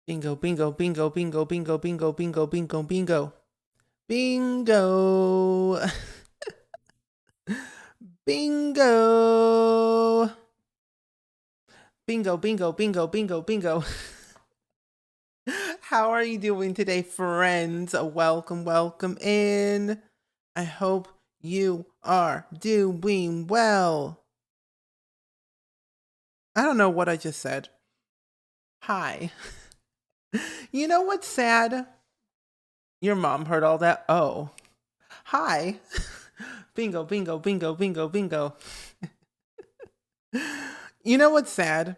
Bingo, bingo, bingo, bingo, bingo, bingo, bingo, bingo, bingo. Bingo. Bingo. Bingo, bingo, bingo, bingo, bingo. How are you doing today, friends? Welcome, welcome in. I hope you are doing well. I don't know what I just said. Hi. You know what's sad? Your mom heard all that. Oh. Hi. Bingo, bingo, bingo, bingo, bingo. You know what's sad?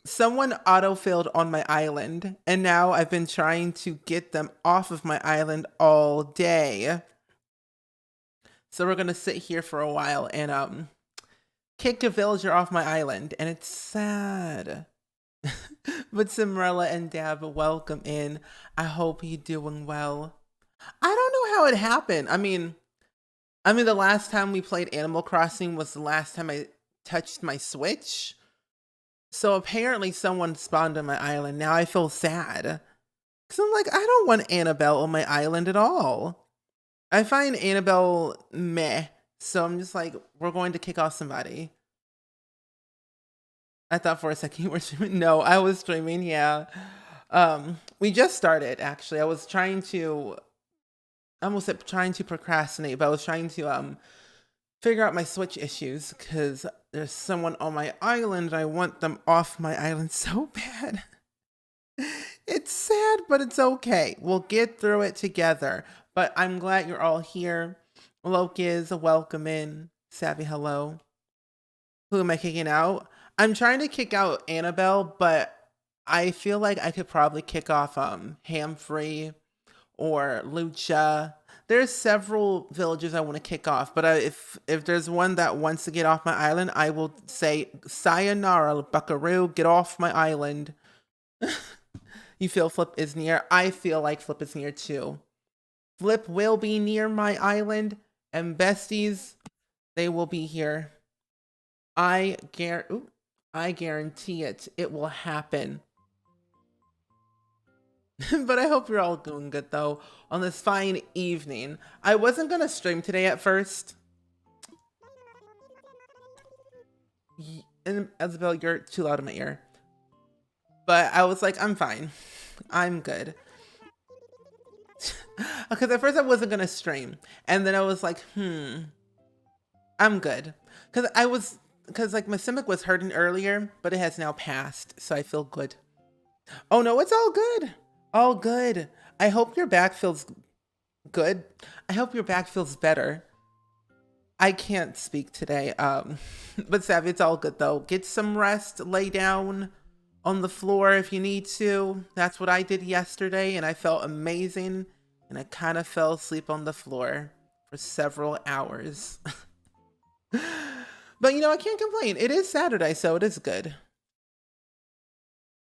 Someone autofilled on my island, and now I've been trying to get them off of my island all day. So we're gonna sit here for a while and kick a villager off my island, and it's sad. But Simrella and Dab, welcome in. I hope you're doing well. I don't know how it happened. I mean, the last time we played Animal Crossing was the last time I touched my Switch. So apparently someone spawned on my island. Now I feel sad. Because I'm like, I don't want Annabelle on my island at all. I find Annabelle meh. So I'm just like, we're going to kick off somebody. I thought for a second you were streaming. No, I was streaming, yeah. We just started, actually. I was trying to, I almost said trying to procrastinate, but I was trying to figure out my Switch issues because there's someone on my island and I want them off my island so bad. It's sad, but it's okay. We'll get through it together. But I'm glad you're all here. Lokiz, welcome in. Savvy, hello. Who am I kicking out? I'm trying to kick out Annabelle, but I feel like I could probably kick off Hamfrey or Lucha. There's several villages I want to kick off, but if there's one that wants to get off my island, I will say sayonara, buckaroo, get off my island. You feel Flip is near? I feel like Flip is near too. Flip will be near my island, and besties, they will be here. I guarantee it. It will happen. But I hope you're all doing good though on this fine evening. I wasn't gonna stream today at first. And Isabel, you're too loud in my ear. But I was like, I'm fine. I'm good. Because at first I wasn't gonna stream. And then I was like, I'm good. Because like my stomach was hurting earlier, but it has now passed. So I feel good. Oh no, it's all good. All good. I hope your back feels good. I hope your back feels better. I can't speak today. But Savvy, it's all good though. Get some rest, lay down on the floor if you need to. That's what I did yesterday and I felt amazing. And I kind of fell asleep on the floor for several hours. But you know, I can't complain. It is Saturday, so it is good.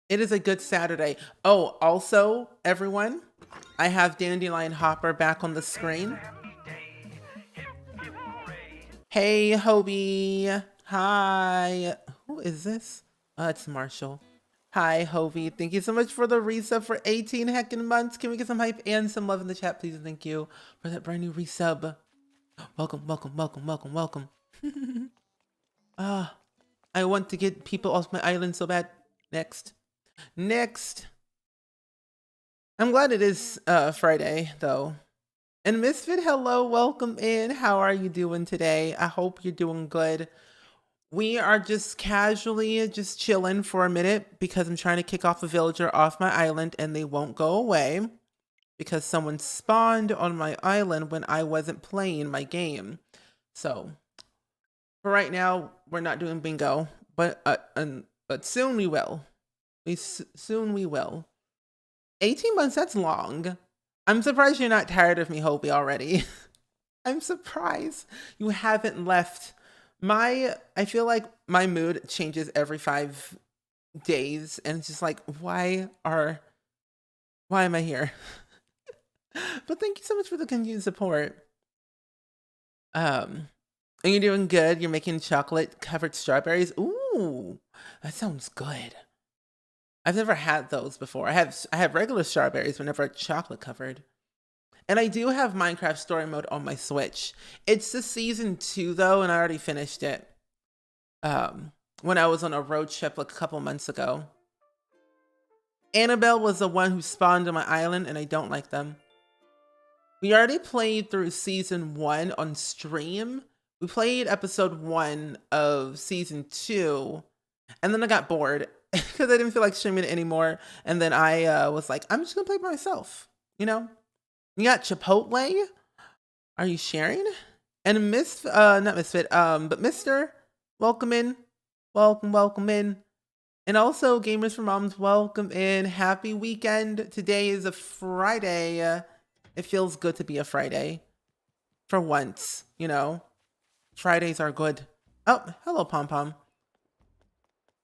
It is a good Saturday. Oh, also, everyone, I have Dandelion Hopper back on the screen. Hey, Hobie. Hi. Who is this? It's Marshall. Hi, Hobie. Thank you so much for the resub for 18 heckin' months. Can we get some hype and some love in the chat, please? Thank you for that brand new resub. Welcome, welcome, welcome, welcome, welcome. I want to get people off my island so bad. Next. I'm glad it is Friday, though. And Misfit, hello, welcome in. How are you doing today? I hope you're doing good. We are just casually just chilling for a minute because I'm trying to kick off a villager off my island and they won't go away because someone spawned on my island when I wasn't playing my game. So for right now, we're not doing bingo, but soon we will. Soon we will. 18 months, that's long. I'm surprised you're not tired of me, Hobie, already. I'm surprised you haven't left. I feel like my mood changes every 5 days, and it's just like, why am I here? But thank you so much for the continued support. And you're doing good. You're making chocolate covered strawberries. Ooh, that sounds good. I've never had those before. I have regular strawberries, but never chocolate covered. And I do have Minecraft Story Mode on my Switch. It's the season 2 though, and I already finished it. When I was on a road trip like a couple months ago. Annabelle was the one who spawned on my island, and I don't like them. We already played through season 1 on stream. We played episode 1 of season 2, and then I got bored because I didn't feel like streaming it anymore. And then I was like, I'm just gonna play by myself, you know? You got Chipotle? Are you sharing? And not Misfit, but Mr. Welcome in. Welcome in. And also, Gamers for Moms, welcome in. Happy weekend. Today is a Friday. It feels good to be a Friday. For once, you know. Fridays are good. Oh, hello, Pom Pom.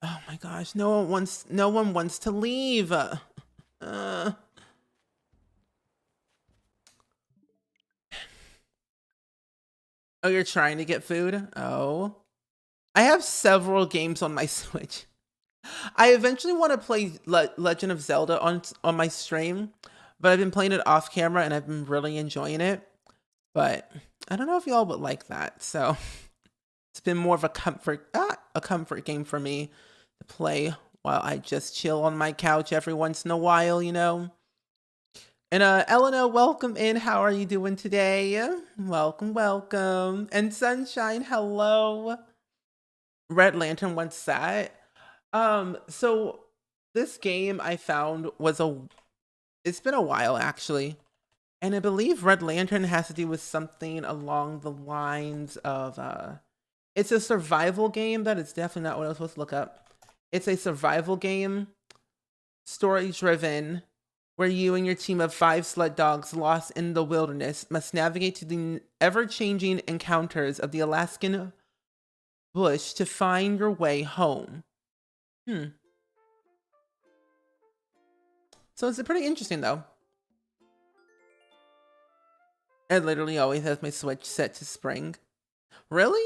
Oh my gosh, no one wants to leave. Oh, you're trying to get food? Oh. I have several games on my Switch. I eventually want to play Legend of Zelda on my stream, but I've been playing it off camera and I've been really enjoying it. But I don't know if y'all would like that, so it's been more of a comfort game for me to play while I just chill on my couch every once in a while, you know. And Elena, welcome in. How are you doing today? Welcome. And Sunshine, hello. Red Lantern, what's that? So this game I found it's been a while actually. And I believe Red Lantern has to do with something along the lines of it's a survival game. That is definitely not what I was supposed to look up. It's a survival game, story driven, where you and your team of 5 sled dogs lost in the wilderness must navigate to the ever-changing encounters of the Alaskan bush to find your way home. So it's pretty interesting though. I literally always have my Switch set to spring. Really?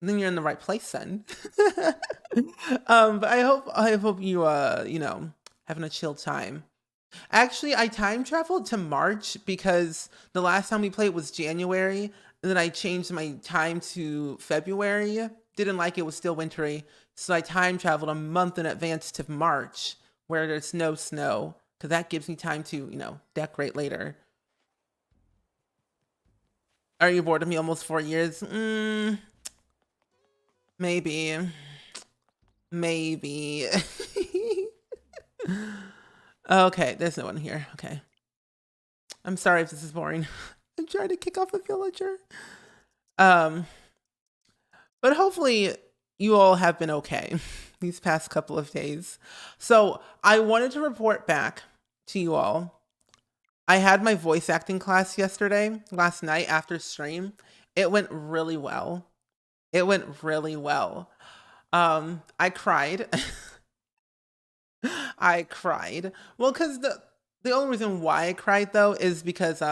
Then you're in the right place then. But I hope you you know, having a chill time. Actually, I time traveled to March because the last time we played was January, and then I changed my time to February. Didn't like it was still wintry, so I time traveled a month in advance to March, where there's no snow, because that gives me time to, you know, decorate later. Are you bored of me almost 4 years? Maybe. Okay, there's no one here. Okay. I'm sorry if this is boring. I'm trying to kick off a villager. But hopefully you all have been okay these past couple of days. So I wanted to report back to you all. I had my voice acting class last night after stream. It went really well. I cried. I cried. Well, because the only reason why I cried though is because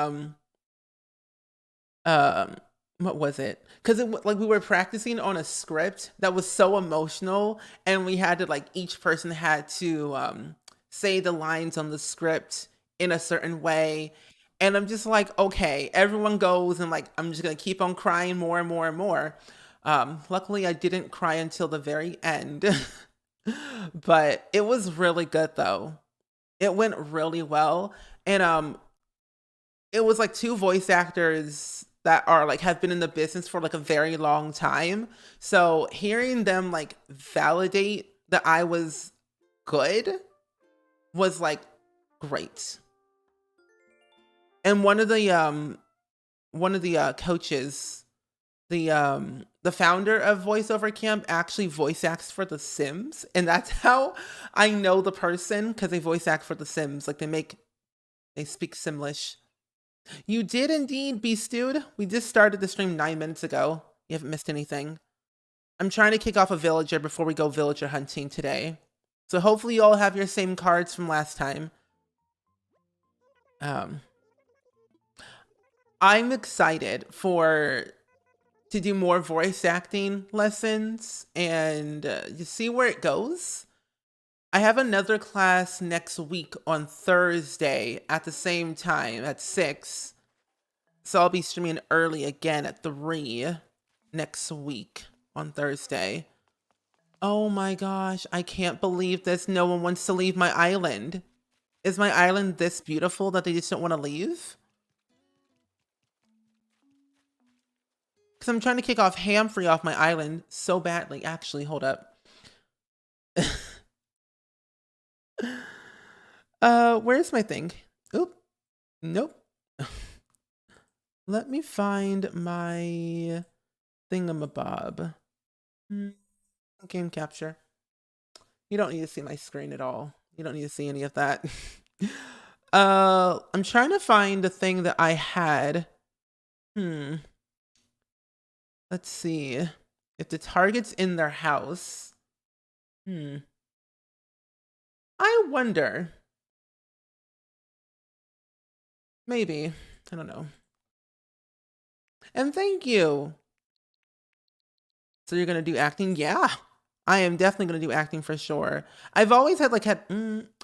what was it? Because like we were practicing on a script that was so emotional, and we had to like each person had to say the lines on the script in a certain way. And I'm just like, okay, everyone goes, and like I'm just gonna keep on crying more and more and more. Luckily I didn't cry until the very end. But it was really good though. It went really well. And it was like 2 voice actors that are like have been in the business for like a very long time. So hearing them like validate that I was good was like great. And one of the coaches, the founder of Voiceover Camp, actually voice acts for The Sims, and that's how I know the person, because they voice act for The Sims. Like they speak Simlish. You did indeed, Beast Dude. We just started the stream 9 minutes ago. You haven't missed anything. I'm trying to kick off a villager before we go villager hunting today. So hopefully you all have your same cards from last time. I'm excited to do more voice acting lessons and to see where it goes. I have another class next week on Thursday at the same time at 6. So I'll be streaming early again at 3 next week on Thursday. Oh my gosh, I can't believe this. No one wants to leave my island. Is my island this beautiful that they just don't want to leave? Because I'm trying to kick off Hamfrey off my island so badly. Actually, hold up. Where's my thing? Oop. Nope. Let me find my thingamabob. Game capture. You don't need to see my screen at all. You don't need to see any of that. I'm trying to find the thing that I had. Let's see. If the target's in their house. I wonder. Maybe. I don't know. And thank you. So you're gonna do acting? Yeah. I am definitely gonna do acting for sure. I've always had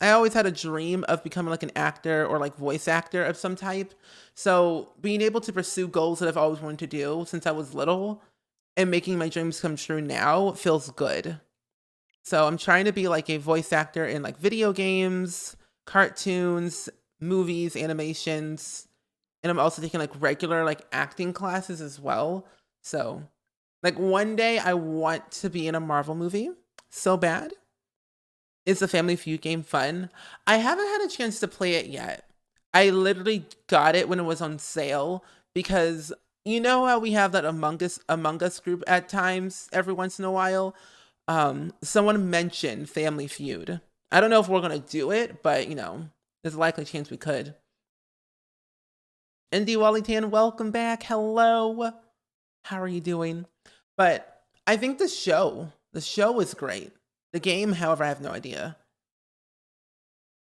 I always had a dream of becoming like an actor or like voice actor of some type. So being able to pursue goals that I've always wanted to do since I was little and making my dreams come true now feels good. So I'm trying to be like a voice actor in like video games, cartoons, movies, animations, and I'm also taking like regular like acting classes as well. So like one day I want to be in a Marvel movie so bad. Is the Family Feud game fun? I haven't had a chance to play it yet. I literally got it when it was on sale because you know how we have that Among Us group at times every once in a while. Someone mentioned Family Feud. I don't know if we're gonna do it, but you know, there's a likely chance we could. Indy Wallytan, welcome back. Hello. How are you doing? But I think the show is great. The game, however, I have no idea.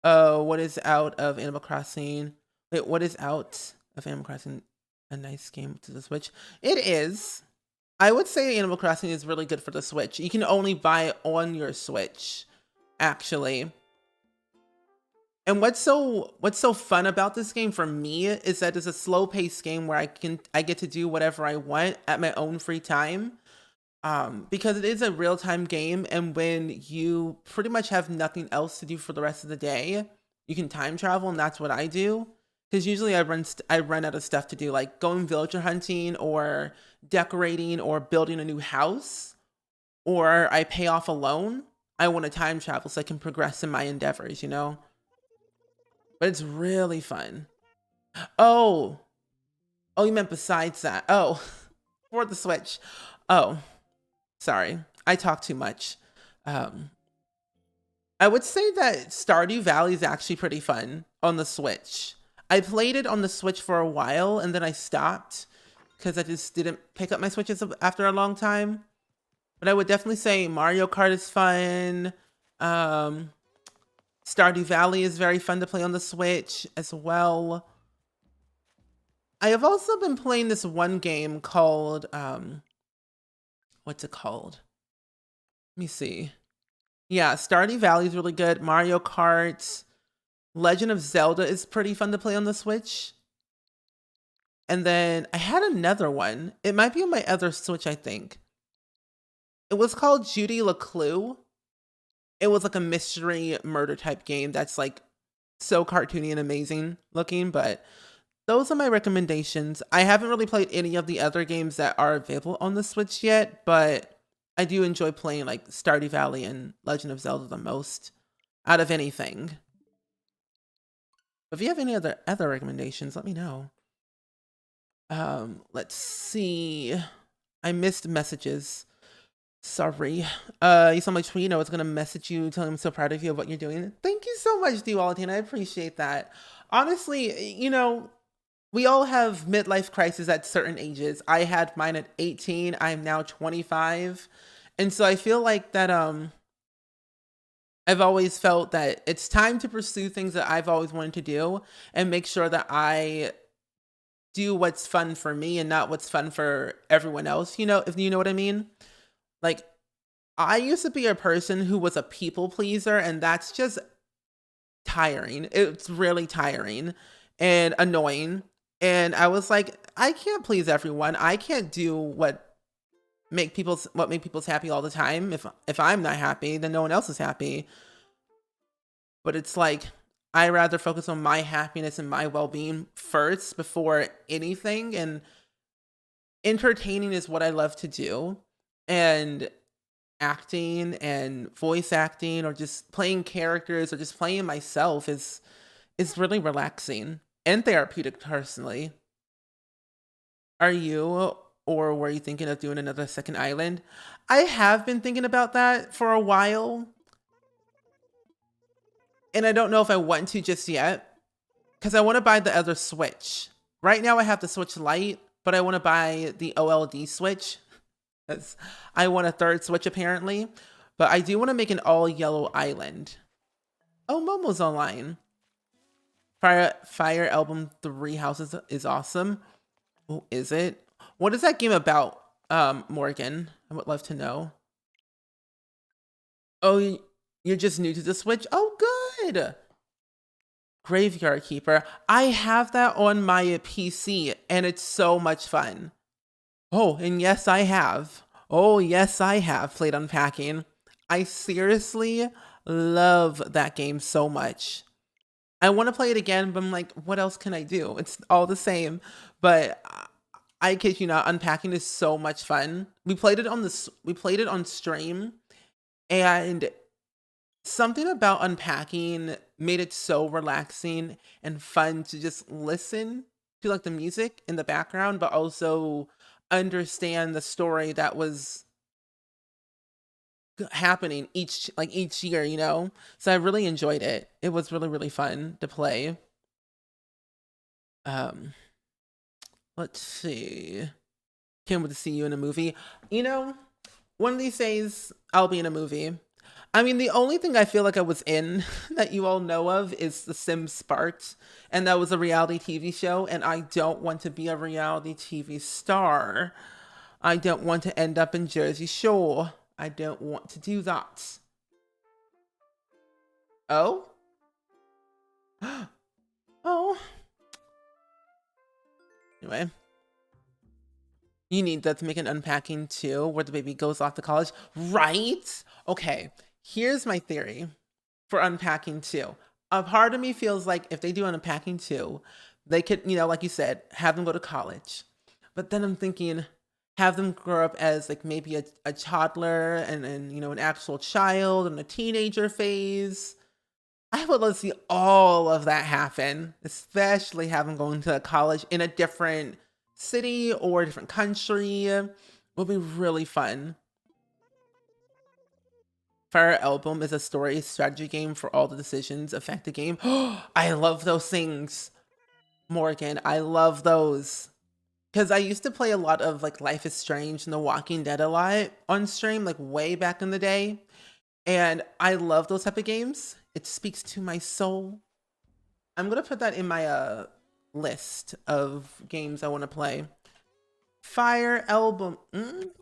What is out of Animal Crossing? Wait, what is out of Animal Crossing? A nice game to the Switch. It is. I would say Animal Crossing is really good for the Switch. You can only buy it on your Switch, actually. And what's so fun about this game for me is that it's a slow-paced game where I get to do whatever I want at my own free time. Because it is a real-time game, and when you pretty much have nothing else to do for the rest of the day, you can time travel, and that's what I do. Because usually I run out of stuff to do, like going villager hunting or decorating or building a new house, or I pay off a loan. I want to time travel so I can progress in my endeavors, you know? But it's really fun. Oh, you meant besides that. Oh, for the Switch. Oh, sorry. I talk too much. I would say that Stardew Valley is actually pretty fun on the Switch. I played it on the Switch for a while and then I stopped because I just didn't pick up my Switches after a long time. But I would definitely say Mario Kart is fun. Stardew Valley is very fun to play on the Switch as well. I have also been playing this one game called, what's it called? Let me see. Yeah, Stardew Valley is really good. Mario Kart. Legend of Zelda is pretty fun to play on the Switch. And then I had another one. It might be on my other Switch, I think. It was called Judy LeClue. It was like a mystery murder type game that's like so cartoony and amazing looking, but those are my recommendations. I haven't really played any of the other games that are available on the Switch yet, but I do enjoy playing like Stardew Valley and Legend of Zelda the most out of anything. If you have any other recommendations, let me know. Let's see. I missed messages. Sorry. You saw my tweet. I was gonna message you telling I'm so proud of you of what you're doing. Thank you so much, Duality. I appreciate that. Honestly, you know, we all have midlife crises at certain ages. I had mine at 18. I'm now 25. And so I feel like that I've always felt that it's time to pursue things that I've always wanted to do and make sure that I do what's fun for me and not what's fun for everyone else, you know, if you know what I mean. Like, I used to be a person who was a people pleaser, and that's just tiring. It's really tiring and annoying. And I was like, I can't please everyone. I can't do what make people's happy all the time. If I'm not happy, then no one else is happy. But it's like I rather focus on my happiness and my well-being first before anything. And entertaining is what I love to do. And acting and voice acting or just playing characters or just playing myself is really relaxing and therapeutic personally. Are you or were you thinking of doing another second island? I have been thinking about that for a while, and I don't know if I want to just yet because I want to buy the other Switch. Right now I have the Switch Lite, but I want to buy the OLD Switch. 'Cause I want a third Switch apparently, but I do want to make an all yellow island. Oh, Momo's online. Fire Album 3 Houses is awesome. Oh, is it? What is that game about, Morgan? I would love to know. Oh, you're just new to the Switch? Oh, good. Graveyard Keeper. I have that on my PC, and it's so much fun. Oh, and yes, I have. Oh, yes, I have played Unpacking. I seriously love that game so much. I want to play it again, but I'm like, what else can I do? It's all the same. But I kid you not, Unpacking is so much fun. We played it on stream, and something about Unpacking made it so relaxing and fun to just listen to like the music in the background, but also understand the story that was happening each year, you know? So I really enjoyed it. It was really, really fun to play. Um, let's see. Can't wait to see you in a movie. You know, one of these days I'll be in a movie. I mean, the only thing I feel like I was in that you all know of is The Sims Sparked, and that was a reality TV show, and I don't want to be a reality TV star. I don't want to end up in Jersey Shore. I don't want to do that. Oh? Oh. Anyway. You need that to make an Unpacking too, where the baby goes off to college. Right? Okay. Here's my theory for Unpacking 2. A part of me feels like if they do an Unpacking 2, they could, you know, like you said, have them go to college. But then I'm thinking, have them grow up as like maybe a toddler and you know, an actual child and a teenager phase. I would love to see all of that happen, especially have them going to college in a different city or a different country. Would be really fun. Fire Album is a story strategy game for all the decisions affect the game. I love those things, Morgan. I love those. Because I used to play a lot of like Life is Strange and The Walking Dead a lot on stream, like way back in the day. And I love those type of games. It speaks to my soul. I'm going to put that in my list of games I want to play. Fire Album.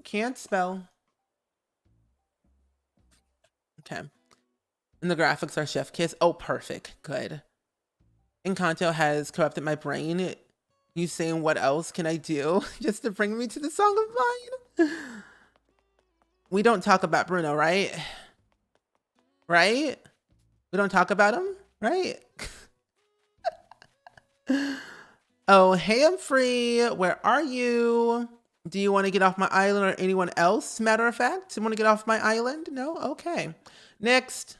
Can't spell. Okay. And the graphics are chef kiss. Oh, perfect. Good. Encanto has corrupted my brain. You saying what else can I do just to bring me to the song of mine? We don't talk about Bruno, right? Right? We don't talk about him, right? Oh, hey, I'm free. Where are you? Do you want to get off my island or anyone else? Matter of fact, you want to get off my island? No? Okay. Next.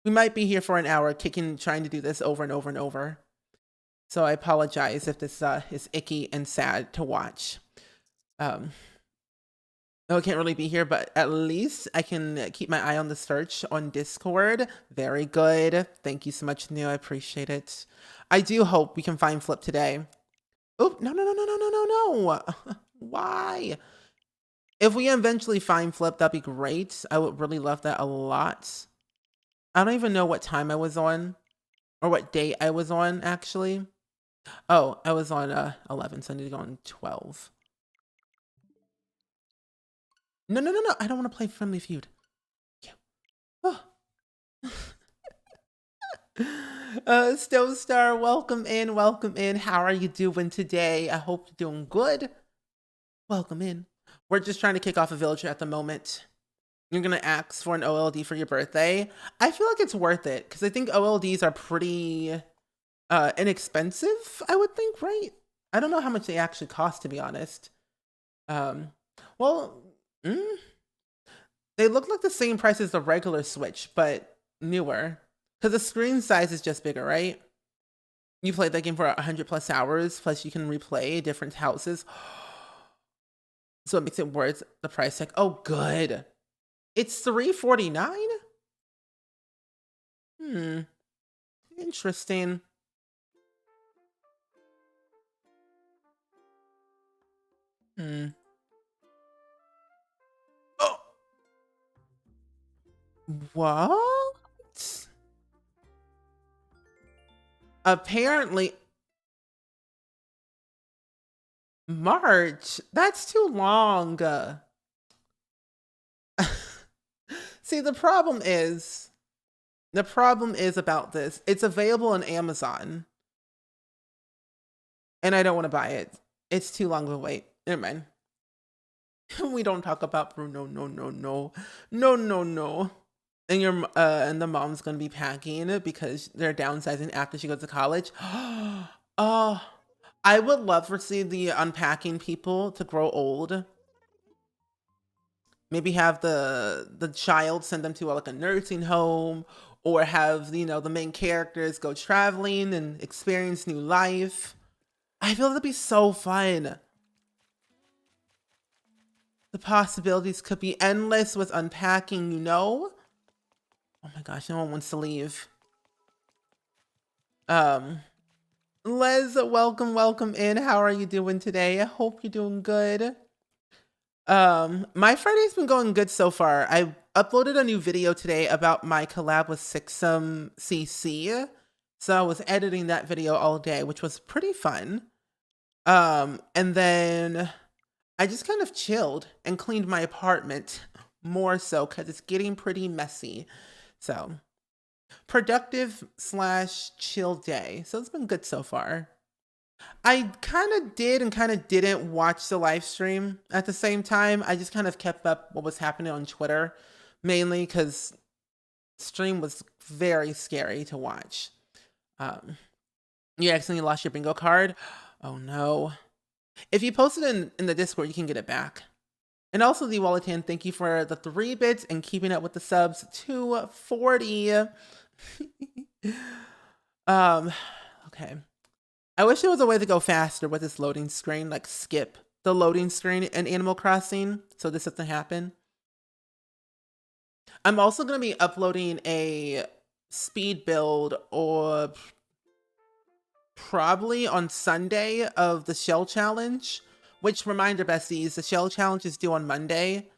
We might be here for an hour trying to do this over and over and over. So I apologize if this is icky and sad to watch. No, I can't really be here, but at least I can keep my eye on the search on Discord. Very good. Thank you so much, Neil. I appreciate it. I do hope we can find Flip today. Oh, no. Why? If we eventually find Flip, that'd be great. I would really love that a lot. I don't even know what time I was on or what date I was on, actually. Oh, I was on 11, so I need to go on 12. No, no, no, no. I don't want to play Family Feud. Yeah. Oh. Stone Star, welcome in, welcome in. How are you doing today? I hope you're doing good. Welcome in. We're just trying to kick off a villager at the moment. You're gonna ask for an OLD for your birthday. I feel like it's worth it because I think OLDs are pretty inexpensive, I would think, right? I don't know how much they actually cost, to be honest. Well, they look like the same price as the regular Switch, but newer. Because the screen size is just bigger, right? You played that game for 100 plus hours, plus you can replay different houses. So it makes it worth the price tag. Oh, good. It's $349? Interesting. Oh. What? Apparently, March. That's too long. See, the problem is about this. It's available on Amazon. And I don't want to buy it. It's too long of a wait. Never mind. We don't talk about Bruno. No, no, no. No, no, no. And and the mom's gonna be packing it because they're downsizing after she goes to college. Oh, I would love for see the unpacking people to grow old. Maybe have the child send them to like a nursing home, or have the main characters go traveling and experience new life. I feel that'd be so fun. The possibilities could be endless with unpacking, Oh my gosh, no one wants to leave. Les, welcome in. How are you doing today? I hope you're doing good. My Friday's been going good so far. I uploaded a new video today about my collab with SpringSims CC. So I was editing that video all day, which was pretty fun. And then I just kind of chilled and cleaned my apartment more so because it's getting pretty messy. So productive / chill day. So it's been good so far. I kind of did and kind of didn't watch the live stream at the same time. I just kind of kept up what was happening on Twitter, mainly because stream was very scary to watch. You accidentally lost your bingo card. Oh no. If you post it in the Discord, you can get it back. And also, the Wallatan, thank you for the 3 bits and keeping up with the subs to 40. Okay. I wish there was a way to go faster with this loading screen, like skip the loading screen in Animal Crossing so this doesn't happen. I'm also going to be uploading a speed build or probably on Sunday of the Shell Challenge, which, reminder besties, the Shell Challenge is due on Monday.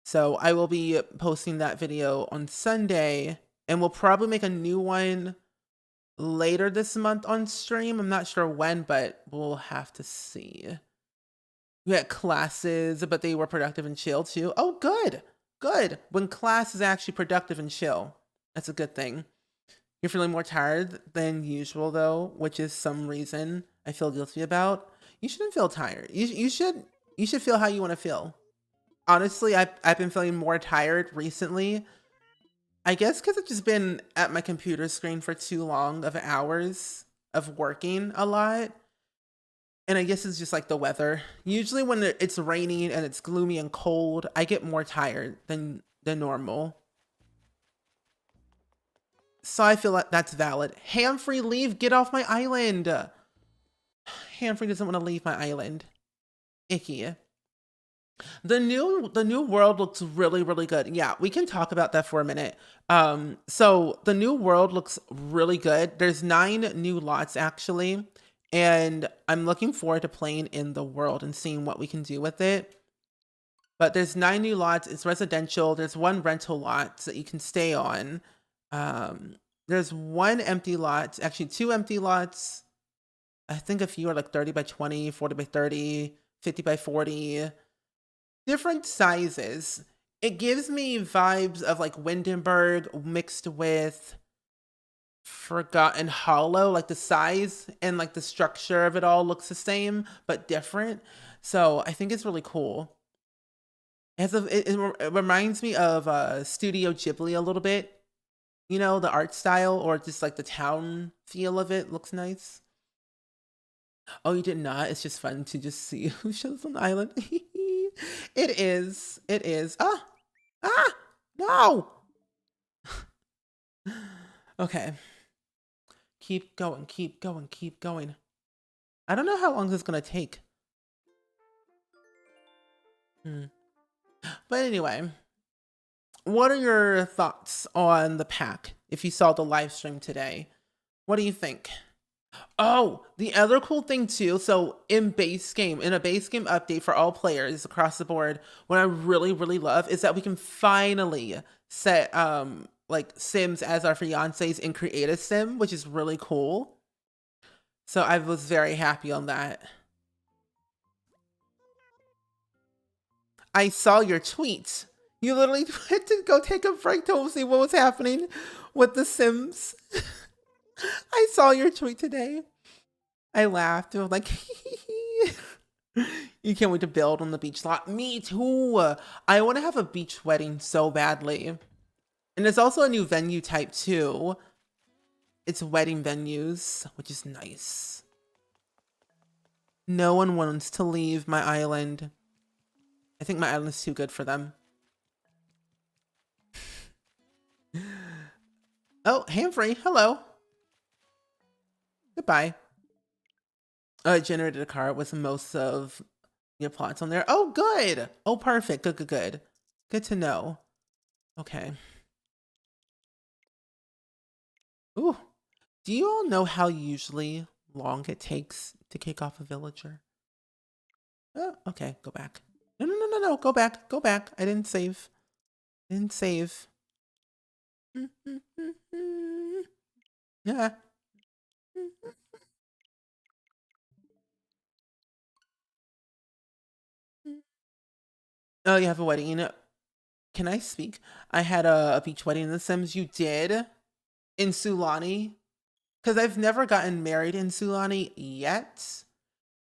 So I will be posting that video on Sunday, and we'll probably make a new one later this month on stream. I'm not sure when, but we'll have to see. We had classes, but they were productive and chill too. Oh, good. Good. When class is actually productive and chill, that's a good thing. You're feeling more tired than usual though, which is some reason I feel guilty about. You shouldn't feel tired. You should feel how you want to feel. Honestly, I've been feeling more tired recently. I guess because I've just been at my computer screen for too long of hours of working a lot. And I guess it's just like the weather. Usually when it's raining and it's gloomy and cold, I get more tired than normal. So I feel like that's valid. Hamfrey, leave, get off my island. Hamfrey doesn't want to leave my island. Icky. The new world looks really, really good. Yeah, we can talk about that for a minute. So the new world looks really good. There's 9 new lots actually, and I'm looking forward to playing in the world and seeing what we can do with it. But there's 9 new lots. It's residential. There's 1 rental lot that you can stay on. There's 1 empty lot, actually 2 empty lots. I think a few are like 30 by 20, 40 by 30, 50 by 40. different sizes. It gives me vibes of like Windenburg mixed with Forgotten Hollow. Like the size and like the structure of it all looks the same but different. So I think it's really cool. It reminds me of Studio Ghibli a little bit. You know, the art style or just like the town feel of it looks nice. Oh, you did not? It's just fun to just see who shows on the island. It is. It is. Ah! Ah! No! Okay. Keep going, keep going, keep going. I don't know how long this is gonna take. But anyway, what are your thoughts on the pack? If you saw the live stream today, what do you think? Oh, the other cool thing too. So in a base game update for all players across the board, what I really, really love is that we can finally set like Sims as our fiancés and create a Sim, which is really cool. So I was very happy on that. I saw your tweet. You literally went to go take a break to see what was happening with the Sims. I saw your tweet today. I laughed. I was like, you can't wait to build on the beach lot. Me too. I want to have a beach wedding so badly. And there's also a new venue type too. It's wedding venues, which is nice. No one wants to leave my island. I think my island is too good for them. Oh, Hamfrey, hello. Goodbye. I generated a card with most of your plots on there. Oh, good. Oh, perfect. Good, good, good. Good to know. Okay. Ooh. Do you all know how usually long it takes to kick off a villager? Oh, okay. Go back. No. Go back. Go back. I didn't save. Didn't save. Yeah. Oh, you have a wedding. You know, can I speak? I had a beach wedding in The Sims. You did? In Sulani? Because I've never gotten married in Sulani yet.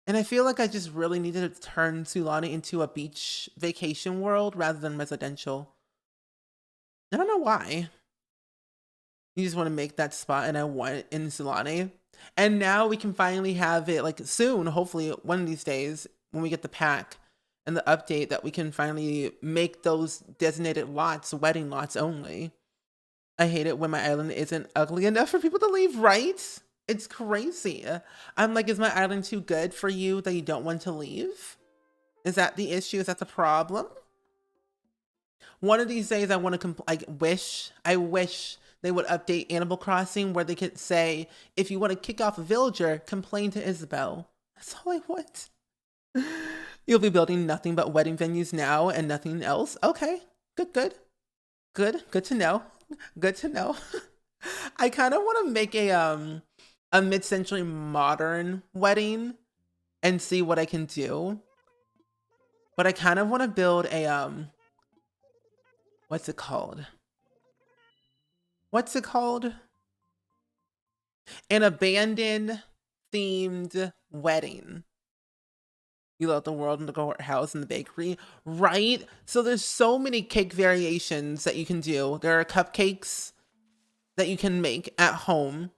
And I feel like I just really needed to turn Sulani into a beach vacation world rather than residential. I don't know why. You just want to make that spot, and I want it in Sulani. And now we can finally have it, like, soon, hopefully, one of these days, when we get the pack and the update, that we can finally make those designated lots wedding lots only. I hate it when my island isn't ugly enough for people to leave, right? It's crazy. I'm like, is my island too good for you that you don't want to leave? Is that the issue? Is that the problem? One of these days I want to I wish they would update Animal Crossing where they could say, if you want to kick off a villager, complain to Isabel. That's all I want. You'll be building nothing but wedding venues now and nothing else. Okay, good to know. Good to know. I kind of want to make a mid-century modern wedding and see what I can do. But I kind of want to build a what's it called? What's it called? An abandoned themed wedding. You let the world in the courthouse and the bakery, right? So there's so many cake variations that you can do. There are cupcakes that you can make at home,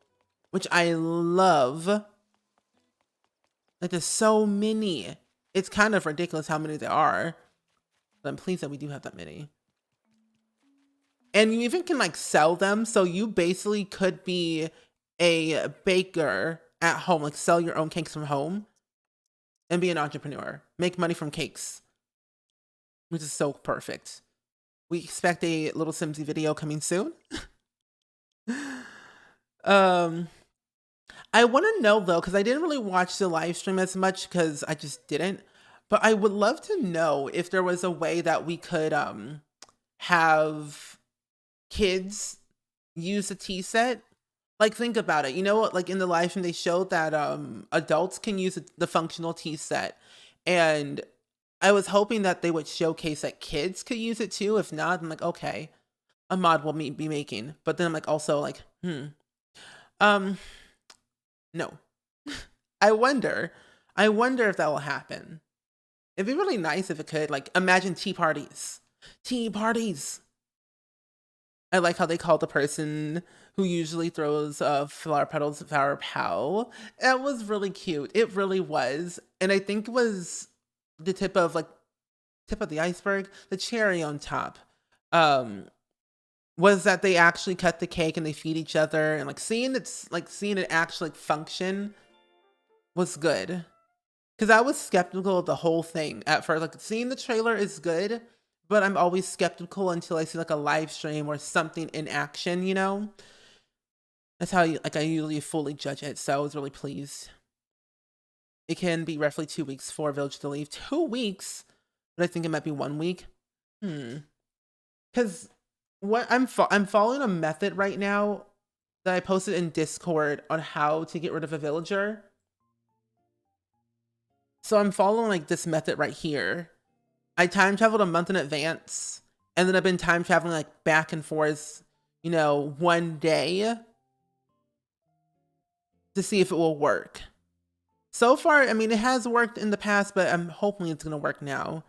which I love. Like, there's so many. It's kind of ridiculous how many there are. But I'm pleased that we do have that many. And you even can, like, sell them. So you basically could be a baker at home, like sell your own cakes from home and be an entrepreneur. Make money from cakes, which is so perfect. We expect a little Simsy video coming soon. I want to know though, because I didn't really watch the live stream as much because I just didn't. But I would love to know if there was a way that we could have kids use a tea set. Like, think about it. You know what? Like in the live stream, they showed that adults can use the functional tea set, and I was hoping that they would showcase that kids could use it too. If not, I'm like, okay, a mod will be making. But then I'm like, also like, um, no. I wonder. I wonder if that will happen. It'd be really nice if it could. Like, imagine tea parties. Tea parties. I like how they call the person who usually throws flower petals flower pow. That was really cute. It really was. And I think it was the tip of the iceberg, the cherry on top. Was that they actually cut the cake and they feed each other, and seeing it actually function was good. Because I was skeptical of the whole thing at first. Like, seeing the trailer is good, but I'm always skeptical until I see like a live stream or something in action, you know? That's how I usually fully judge it, so I was really pleased. It can be roughly 2 weeks for Village to leave. 2 weeks? But I think it might be 1 week. Because what I'm following a method right now that I posted in Discord on how to get rid of a villager. So I'm following like this method right here. I time traveled a month in advance, and then I've been time traveling like back and forth, you know, 1 day to see if it will work. So far, I mean, it has worked in the past, but I'm hoping it's gonna work now.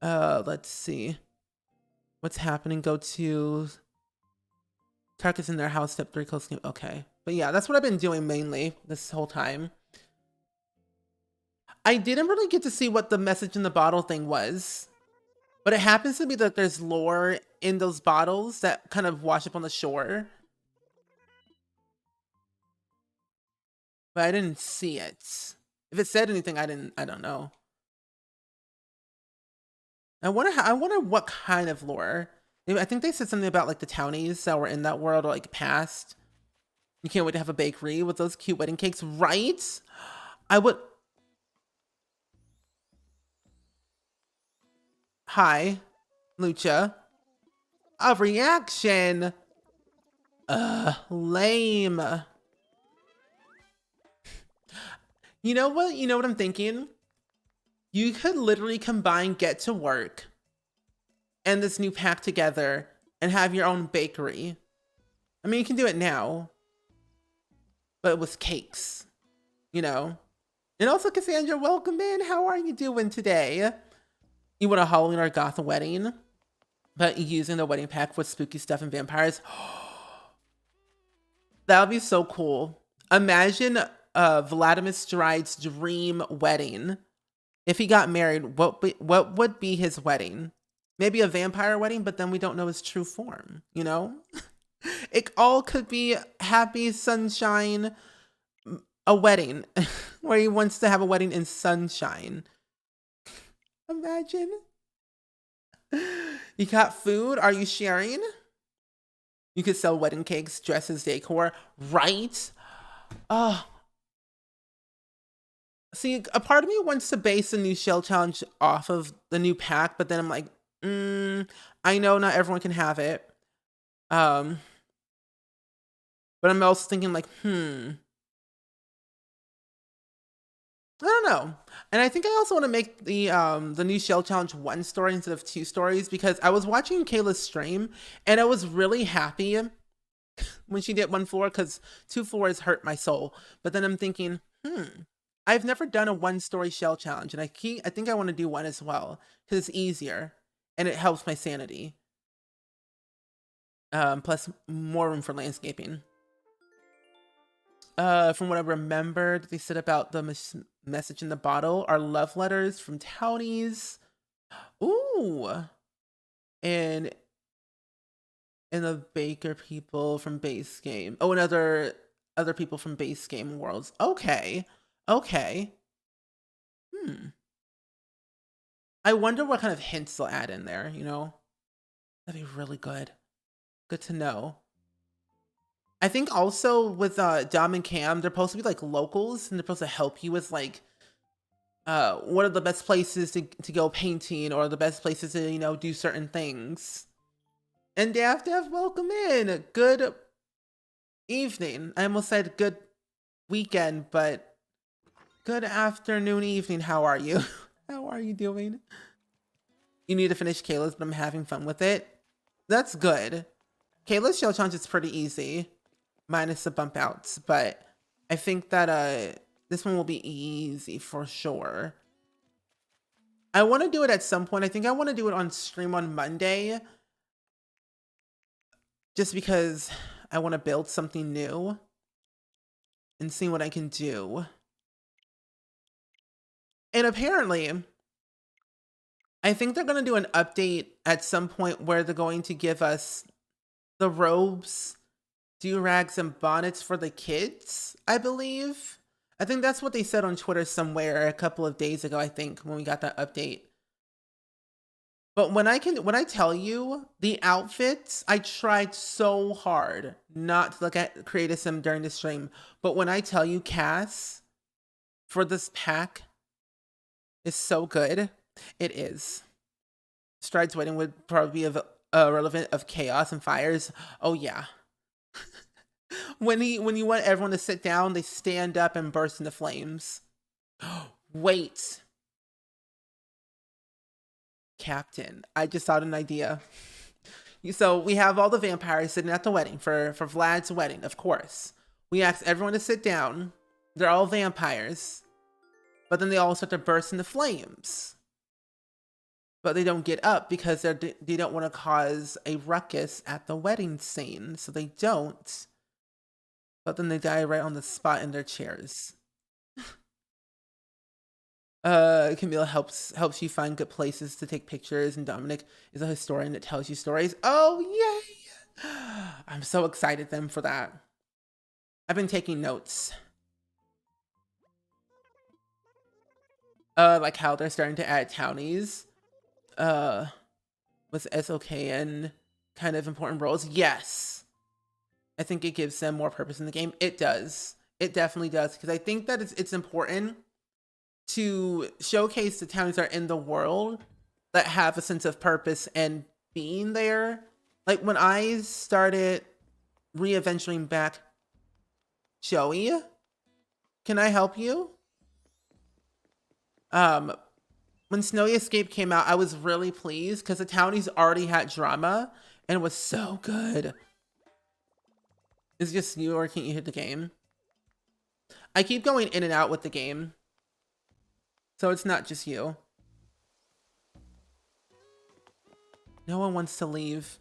Let's see. What's happening? Go to Tarkus in their house, step 3, close game. Okay. But yeah, that's what I've been doing mainly this whole time. I didn't really get to see what the message in the bottle thing was, but it happens to be that there's lore in those bottles that kind of wash up on the shore. But I didn't see it. If it said anything, I don't know. I wonder what kind of lore. I think they said something about like the townies that were in that world, or like past. You can't wait to have a bakery with those cute wedding cakes, right? I would. Hi, Lucha. A reaction. Lame. You know what? You know what I'm thinking? You could literally combine Get to Work and this new pack together and have your own bakery. I mean, you can do it now, but with cakes, you know? And also, Cassandra, welcome in. How are you doing today? You want a Halloween or goth wedding, but using the wedding pack with spooky stuff and vampires. That would be so cool. Imagine Vladimir Stride's dream wedding. If he got married, what would be his wedding? Maybe a vampire wedding, but then we don't know his true form, you know? It all could be happy sunshine, a wedding where he wants to have a wedding in sunshine. Imagine. You got food? Are you sharing? You could sell wedding cakes, dresses, decor, right? Oh. See, a part of me wants to base the new shell challenge off of the new pack, but then I'm like, I know not everyone can have it. But I'm also thinking like, I don't know. And I think I also want to make the new shell challenge 1 story instead of 2 stories, because I was watching Kayla's stream and I was really happy when she did 1 floor, because 2 floors hurt my soul. But then I'm thinking, I've never done a 1 story shell challenge, and I think I want to do 1 as well, because it's easier and it helps my sanity. Plus more room for landscaping. From what I remembered, they said about the message in the bottle are love letters from townies. Ooh. And the baker people from base game. Oh, and other people from base game worlds. Okay. Okay. I wonder what kind of hints they'll add in there, you know? That'd be really good. Good to know. I think also with Dom and Cam, they're supposed to be like locals, and they're supposed to help you with like what are the best places to go painting, or the best places to, you know, do certain things. And Daf, welcome in. Good evening. I almost said good weekend, but good afternoon, evening. How are you? How are you doing? You need to finish Kayla's, but I'm having fun with it. That's good. Kayla's shell challenge is pretty easy, minus the bump outs, but I think that this one will be easy for sure. I want to do it at some point. I think I want to do it on stream on Monday, just because I want to build something new and see what I can do. And apparently, I think they're going to do an update at some point where they're going to give us the robes, do-rags, and bonnets for the kids, I believe. I think that's what they said on Twitter somewhere a couple of days ago, I think, when we got that update. But when I tell you the outfits, I tried so hard not to look at create a sim during the stream. But when I tell you Cass for this pack is so good, it is. Stride's wedding would probably be relevant of chaos and fires. Oh yeah. When you want everyone to sit down, they stand up and burst into flames. Wait. Captain, I just thought an idea. So we have all the vampires sitting at the wedding for Vlad's wedding, of course. We ask everyone to sit down. They're all vampires. But then they all start to burst into flames. But they don't get up because they don't want to cause a ruckus at the wedding scene. So they don't. But then they die right on the spot in their chairs. Camille helps you find good places to take pictures, and Dominic is a historian that tells you stories. Oh, yay! I'm so excited then for that. I've been taking notes. Like how they're starting to add townies. With SOKN kind of important roles. Yes. I think it gives them more purpose in the game. It does. It definitely does. Because I think that it's important to showcase the townies that are in the world that have a sense of purpose and being there. Like when I started re-adventuring back, Joey, can I help you? When Snowy Escape came out, I was really pleased because the townies already had drama and it was so good. It's just you, or can't you hit the game? I keep going in and out with the game. So it's not just you. No one wants to leave.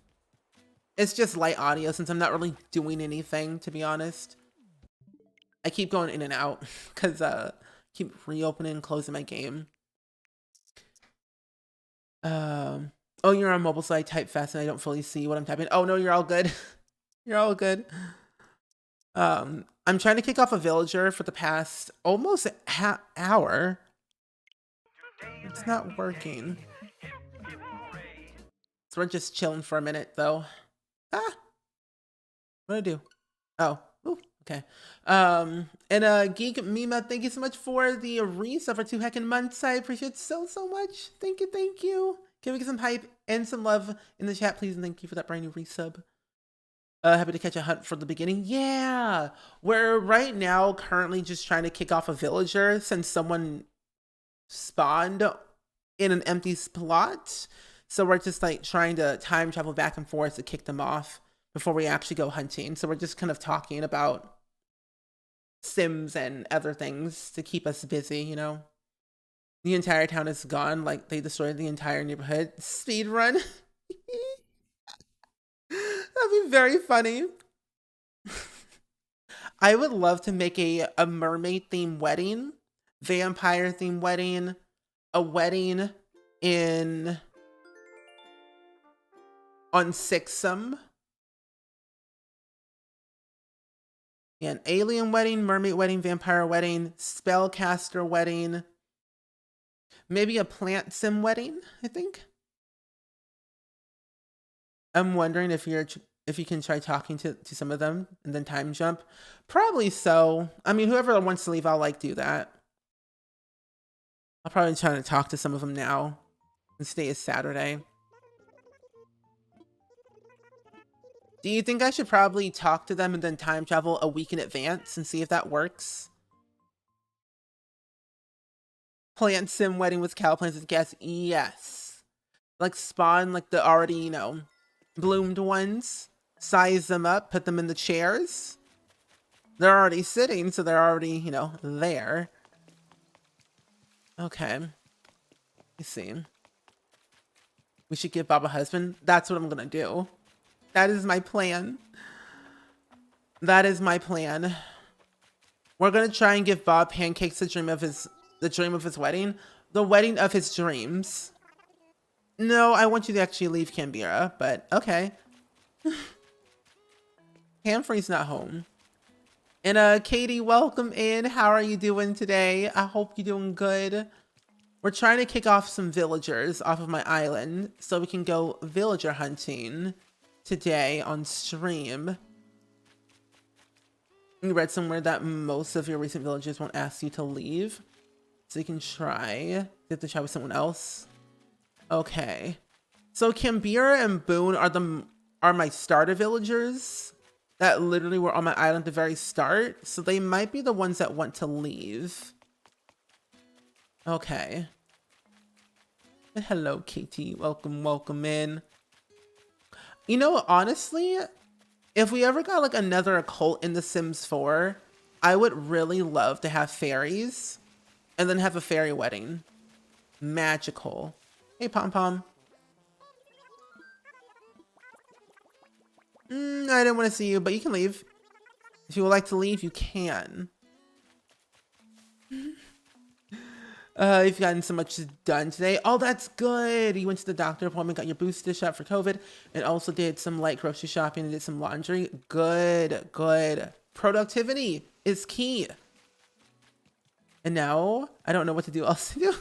It's just light audio since I'm not really doing anything, to be honest. I keep going in and out because keep reopening and closing my game. Oh, you're on mobile, so I type fast and I don't fully see what I'm typing. Oh no, you're all good. You're all good. I'm trying to kick off a villager for the past almost hour. It's not working. So we're just chilling for a minute though. Ah, what did I do? Oh, ooh, okay. And Geek Mima, thank you so much for the resub for 2 heckin' months. I appreciate it so much. Thank you. Can we get some hype and some love in the chat, please? And thank you for that brand new resub. Happy to catch a hunt for the beginning. Yeah, we're right now currently just trying to kick off a villager since someone spawned in an empty plot. So we're just like trying to time travel back and forth to kick them off before we actually go hunting. So we're just kind of talking about Sims and other things to keep us busy, you know. The entire town is gone, like they destroyed the entire neighborhood. Speed run. That'd be very funny. I would love to make a mermaid themed wedding, vampire themed wedding, a wedding on Sixum. Yeah, an alien wedding, mermaid wedding, vampire wedding, spellcaster wedding. Maybe a plant sim wedding, I think. I'm wondering if you can try talking to some of them and then time jump. Probably so. I mean, whoever wants to leave, I'll like do that. I'll probably try to talk to some of them now. And today is Saturday. Do you think I should probably talk to them and then time travel a week in advance and see if that works? Plant sim wedding with cow plants as guests. Yes. Like spawn like the already, bloomed ones. Size them up, put them in the chairs. They're already sitting, so they're already, there. Okay. Let's see. We should give Bob a husband. That's what I'm gonna do. That is my plan. That is my plan. We're gonna try and give Bob pancakes, the dream of his wedding. The wedding of his dreams. No, I want you to actually leave Canberra, but okay. Humphrey's not home. And Katie, welcome in. How are you doing today? I hope you're doing good. We're trying to kick off some villagers off of my island so we can go villager hunting today on stream. You read somewhere that most of your recent villagers won't ask you to leave. So you can try. You have to try with someone else. Okay. So Canberra and Boone are my starter villagers that literally were on my island at the very start. So they might be the ones that want to leave. Okay. And hello, Katie. Welcome in. Honestly, if we ever got like another occult in The Sims 4, I would really love to have fairies and then have a fairy wedding. Magical. Hey, Pom Pom. I didn't want to see you, but you can leave. If you would like to leave, you can. You've gotten so much done today. Oh, that's good. You went to the doctor appointment, got your booster shot for COVID, and also did some light grocery shopping and did some laundry. Good. Productivity is key. And now, I don't know what to do else to do.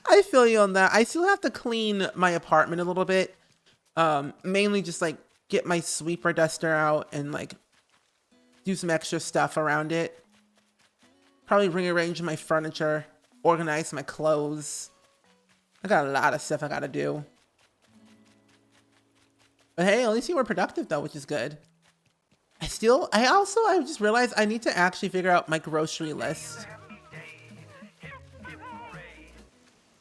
I feel you on that. I still have to clean my apartment a little bit. Mainly just like get my sweeper duster out and like do some extra stuff around it. Probably rearrange my furniture, organize my clothes. I got a lot of stuff I gotta do. But hey, at least you were productive though, which is good. I just realized I need to actually figure out my grocery list.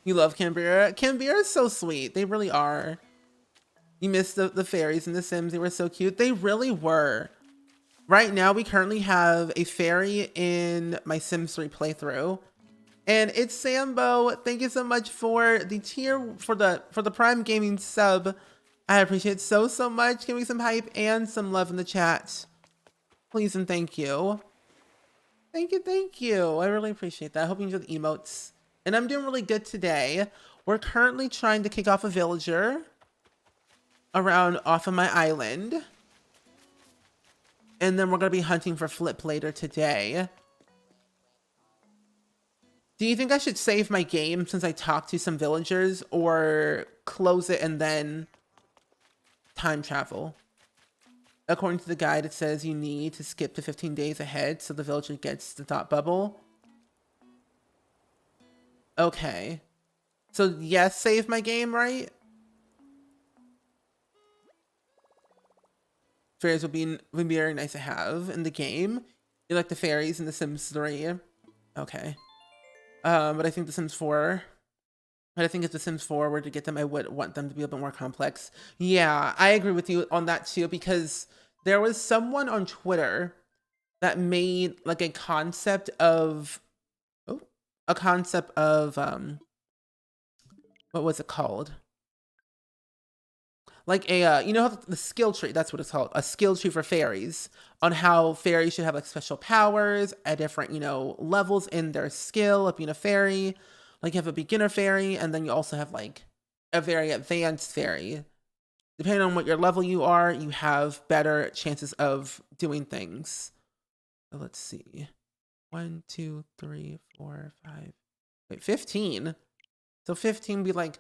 You love Canberra? Canberra is so sweet. They really are. You missed the fairies in The Sims. They were so cute. They really were. Right now, we currently have a fairy in my Sims 3 playthrough. And it's Sambo. Thank you so much for the tier, for the Prime Gaming sub. I appreciate it so much. Give me some hype and some love in the chat. Please and thank you. Thank you. I really appreciate that. I hope you enjoy the emotes. And I'm doing really good today. We're currently trying to kick off a villager off of my island. And then we're going to be hunting for Flip later today. Do you think I should save my game since I talked to some villagers, or close it and then time travel? According to the guide, it says you need to skip to 15 days ahead so the villager gets the thought bubble. Okay. So yes, save my game, right? Fairies would be very nice to have in the game. You like the fairies in The Sims 3. Okay. But I think if The Sims 4 were to get them, I would want them to be a bit more complex. Yeah, I agree with you on that too, because there was someone on Twitter that made like a concept of what was it called? Like the skill tree, that's what it's called. A skill tree for fairies, on how fairies should have like special powers at different, levels in their skill of being a fairy. Like you have a beginner fairy, and then you also have like a very advanced fairy. Depending on what your level you are, you have better chances of doing things. So let's see. 1, 2, 3, 4, 5. Wait, 15. So 15 would be like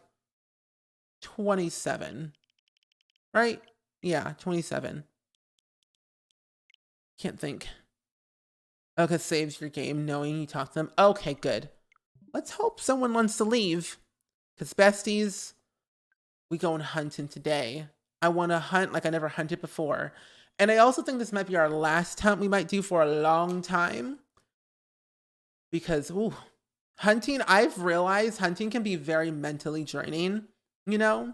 27. Right? Yeah, 27. Can't think. Okay, saves your game knowing you talk to them. Okay, good. Let's hope someone wants to leave. Because besties, we going hunting today. I want to hunt like I never hunted before. And I also think this might be our last hunt we might do for a long time. Because, ooh, Hunting, I've realized hunting can be very mentally draining, you know?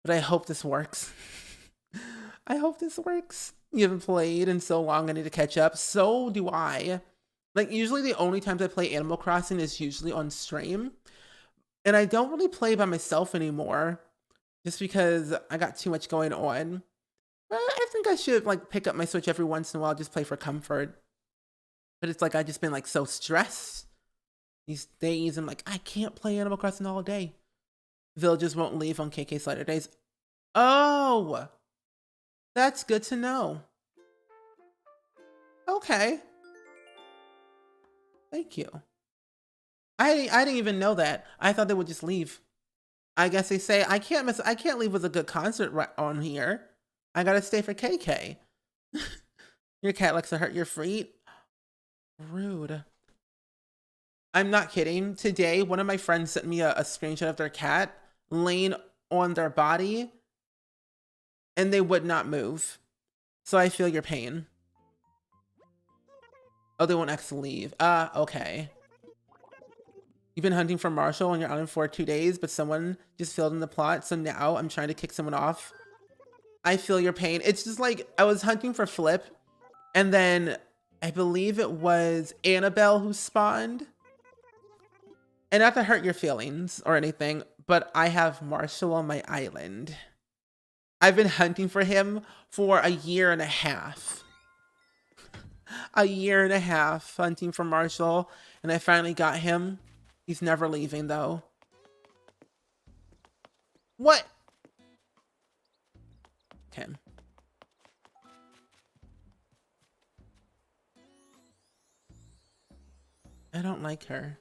But I hope this works. I hope this works. You haven't played in so long, I need to catch up. So do I. Like, usually the only times I play Animal Crossing is usually on stream. And I don't really play by myself anymore, just because I got too much going on. But I think I should, like, pick up my Switch every once in a while, just play for comfort. But it's like, I've just been, like, so stressed these days. I'm like, I can't play Animal Crossing all day. Villagers won't leave on KK Slider days. Oh! That's good to know. Okay. Thank you. I didn't even know that. I thought they would just leave. I guess they say I can't leave with a good concert on here. I gotta stay for KK. Your cat likes to hurt your feet. Rude. I'm not kidding. Today, one of my friends sent me a screenshot of their cat laying on their body, and they would not move. So I feel your pain. Oh, they won't actually leave. Okay. You've been hunting for Marshall on your island for 2 days, but someone just filled in the plot, so now I'm trying to kick someone off. I feel your pain. It's just like, I was hunting for Flip, and then I believe it was Annabelle who spawned. And not to hurt your feelings or anything, but I have Marshall on my island. I've been hunting for him for 1.5 years. 1.5 years hunting for Marshall, and I finally got him. He's never leaving, though. What? Okay. I don't like her.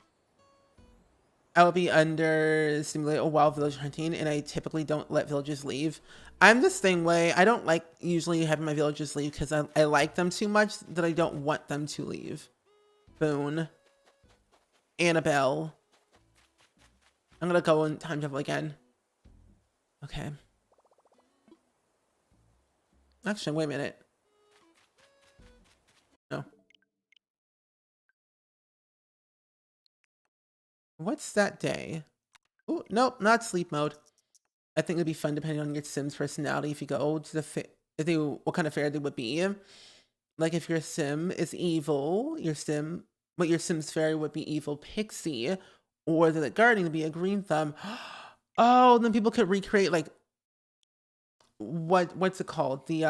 I will be under simulate while village hunting, and I typically don't let villagers leave. I'm the same way. I don't like usually having my villagers leave because I like them too much that I don't want them to leave. Boone. Annabelle. I'm gonna go in time travel again. Okay. Actually, wait a minute. No. What's that day? Oh, nope, not sleep mode. I think it'd be fun depending on your Sim's personality if you go to the what kind of fairy they would be. Like if your Sim is evil, your Sim's fairy would be evil pixie, or the guardian would be a green thumb. Oh, then people could recreate like what's it called? The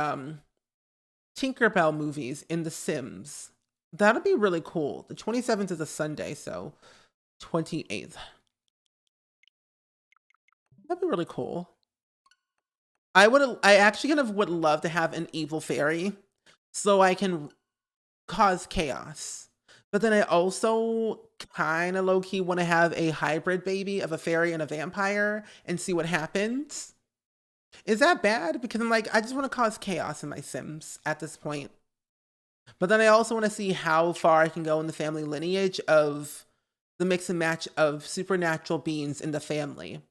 Tinkerbell movies in The Sims. That'd be really cool. The 27th is a Sunday, so 28th. That'd be really cool. I actually kind of would love to have an evil fairy so I can cause chaos. But then I also kind of low-key want to have a hybrid baby of a fairy and a vampire and see what happens. Is that bad? Because I'm like, I just want to cause chaos in my Sims at this point. But then I also want to see how far I can go in the family lineage of the mix and match of supernatural beings in the family.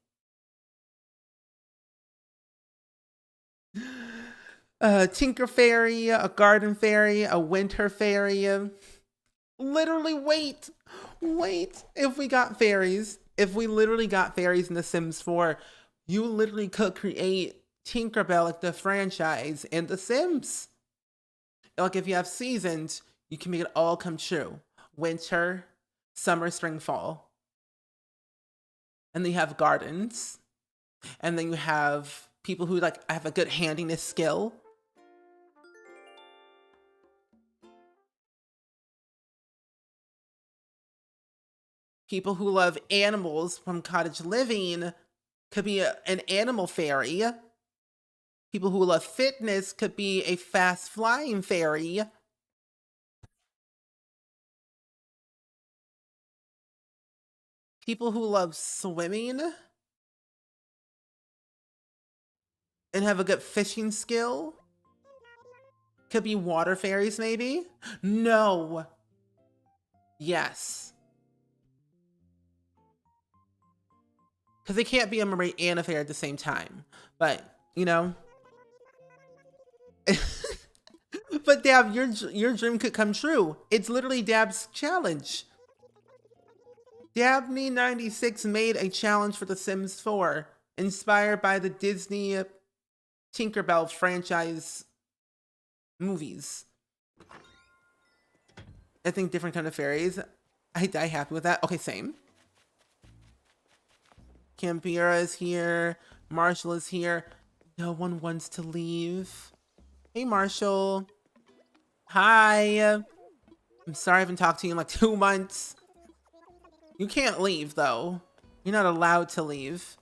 A Tinker Fairy, a Garden Fairy, a Winter Fairy. Literally, wait. If we got fairies, if we literally got fairies in The Sims 4, you literally could create Tinkerbell, like the franchise, in The Sims. Like if you have seasons, you can make it all come true. Winter, summer, spring, fall. And then you have gardens. And then you have people who like have a good handiness skill. People who love animals from cottage living could be an animal fairy. People who love fitness could be a fast flying fairy. People who love swimming and have a good fishing skill could be water fairies, maybe? No. Yes. Because they can't be a mermaid and a fairy at the same time. But, you know. But Dab, your dream could come true. It's literally Dab's challenge. Dabney96 made a challenge for The Sims 4, inspired by the Disney Tinkerbell franchise movies. I think different kind of fairies. I die happy with that. Okay, same. Campira is here. Marshall is here. No one wants to leave. Hey, Marshall. Hi. I'm sorry I haven't talked to you in like 2 months. You can't leave, though. You're not allowed to leave.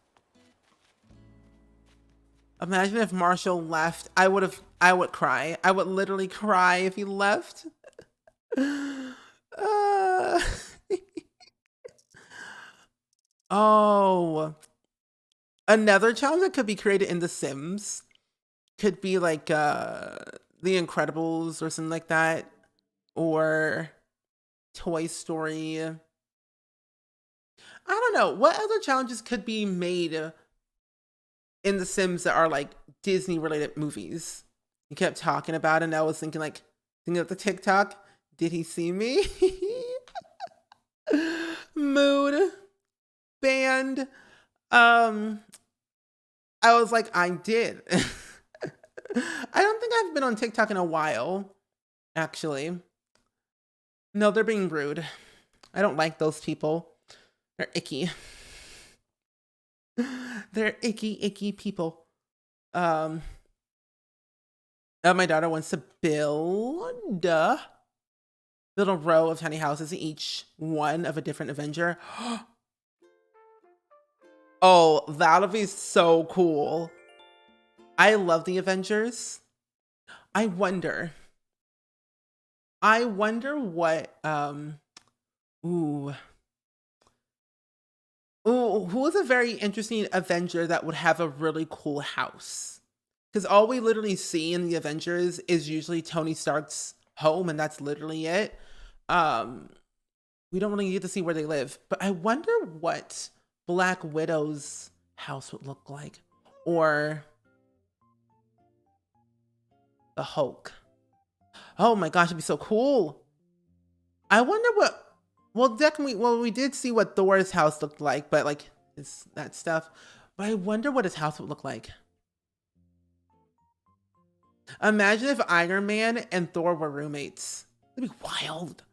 Imagine if Marshall left. I would cry. I would literally cry if he left. Oh. Another challenge that could be created in The Sims could be like The Incredibles or something like that. Or Toy Story. I don't know. What other challenges could be made in The Sims that are like Disney related movies? You kept talking about it and I was thinking of the TikTok. Did he see me? Mood. Band. I was like, I did. I don't think I've been on TikTok in a while, actually. No, they're being rude. I don't like those people. They're icky. They're icky people. My daughter wants to build a row of tiny houses, each one of a different Avenger. Oh, that'll be so cool. I love the Avengers. I wonder what, who is a very interesting Avenger that would have a really cool house? Because all we literally see in the Avengers is usually Tony Stark's home, and that's literally it. We don't really get to see where they live. But I wonder what Black Widow's house would look like. Or the Hulk. Oh my gosh, it'd be so cool. I wonder what, we did see what Thor's house looked like, but like, it's that stuff. But I wonder what his house would look like. Imagine if Iron Man and Thor were roommates. It'd be wild.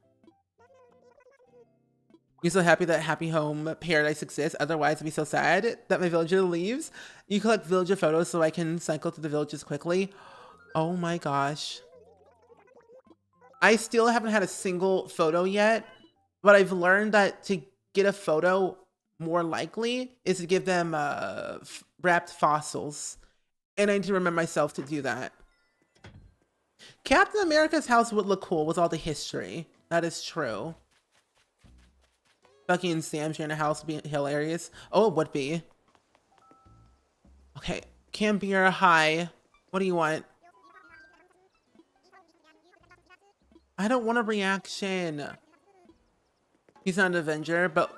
You're so happy that Happy Home Paradise exists. Otherwise, it'd be so sad that my villager leaves. You collect villager photos so I can cycle to the villages quickly. Oh my gosh. I still haven't had a single photo yet, but I've learned that to get a photo more likely is to give them wrapped fossils. And I need to remember myself to do that. Captain America's house would look cool with all the history. That is true. Bucky and Sam sharing a house would be hilarious. Oh, it would be. Okay, Cambier, hi. What do you want? I don't want a reaction. He's not an Avenger, but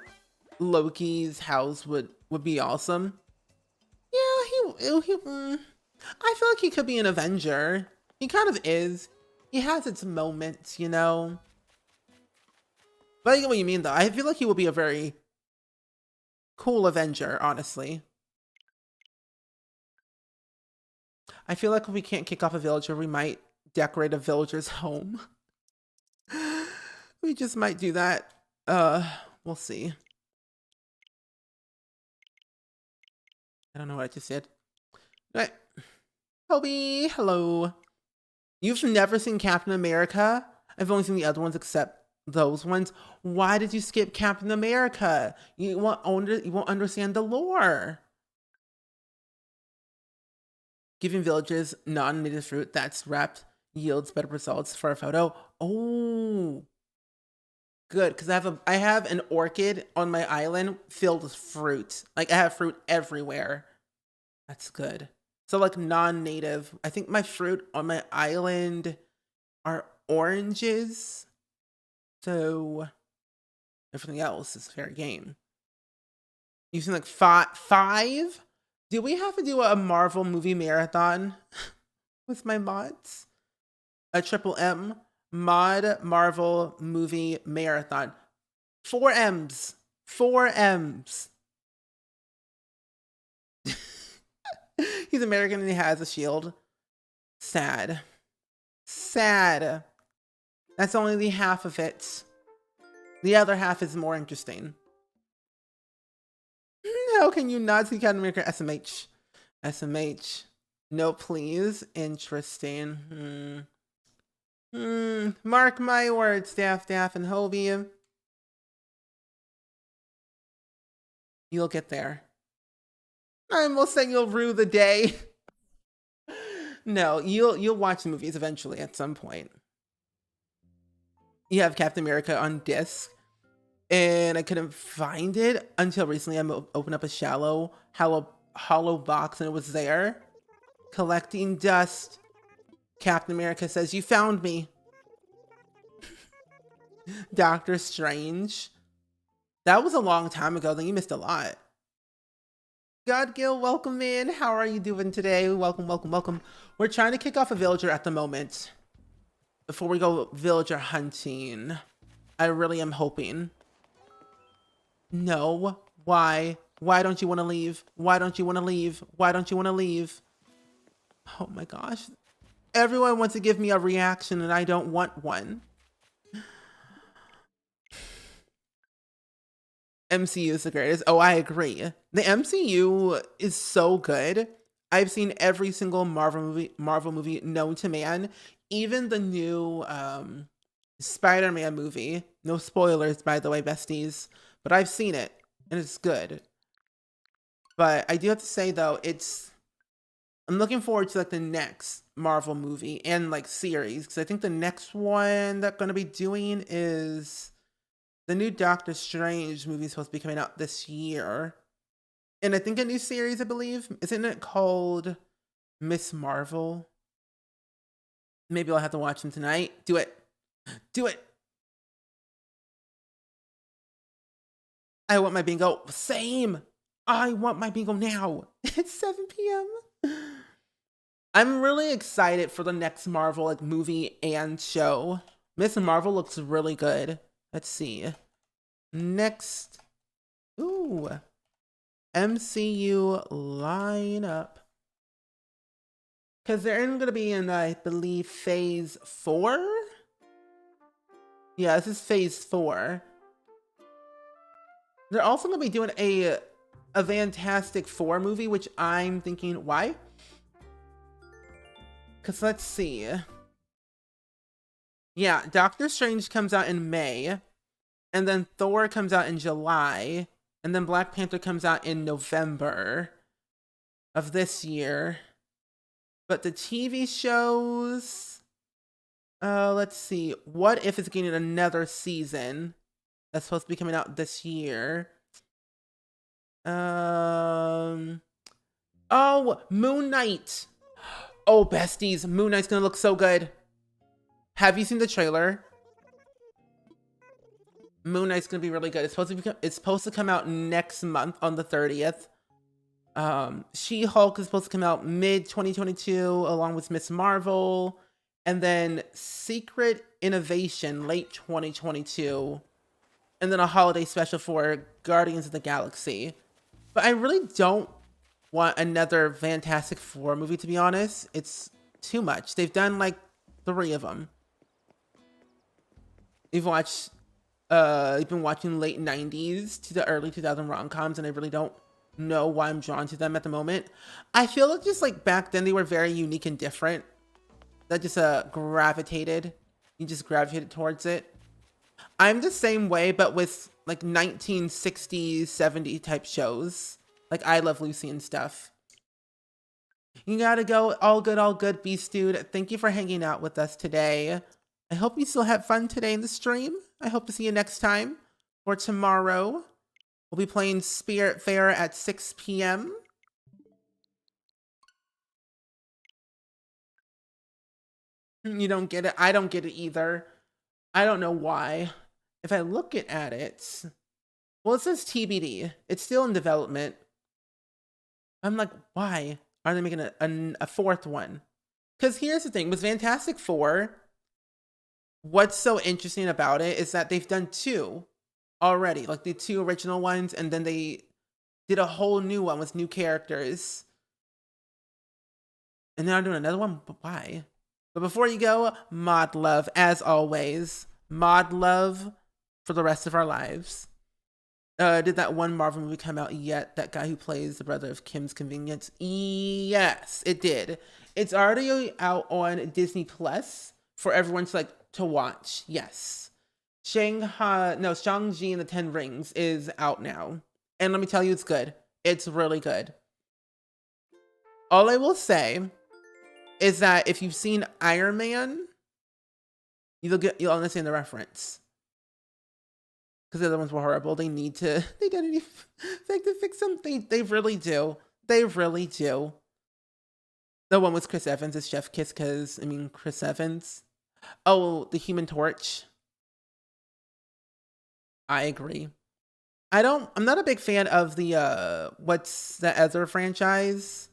Loki's house would be awesome. Yeah, I feel like he could be an Avenger. He kind of is. He has its moments, you know. But I get what you mean, though. I feel like he would be a very cool Avenger, honestly. I feel like if we can't kick off a villager, we might decorate a villager's home. We just might do that. We'll see. I don't know what I just said. All right. Toby, hello. You've never seen Captain America? I've only seen the other ones except those ones. Why did you skip Captain America? You won't understand the lore. Giving villages non-native fruit that's wrapped yields better results for a photo. Oh, good, because I have an orchid on my island filled with fruit. Like I have fruit everywhere. That's good. So like non-native, I think my fruit on my island are oranges. So everything else is fair game. Using like five? Do we have to do a Marvel movie marathon with my mods? A triple M mod Marvel movie marathon. 4 M's. 4 M's. He's American and he has a shield. Sad. Sad. That's only the half of it. The other half is more interesting. How can you not see Captain America SMH? SMH. No, please. Interesting. Mark my words, Daff, and Hobie. You'll get there. I almost said you'll rue the day. No, you'll watch the movies eventually at some point. You have Captain America on disc, and I couldn't find it until recently. I opened up a hollow box, and it was there. Collecting dust. Captain America says, "You found me." Doctor Strange. That was a long time ago. Then you missed a lot. Godgill, welcome in. How are you doing today? Welcome, welcome, welcome. We're trying to kick off a villager at the moment. Before we go villager hunting. I really am hoping. No. Why? Why don't you want to leave? Why don't you want to leave? Why don't you want to leave? Oh my gosh. Everyone wants to give me a reaction and I don't want one. MCU is the greatest. Oh, I agree. The MCU is so good. I've seen every single Marvel movie known to man. Even the new Spider-Man movie. No spoilers, by the way, besties. But I've seen it, and it's good. But I do have to say, though, I'm looking forward to, like, the next Marvel movie and, like, series. Because I think the next one that I'm going to be doing is the new Doctor Strange movie is supposed to be coming out this year. And I think a new series, I believe. Isn't it called Miss Marvel? Maybe I'll have to watch them tonight. Do it. Do it. I want my bingo. Same. I want my bingo now. It's 7 p.m. I'm really excited for the next Marvel like movie and show. Miss Marvel looks really good. Let's see. Next. Ooh. MCU lineup. Because they're going to be in, I believe, phase 4? Yeah, this is phase 4. They're also going to be doing a Fantastic Four movie, which I'm thinking, why? Because let's see. Yeah, Doctor Strange comes out in May. And then Thor comes out in July. And then Black Panther comes out in November of this year. But the TV shows, let's see. What If it's getting another season? That's supposed to be coming out this year. Oh, Moon Knight. Oh, besties, Moon Knight's gonna look so good. Have you seen the trailer? Moon Knight's gonna be really good. It's supposed to come out next month on the 30th. She-Hulk is supposed to come out mid-2022 along with Miss Marvel. And then Secret Innovation late 2022. And then a holiday special for Guardians of the Galaxy. But I really don't want another Fantastic Four movie, to be honest. It's too much. They've done like 3 of them. You've been watching late 90s to the early 2000 rom-coms, and I really don't know why I'm drawn to them at the moment. I feel like just like back then they were very unique and different. That just you just gravitated towards it. I'm the same way, but with like 1960s, 70s type shows. Like I Love Lucy and stuff. You gotta go. All good, Beast Dude. Thank you for hanging out with us today. I hope you still had fun today in the stream. I hope to see you next time. For tomorrow, we'll be playing Spirit Fair at 6 p.m. You don't get it. I don't get it either. I don't know why. If I look at it, well, it says TBD. It's still in development. I'm like, why are they making a 4th one? Because here's the thing. With Fantastic Four, what's so interesting about it is that they've done 2. already, like the 2 original ones, and then they did a whole new one with new characters. And then I'm doing another one, but why? But before you go, mod love, as always. Mod love for the rest of our lives. Did that one Marvel movie come out yet? That guy who plays the brother of Kim's Convenience? Yes, it did. It's already out on Disney Plus for everyone to watch. Yes. Shang-Chi and the Ten Rings is out now. And let me tell you, it's good. It's really good. All I will say is that if you've seen Iron Man, you'll understand the reference. Because the other ones were horrible. They didn't even fix them. They really do. They really do. The one with Chris Evans is Chef Kiss Chris Evans. Oh, the Human Torch. I agree. I'm not a big fan of the, what's the other franchise?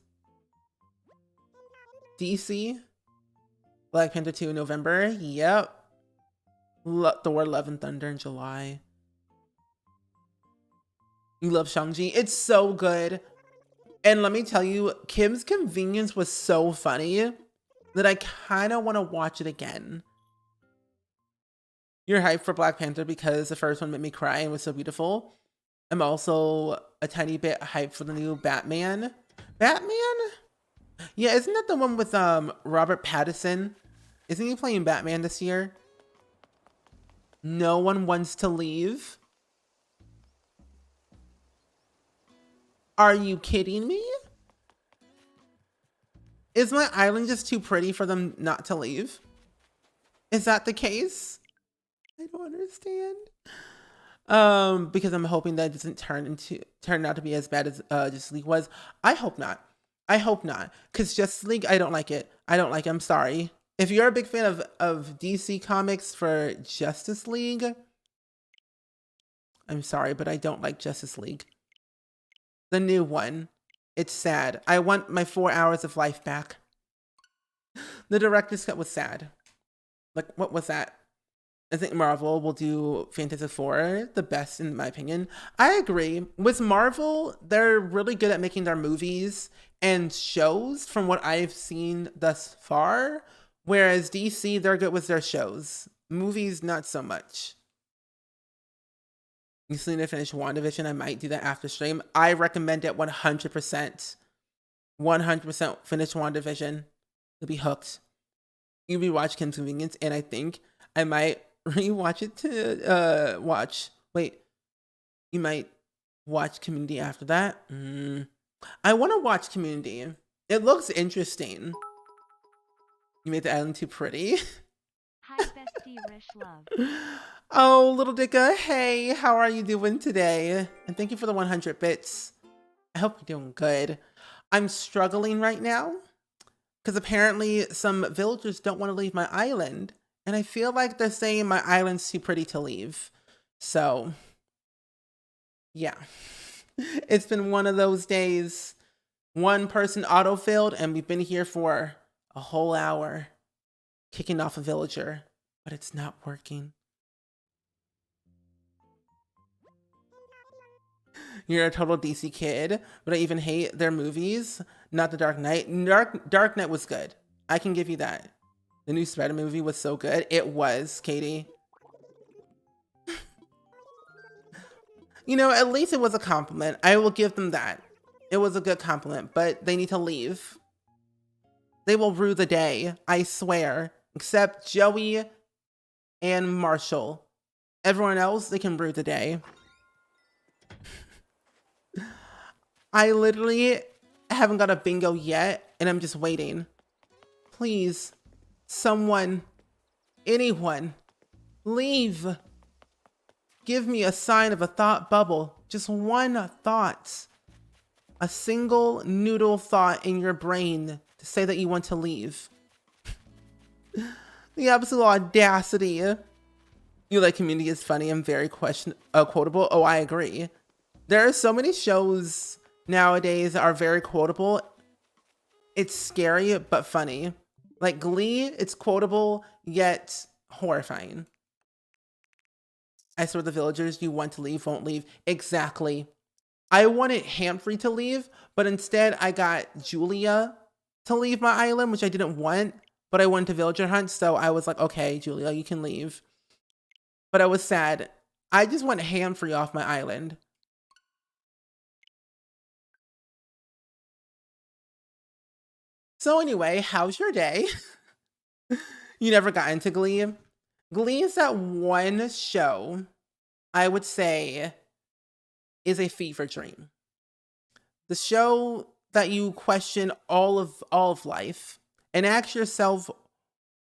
DC? Black Panther 2 in November. Yep. Thor, Love and Thunder in July. You love Shang-Chi. It's so good. And let me tell you, Kim's Convenience was so funny that I kind of want to watch it again. You're hyped for Black Panther because the first one made me cry and was so beautiful. I'm also a tiny bit hyped for the new Batman. Batman? Yeah, isn't that the one with Robert Pattinson? Isn't he playing Batman this year? No one wants to leave. Are you kidding me? Is my island just too pretty for them not to leave? Is that the case? I don't understand. Because I'm hoping that it doesn't turn out to be as bad as Justice League was. I hope not. I hope not. Because Justice League, I don't like it. I'm sorry. If you're a big fan of DC Comics for Justice League, I'm sorry, but I don't like Justice League. The new one. It's sad. I want my 4 hours of life back. The director's cut was sad. Like, what was that? I think Marvel will do Fantastic Four the best, in my opinion. I agree. With Marvel, they're really good at making their movies and shows from what I've seen thus far. Whereas DC, they're good with their shows. Movies, not so much. You still need to finish WandaVision. I might do that after stream. I recommend it 100%. 100% finish WandaVision. You'll be hooked. You rewatch Kim's Convenience, and I think I might rewatch it to watch. Wait. You might watch Community after that? I want to watch Community. It looks interesting. You made the island too pretty. Hi, bestie, Rish Love. Oh, little Dicka, hey, how are you doing today? And thank you for the 100 bits. I hope you're doing good. I'm struggling right now because apparently some villagers don't want to leave my island. And I feel like they're saying my island's too pretty to leave. So, yeah. It's been one of those days. One person auto-filled and we've been here for a whole hour kicking off a villager. But it's not working. You're a total DC kid, but I even hate their movies. Not The Dark Knight. Dark Knight was good. I can give you that. The new Spider movie was so good. It was, Katie. You know, at least it was a compliment. I will give them that. It was a good compliment, but they need to leave. They will rue the day, I swear. Except Joey and Marshall. Everyone else, they can rue the day. I literally haven't got a bingo yet, and I'm just waiting. Please, someone, anyone, leave. Give me a sign of a thought bubble. Just one thought. A single noodle thought in your brain to say that you want to leave. The absolute audacity. You like Community is funny and very quotable. Oh, I agree. There are so many shows nowadays that are very quotable. It's scary, but funny. Like Glee, it's quotable, yet horrifying. I swear the villagers you want to leave won't leave. Exactly. I wanted Hamfrey to leave, but instead I got Julia to leave my island, which I didn't want, but I wanted to villager hunt, so I was like, okay, Julia, you can leave. But I was sad. I just want Hamfrey off my island. So anyway, how's your day? You never got into Glee? Glee is that one show I would say is a fever dream. The show that you question all of life and ask yourself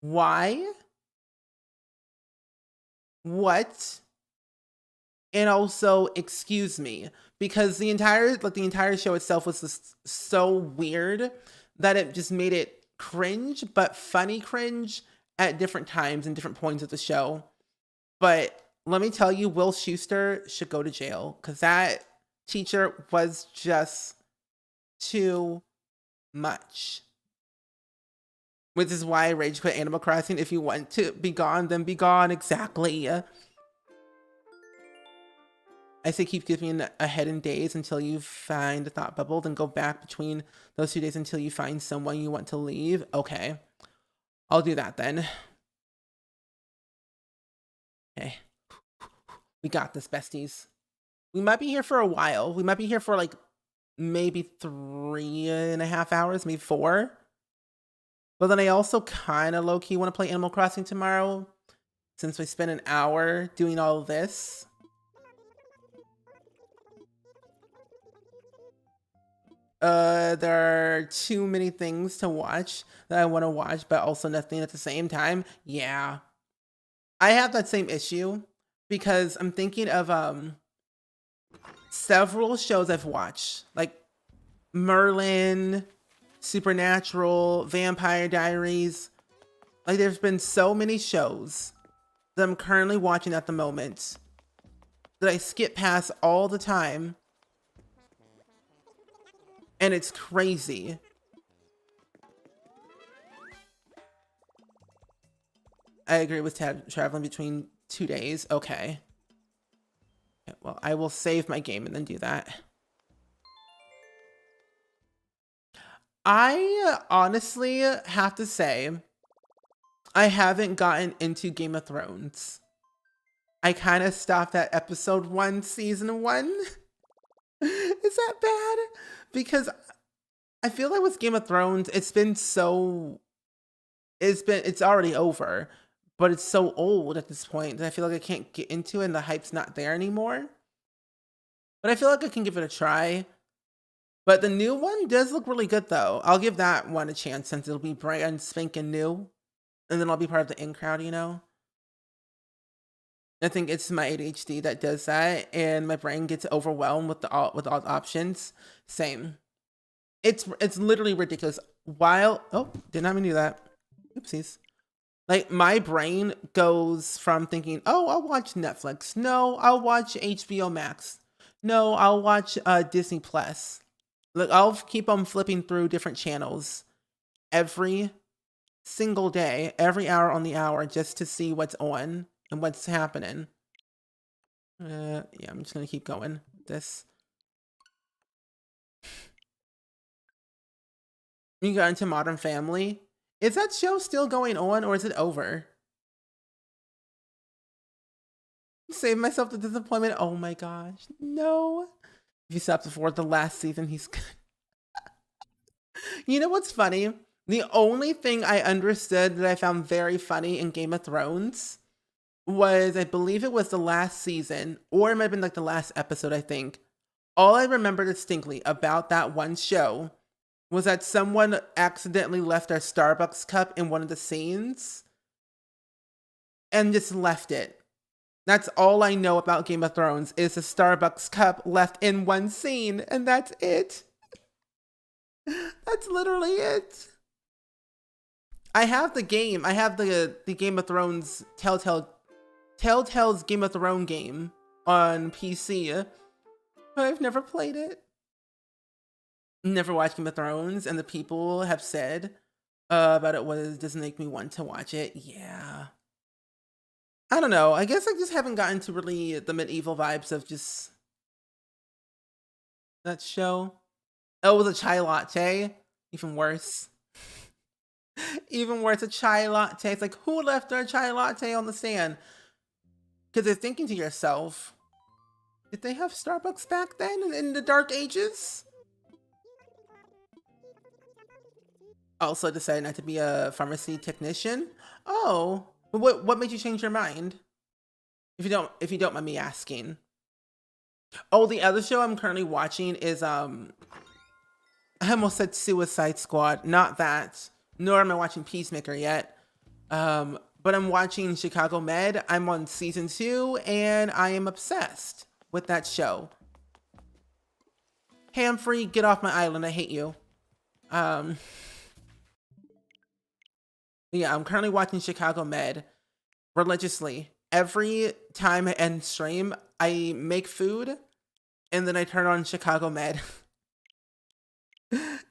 why, what, and also excuse me, because the entire show itself was just so weird that it just made it cringe, but funny cringe at different times and different points of the show. But let me tell you, Will Schuester should go to jail because that teacher was just too much. Which is why I rage quit Animal Crossing. If you want to be gone, then be gone. Exactly. I say keep giving ahead in days until you find a thought bubble, then go back between those 2 days until you find someone you want to leave. Okay. I'll do that then. Okay. We got this, besties. We might be here for a while. We might be here for like maybe 3.5 hours, maybe 4. But then I also kind of low-key want to play Animal Crossing tomorrow since we spent an hour doing all of this. There are too many things to watch that I want to watch, but also nothing at the same time. Yeah. I have that same issue because I'm thinking of several shows I've watched, like Merlin, Supernatural, Vampire Diaries. Like there's been so many shows that I'm currently watching at the moment that I skip past all the time. And it's crazy. I agree with traveling between 2 days. Okay. Well, I will save my game and then do that. I honestly have to say, I haven't gotten into Game of Thrones. I kind of stopped at episode 1, season 1. Is that bad? Because I feel like with Game of Thrones, it's already over, but it's so old at this point that I feel like I can't get into it and the hype's not there anymore. But I feel like I can give it a try. But the new one does look really good though. I'll give that one a chance since it'll be brand spanking new. And then I'll be part of the in crowd, you know? I think it's my ADHD that does that, and my brain gets overwhelmed with all the options. Same. It's literally ridiculous. Did not mean to do that. Oopsies. Like my brain goes from thinking, oh, I'll watch Netflix. No, I'll watch HBO Max. No, I'll watch Disney Plus. Like I'll keep on flipping through different channels every single day, every hour on the hour, just to see what's on and what's happening. Yeah, I'm just gonna keep going with this. You got into Modern Family. Is that show still going on or is it over? Save myself the disappointment. Oh my gosh. No. If you stopped before the last season, he's good. You know what's funny? The only thing I understood that I found very funny in Game of Thrones was, I believe it was the last season, or it might have been like the last episode, I think. All I remember distinctly about that one show was that someone accidentally left their Starbucks cup in one of the scenes and just left it. That's all I know about Game of Thrones is a Starbucks cup left in one scene, and that's it. That's literally it. I have the game. I have the Game of Thrones Telltale's Game of Thrones game on PC, but I've never played it. Never watched Game of Thrones, and the people have said about it doesn't make me want to watch it. Yeah. I don't know. I guess I just haven't gotten to really the medieval vibes of just that show. Oh, it was a chai latte. Even worse. Even worse, a chai latte. It's like, who left their chai latte on the stand? Because you're thinking to yourself, did they have Starbucks back then in the dark ages? Also decided not to be a pharmacy technician. Oh, what made you change your mind? If you don't mind me asking. Oh, the other show I'm currently watching is I almost said Suicide Squad. Not that. Nor am I watching Peacemaker yet. But I'm watching Chicago Med. I'm on season 2, and I am obsessed with that show. Hey, I'm free. Get off my island. I hate you. Yeah, I'm currently watching Chicago Med religiously. Every time I end stream, I make food, and then I turn on Chicago Med.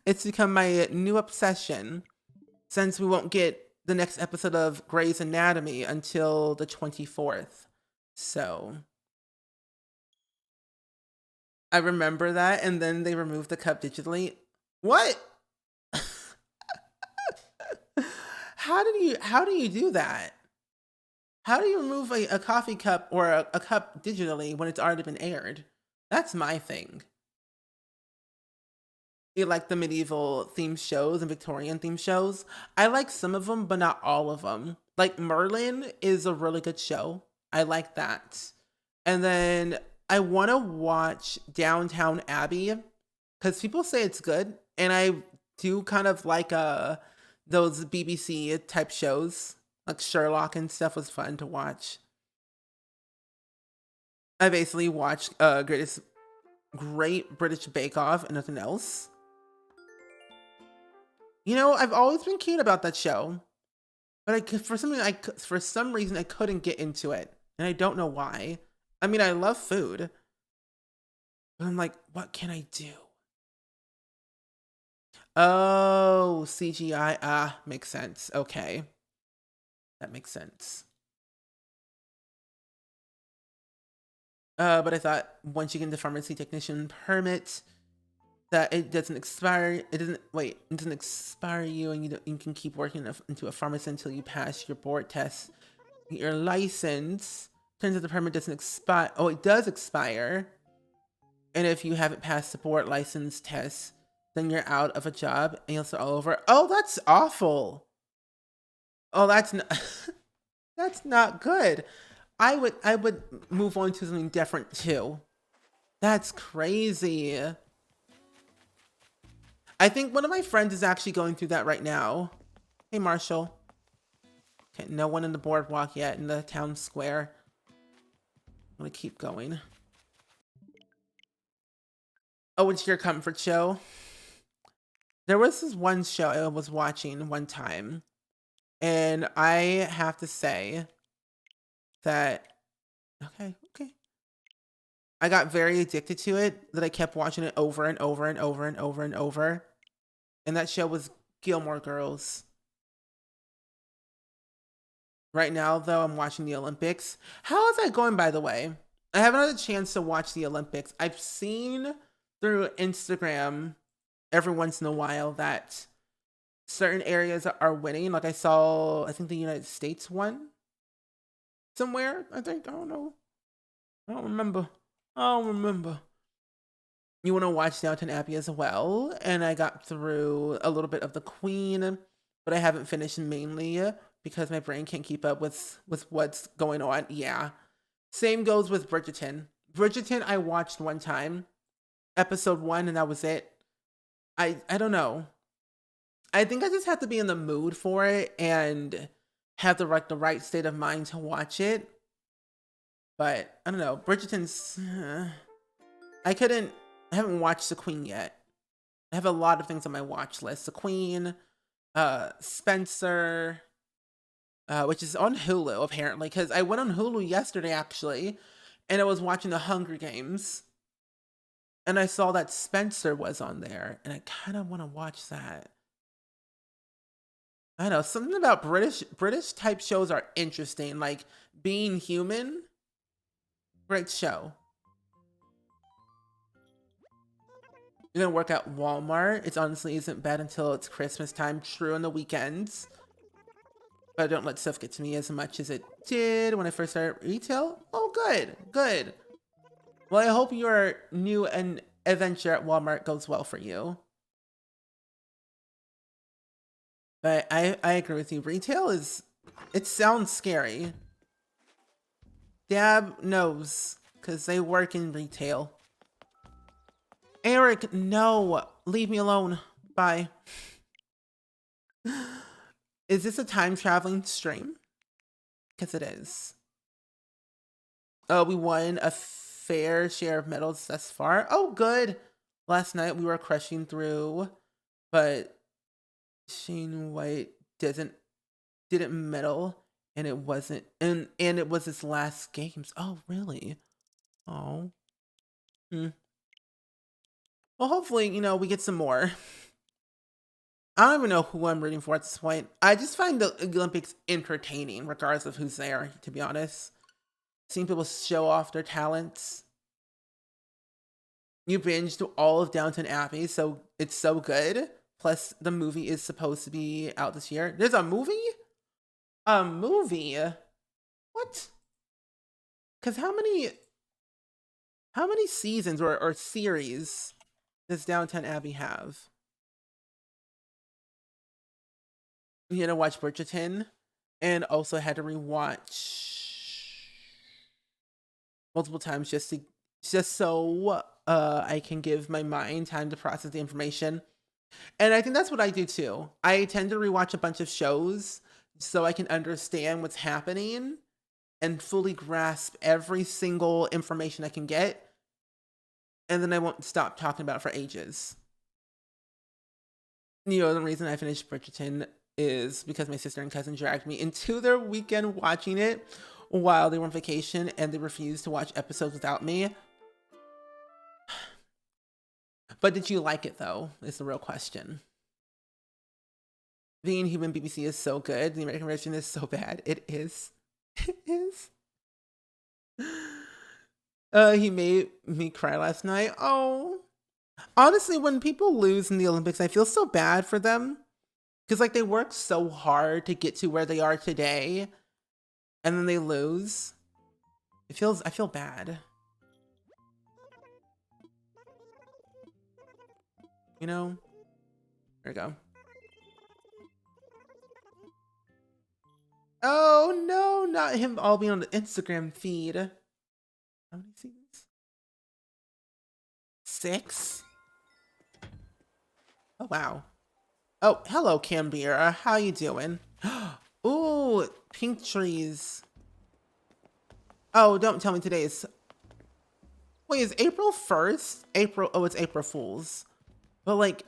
It's become my new obsession since we won't get the next episode of Grey's Anatomy until the 24th. So I remember that, and then they removed the cup digitally. What? How do you do that? How do you remove a coffee cup or a cup digitally when it's already been aired? That's my thing. You like the medieval themed shows and Victorian themed shows. I like some of them, but not all of them. Like Merlin is a really good show. I like that. And then I want to watch Downtown Abbey because people say it's good, and I do kind of like those BBC type shows, like Sherlock and stuff was fun to watch. I basically watched Great British Bake Off and nothing else. You know, I've always been keen about that show, but for some reason I couldn't get into it, and I don't know why. I mean, I love food, but I'm like, what can I do? Oh, CGI. Ah, makes sense. Okay, that makes sense. But I thought once you get the pharmacy technician permit, that it doesn't expire. It doesn't expire you, and you can keep working into a pharmacy until you pass your board test. Your license. Turns out the permit doesn't expire. Oh, it does expire. And if you haven't passed the board license test, then you're out of a job and you'll start all over. Oh, that's awful. Oh, that's not, that's not good. I would move on to something different too. That's crazy. I think one of my friends is actually going through that right now. Hey, Marshall. Okay, no one in the boardwalk yet in the town square. I'm gonna keep going. Oh, it's your comfort show? There was this one show I was watching one time, and I have to say that, okay. I got very addicted to it that I kept watching it over and over and over and over and over. And that show was Gilmore Girls. Right now, though, I'm watching the Olympics. How is that going, by the way? I haven't had a chance to watch the Olympics. I've seen through Instagram every once in a while that certain areas are winning. Like I think the United States won somewhere. I think, I don't know. I don't remember. You want to watch Downton Abbey as well, and I got through a little bit of The Queen, but I haven't finished mainly because my brain can't keep up with what's going on. Yeah. Same goes with Bridgerton. Bridgerton I watched one time, episode 1, and that was it. I don't know. I think I just have to be in the mood for it and have the right state of mind to watch it. But I don't know. Bridgerton's I haven't watched The Queen yet. I have a lot of things on my watch list. The Queen, Spencer, which is on Hulu apparently, because I went on Hulu yesterday actually, and I was watching The Hunger Games, and I saw that Spencer was on there, and I kind of want to watch that. I know something about British type shows are interesting. Like Being Human, great show. You're gonna work at Walmart. It honestly isn't bad until it's Christmas time. True on the weekends. But I don't let stuff get to me as much as it did when I first started retail. Oh, good, good. Well, I hope your new adventure at Walmart goes well for you. But I agree with you. Retail is, it sounds scary. Dab knows, because they work in retail. Eric, no, leave me alone. Bye. Is this a time traveling stream? Because it is. Oh, we won a fair share of medals thus far. Oh, good. Last night we were crushing through, but Shane White didn't medal, and it wasn't, and it was his last games. Oh, really? Oh. Well, hopefully, you know, we get some more. I don't even know who I'm rooting for at this point. I just find the Olympics entertaining, regardless of who's there, to be honest. Seeing people show off their talents. You binged all of Downton Abbey, so it's so good. Plus, the movie is supposed to be out this year. There's a movie? A movie? What? Because how many seasons or series does Downton Abbey have? You had to watch Bridgerton, and also had to rewatch multiple times just so I can give my mind time to process the information. And I think that's what I do too. I tend to rewatch a bunch of shows so I can understand what's happening and fully grasp every single information I can get. And then I won't stop talking about it for ages. You know, the reason I finished Bridgerton is because my sister and cousin dragged me into their weekend watching it while they were on vacation, and they refused to watch episodes without me. But did you like it, though, is the real question. Being Human BBC is so good. The American version is so bad. It is. It is. He made me cry last night. Oh. Honestly, when people lose in the Olympics, I feel so bad for them. Because, like, they work so hard to get to where they are today, and then they lose. I feel bad. You know? There we go. Oh, no, not him all being on the Instagram feed. How many seasons? 6? Oh, wow. Oh, hello, Cambira. How you doing? Ooh, pink trees. Oh, don't tell me today is... Wait, is April 1st? Oh, it's April Fool's. But, like,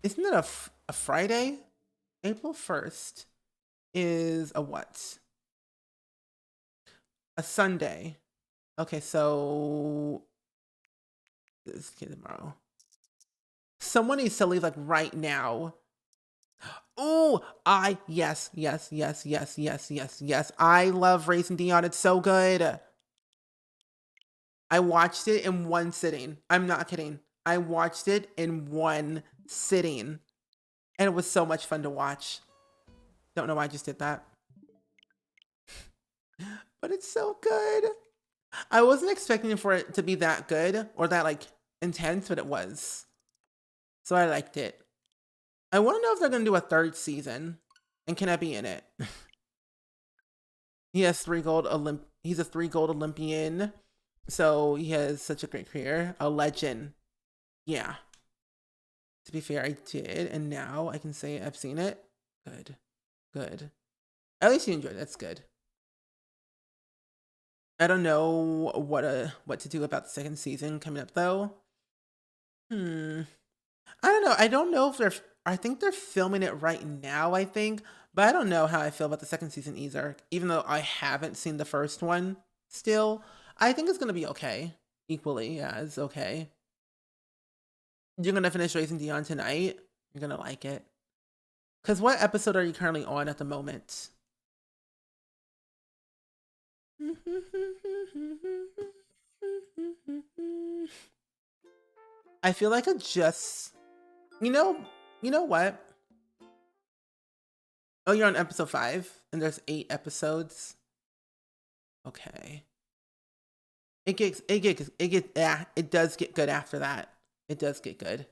isn't it a Friday? April 1st is a what? A Sunday. Okay, so... This is tomorrow. Someone needs to leave, like, right now. Oh, yes. I love Raising Dion. It's so good. I watched it in one sitting. I'm not kidding. I watched it in one sitting. And it was so much fun to watch. Don't know why I just did that. But it's so good. I wasn't expecting for it to be that good or that, like, intense, but it was. So I liked it. I want to know if they're going to do a 3rd season. And can I be in it? He has 3 gold he's a 3 gold Olympian. So he has such a great career. A legend. Yeah. To be fair, I did. And now I can say I've seen it. Good. Good. At least you enjoyed it. That's good. I don't know what to do about the 2nd season coming up, though. I don't know. I don't know if I think they're filming it right now, I think. But I don't know how I feel about the 2nd season either. Even though I haven't seen the first one still. I think it's going to be okay. Equally, yeah, it's okay. You're going to finish Raising Dion tonight. You're going to like it. Because what episode are you currently on at the moment? I feel like you know what? Oh, you're on episode 5 and there's 8 episodes. Okay. It does get good after that. It does get good.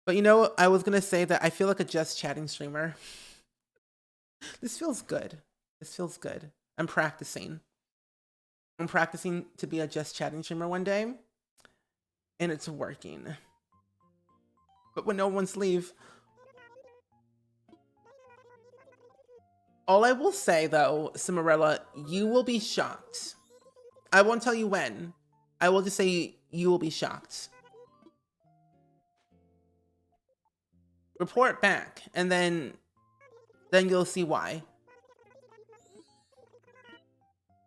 But you know, I was gonna say that I feel like a just chatting streamer. This feels good. This feels good. I'm practicing. I'm practicing to be a just chatting streamer one day, and it's working. But when no one's leave, all I will say though, Cimarella, you will be shocked. I won't tell you when. I will just say you will be shocked. Report back, and then you'll see why.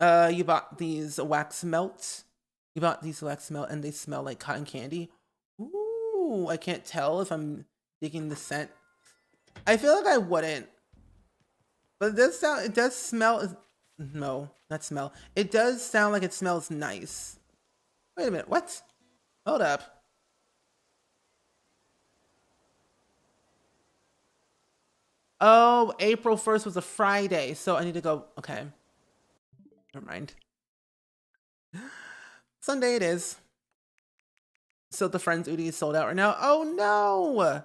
You bought these wax melts. You bought these wax melt, and they smell like cotton candy. Ooh, I can't tell if I'm digging the scent. I feel like I wouldn't, but it does smell. No, not smell. It does sound like it smells nice. Wait a minute, what? Hold up. Oh, April 1st was a Friday, so I need to go. Okay. Never mind. Sunday it is. So the Friends Udi is sold out right now. Oh no!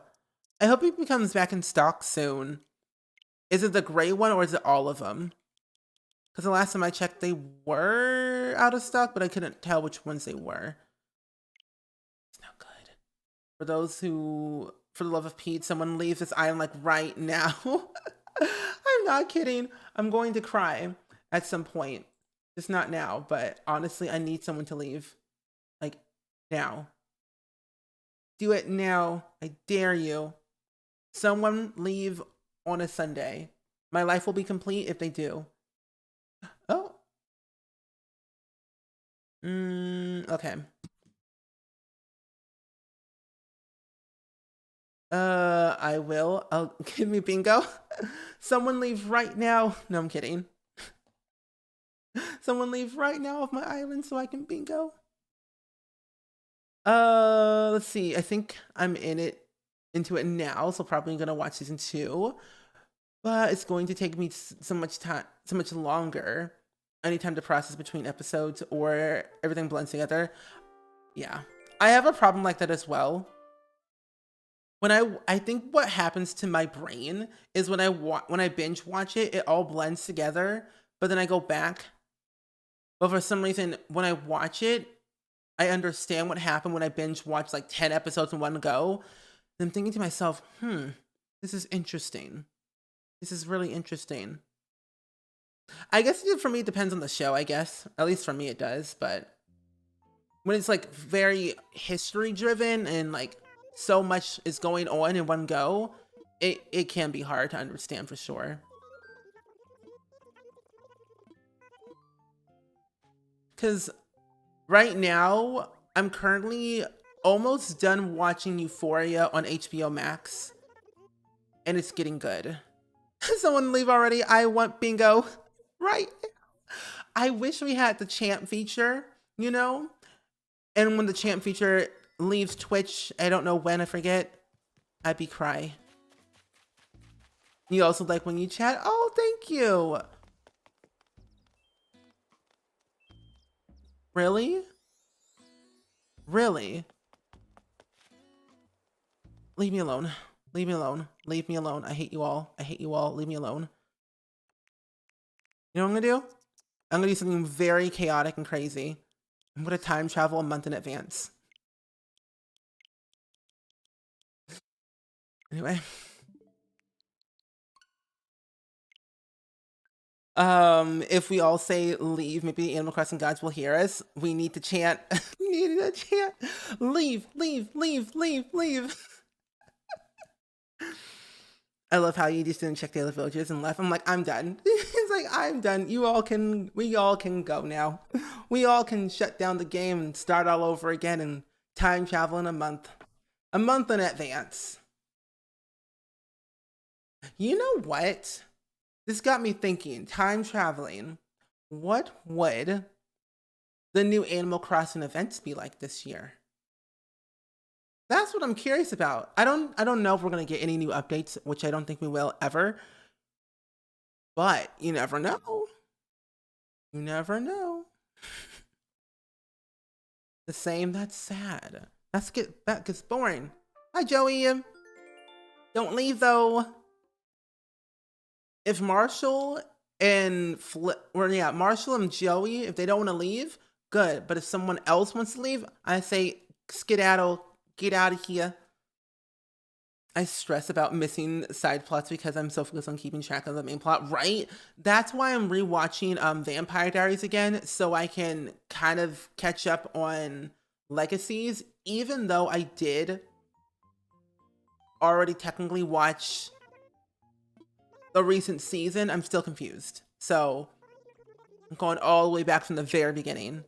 I hope it becomes back in stock soon. Is it the gray one or is it all of them? Because the last time I checked, they were out of stock, but I couldn't tell which ones they were. It's not good. For those who, for the love of Pete, someone leaves this island like right now. I'm not kidding. I'm going to cry at some point. Just not now, but honestly, I need someone to leave. Like, now. Do it now. I dare you. Someone leave on a Sunday. My life will be complete if they do. Oh. Okay. I will. Give me bingo. Someone leave right now. No, I'm kidding. Someone leave right now off my island so I can bingo. Let's see. I think I'm into it now, so probably gonna watch season 2. But it's going to take me so much longer. I need time to process between episodes or everything blends together. Yeah. I have a problem like that as well. When I think what happens to my brain is when I binge watch it, it all blends together, but then I go back. But for some reason, when I watch it, I understand what happened when I binge watched like 10 episodes in one go. And I'm thinking to myself, this is interesting. This is really interesting. I guess for me, it depends on the show, I guess. At least for me, it does. But when it's like very history driven and like so much is going on in one go, it can be hard to understand for sure. Because right now, I'm currently almost done watching Euphoria on HBO Max. And it's getting good. Someone leave already. I want bingo. Right. I wish we had the champ feature, you know? And when the champ feature leaves Twitch, I don't know when, I forget, I'd be cry. You also like when you chat? Oh, thank you. Really? Really? Leave me alone. Leave me alone. Leave me alone. I hate you all. I hate you all. Leave me alone. You know what I'm gonna do? I'm gonna do something very chaotic and crazy. I'm gonna time travel a month in advance. Anyway. If we all say leave, maybe the Animal Crossing gods will hear us. We need to chant. We need to chant. Leave, leave, leave, leave, leave. I love how you just didn't check the other villages and left. I'm like, I'm done. It's like, I'm done. We all can go now. We all can shut down the game and start all over again and time travel in a month. A month in advance. You know what? This got me thinking. Time traveling. What would the new Animal Crossing events be like this year? That's what I'm curious about. I don't know if we're gonna get any new updates, which I don't think we will ever. But you never know. You never know. The same, that's sad. That gets boring. Hi Joey. Don't leave though. If Marshall and Marshall and Joey, if they don't want to leave, good. But if someone else wants to leave, I say skedaddle, get out of here. I stress about missing side plots because I'm so focused on keeping track of the main plot, right? That's why I'm rewatching Vampire Diaries again, so I can kind of catch up on Legacies, even though I did already technically watch the recent season. I'm still confused. So I'm going all the way back from the very beginning.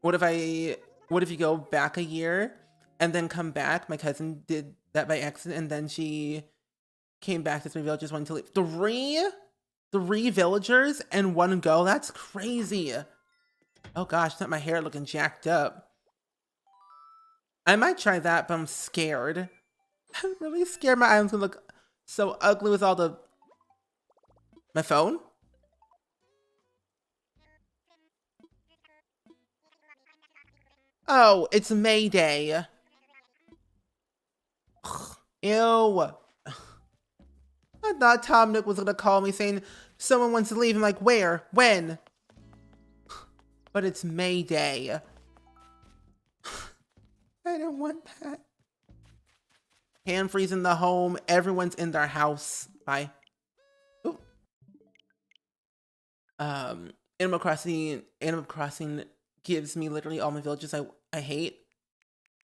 What if you go back a year and then come back? My cousin did that by accident, and then she came back to 3 villagers wanting to leave. Three villagers and 1 go? That's crazy. Oh gosh, not my hair looking jacked up. I might try that, but I'm scared. I'm really scared my items gonna look so ugly with all the... My phone? Oh, it's Mayday. Ew. I thought Tom Nook was gonna call me saying someone wants to leave. I'm like, where? When? But it's Mayday. I don't want that. Hand freeze in the home. Everyone's in their house. Bye. Ooh. Animal Crossing gives me literally all my villages I hate.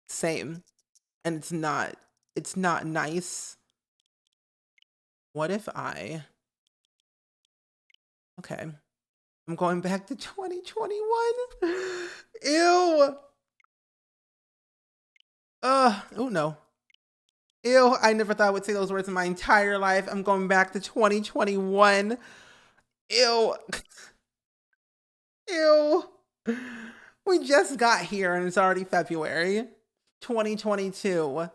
Same. And it's not nice. What if okay. I'm going back to 2021. Ew. Oh no. Ew, I never thought I would say those words in my entire life. I'm going back to 2021. Ew. Ew. We just got here and it's already February 2022.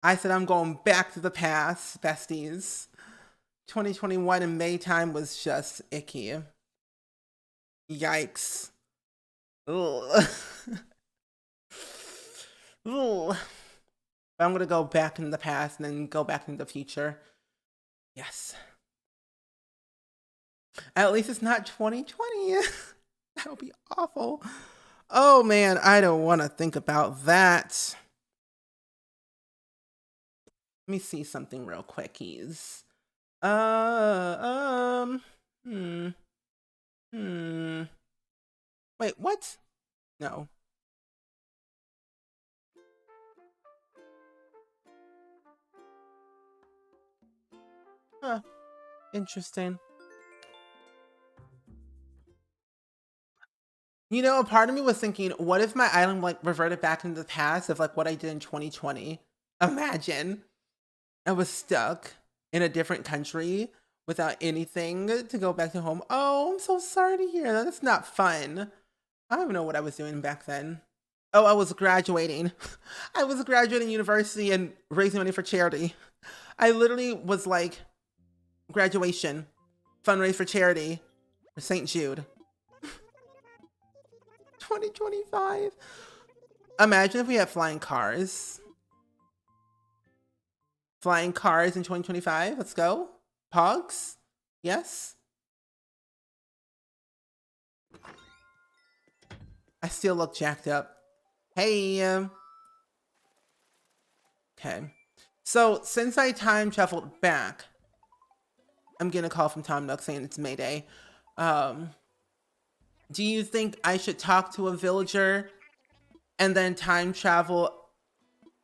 I said I'm going back to the past, besties. 2021 in May time was just icky. Yikes. Ugh. Ugh. I'm gonna go back in the past and then go back in the future. Yes. At least it's not 2020. That would be awful. Oh man, I don't want to think about that. Let me see something real quickies. Hmm. Wait, what? No. Huh. Interesting. You know, a part of me was thinking, what if my island like reverted back into the past of like what I did in 2020? Imagine I was stuck in a different country without anything to go back to home. Oh, I'm so sorry to hear that. That's not fun. I don't even know what I was doing back then. Oh, I was graduating. I was graduating university and raising money for charity. I literally was like, graduation, fundraise for charity for St. Jude. 2025. Imagine if we had flying cars. Flying cars in 2025. Let's go. Pogs? Yes. I still look jacked up. Hey. Okay. So since I time traveled back, I'm getting a call from Tom Nook saying it's Mayday. Do you think I should talk to a villager and then time travel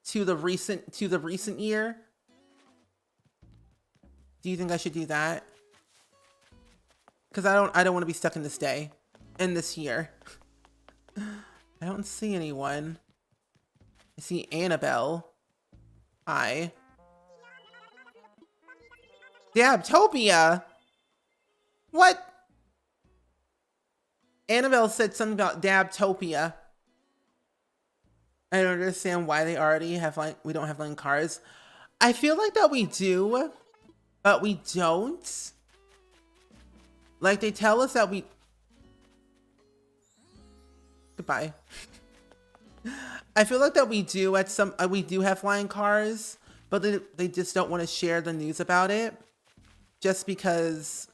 to the recent year? Do you think I should do that? Because I don't want to be stuck in this day, in this year. I don't see anyone. I see Annabelle. Hi. Dabtopia? What? Annabelle said something about Dabtopia. I don't understand why they already have we don't have flying cars. I feel like that we do, but we don't. Like they tell us that we. Goodbye. I feel like that we do at some. We do have flying cars, but they just don't want to share the news about it, just because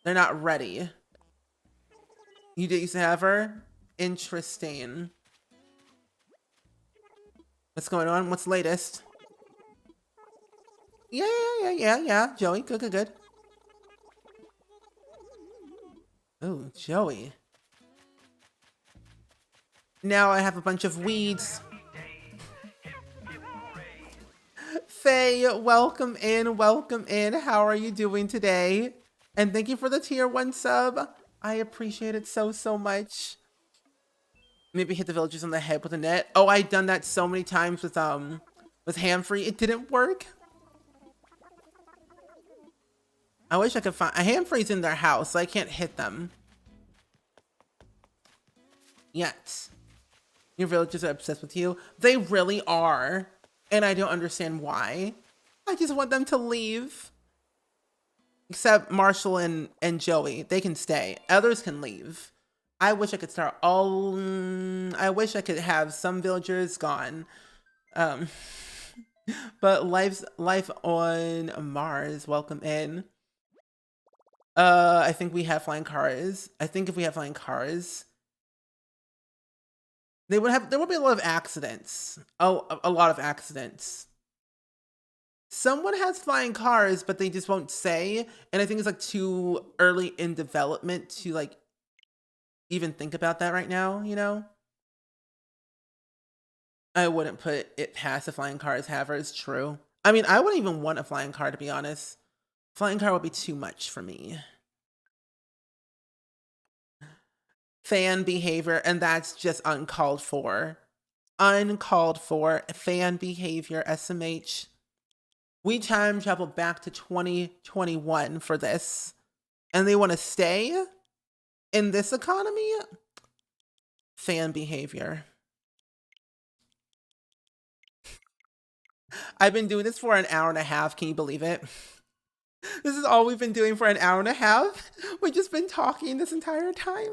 they're not ready. You used to have her? Interesting. What's going on? What's latest? Yeah. Joey, good. Oh, Joey. Now I have a bunch of weeds. Faye, welcome in. How are you doing today? And thank you for the tier 1 sub. I appreciate it so much. Maybe hit the villagers on the head with a net. Oh, I've done that so many times with Hamfrey. It didn't work. I wish I could find a Hamfrey's in their house, so I can't hit them. Yet. Your villagers are obsessed with you. They really are. And I don't understand why. I just want them to leave. Except Marshall and Joey. They can stay. Others can leave. I wish I could start all... I wish I could have some villagers gone. But life on Mars. Welcome in. I think we have flying cars. I think if we have flying cars... there would be a lot of accidents. Oh, a lot of accidents. Someone has flying cars, but they just won't say. And I think it's like too early in development to like even think about that right now, you know? I wouldn't put it past the flying cars havers, true. I mean, I wouldn't even want a flying car, to be honest. Flying car would be too much for me. Fan behavior, and that's just uncalled for. Uncalled for fan behavior, SMH. We time travel back to 2021 for this. And they want to stay in this economy? Fan behavior. I've been doing this for an hour and a half. Can you believe it? This is all we've been doing for an hour and a half. We've just been talking this entire time.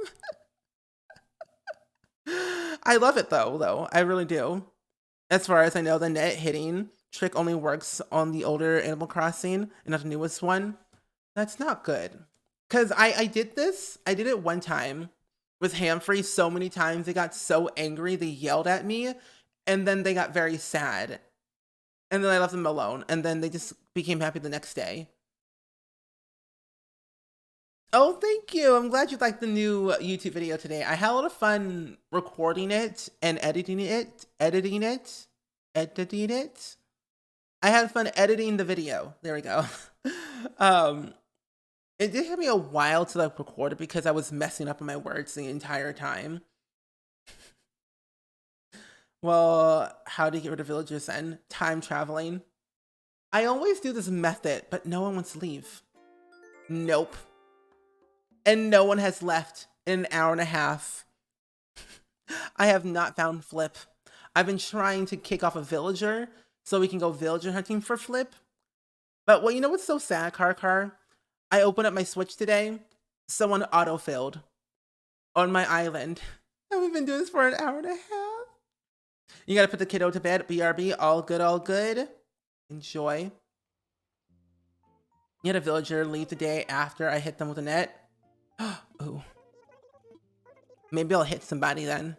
I love it though. I really do. As far as I know, the net hitting trick only works on the older Animal Crossing and not the newest one. That's not good. Because I did this. I did it one time with Hamfrey so many times. They got so angry. They yelled at me. And then they got very sad. And then I left them alone. And then they just became happy the next day. Oh, thank you. I'm glad you liked the new YouTube video today. I had a lot of fun recording it and editing it. I had fun editing the video. There we go. It did take me a while to like record it because I was messing up on my words the entire time. Well, how do you get rid of villagers then? Time traveling. I always do this method, but no one wants to leave. Nope. And no one has left in an hour and a half. I have not found Flip. I've been trying to kick off a villager so we can go villager hunting for Flip. But well, you know what's so sad, Car? I opened up my Switch today. Someone autofilled on my island. And we've been doing this for an hour and a half. You gotta put the kiddo to bed. BRB, all good. Enjoy. You had a villager leave the day after I hit them with a net. Ooh. Maybe I'll hit somebody then.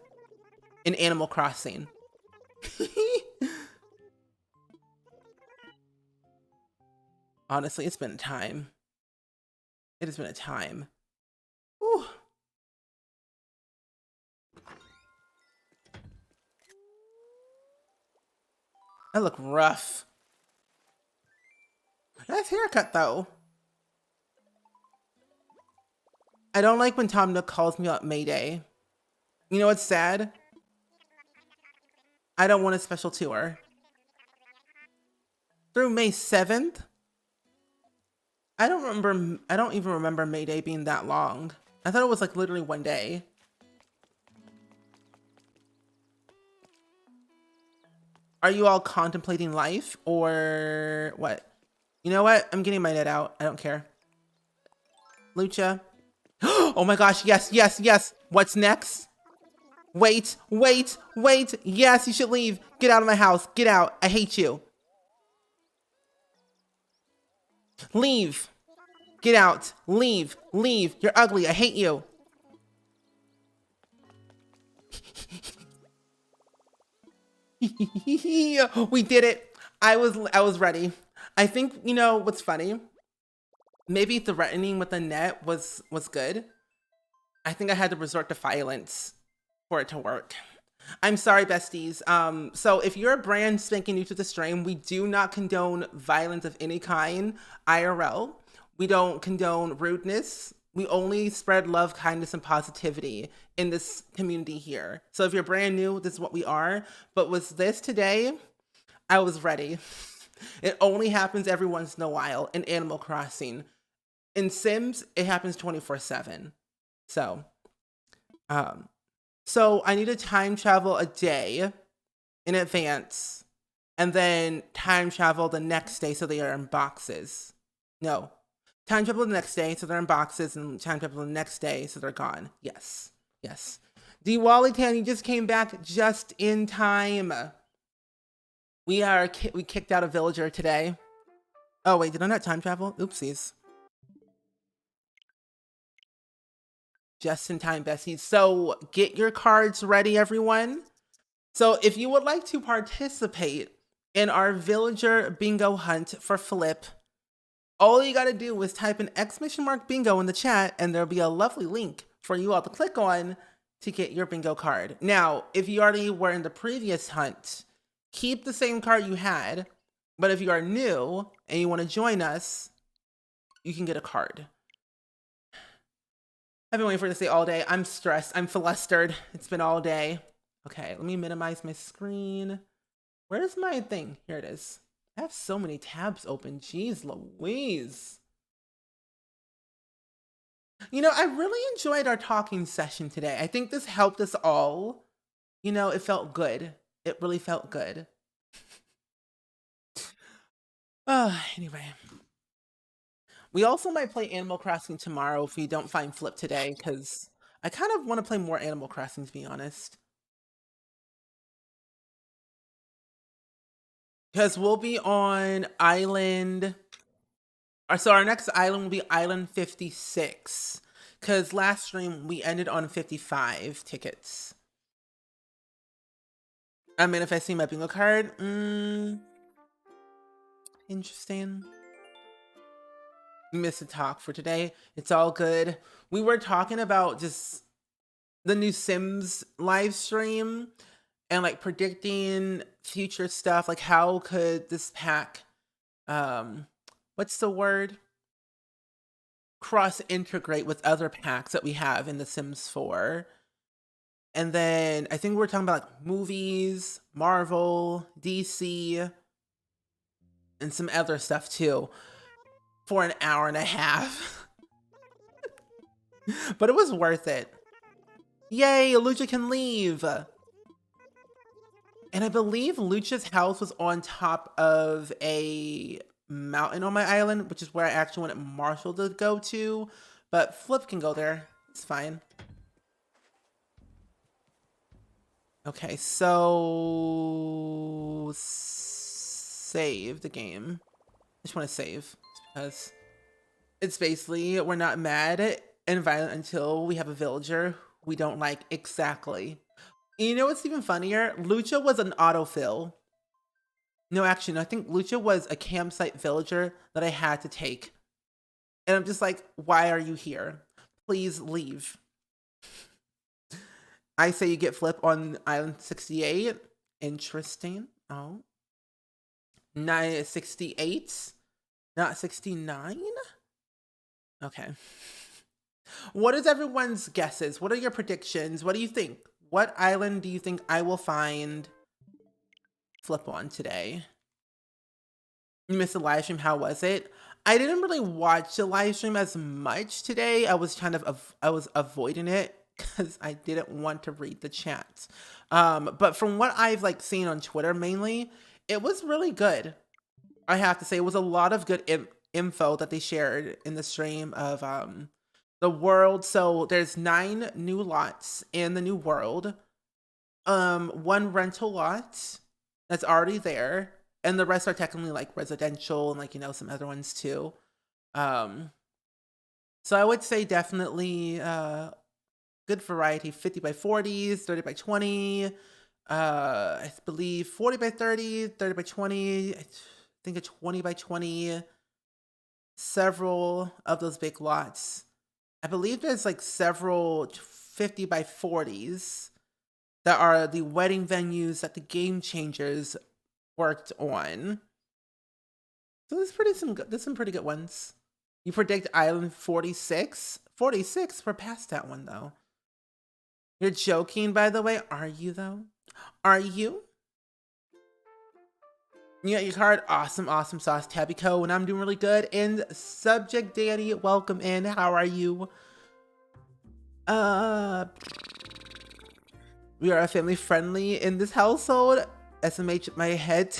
In Animal Crossing. Honestly, it's been a time. It has been a time. Ooh. I look rough. Nice haircut though. I don't like when Tom Nook calls me up Mayday. You know what's sad? I don't want a special tour. Through May 7th? I don't remember. I don't even remember Mayday being that long. I thought it was like literally one day. Are you all contemplating life or what? You know what? I'm getting my net out. I don't care. Lucha. Oh my gosh. Yes, yes, yes. What's next? Wait, wait, wait. Yes, you should leave. Get out of my house. Get out. I hate you. Leave. Get out. Leave. Leave. You're ugly. I hate you. We did it. I was ready. I think, you know what's funny? Maybe threatening with the net was good. I think I had to resort to violence for it to work. I'm sorry, besties. So if you're a brand spanking new to the stream, we do not condone violence of any kind, IRL. We don't condone rudeness. We only spread love, kindness, and positivity in this community here. So if you're brand new, this is what we are. But with this today, I was ready. It only happens every once in a while in Animal Crossing. In Sims, it happens 24/7. So, so I need to time travel a day in advance and then time travel the next day so they are in boxes. No, time travel the next day so they're in boxes and time travel the next day so they're gone. Yes, yes. Diwali, you just came back just in time. We kicked out a villager today. Oh wait, did I not time travel? Oopsies. Just in time, besties. So get your cards ready, everyone. So if you would like to participate in our villager bingo hunt for Flip, all you got to do is type an !bingo in the chat and there'll be a lovely link for you all to click on to get your bingo card. Now, if you already were in the previous hunt, keep the same card you had, but if you are new and you want to join us, you can get a card. I've been waiting for it to say all day. I'm stressed. I'm flustered. It's been all day. Okay, let me minimize my screen. Where's my thing? Here it is. I have so many tabs open. Jeez Louise. You know, I really enjoyed our talking session today. I think this helped us all. You know, it felt good. It really felt good. Anyway. We also might play Animal Crossing tomorrow if we don't find Flip today, because I kind of want to play more Animal Crossing, to be honest. Because we'll be on island... So our next island will be Island 56. Because last stream, we ended on 55 tickets. I'm manifesting my bingo card. Interesting. We missed a talk for today. It's all good. We were talking about just the new Sims live stream and like predicting future stuff. Like how could this pack, what's the word? Cross integrate with other packs that we have in The Sims 4. And then I think we're talking about like movies, Marvel, DC, and some other stuff too. For an hour and a half. But it was worth it. Yay, Lucha can leave. And I believe Lucha's house was on top of a mountain on my island, which is where I actually wanted Marshall to go to. But Flip can go there. It's fine. Okay, so... Save the game. I just want to save. Because it's basically, we're not mad and violent until we have a villager we don't like. Exactly. You know what's even funnier? Lucha was an autofill. No, actually, no, I think Lucha was a campsite villager that I had to take. And I'm just like, why are you here? Please leave. I say you get Flip on Island 68. Interesting. Oh. 68. Not 69? Okay. What is everyone's guesses? What are your predictions? What do you think? What island do you think I will find Flip on today? You missed the live stream. How was it? I didn't really watch the live stream as much today. I was I was avoiding it because I didn't want to read the chat. But from what I've like seen on Twitter mainly, it was really good. I have to say, it was a lot of good info that they shared in the stream of the world. So there's 9 new lots in the new world. 1 rental lot that's already there, and the rest are technically like residential and like, you know, some other ones too. So I would say definitely good variety. 50 by 40s, 30 by 20, I believe 40 by 30, 30 by 20, I think a 20 by 20, several of those big lots. I believe there's like several 50 by 40s that are the wedding venues that the game changers worked on. So there's some pretty good ones. You predict Island 46? 46? We're past that one though. You're joking, by the way. Are you though? Are you? You got your card. Awesome, awesome sauce, Tabico. And I'm doing really good. And Subject Danny, welcome in. How are you? We are family friendly in this household. SMH my head.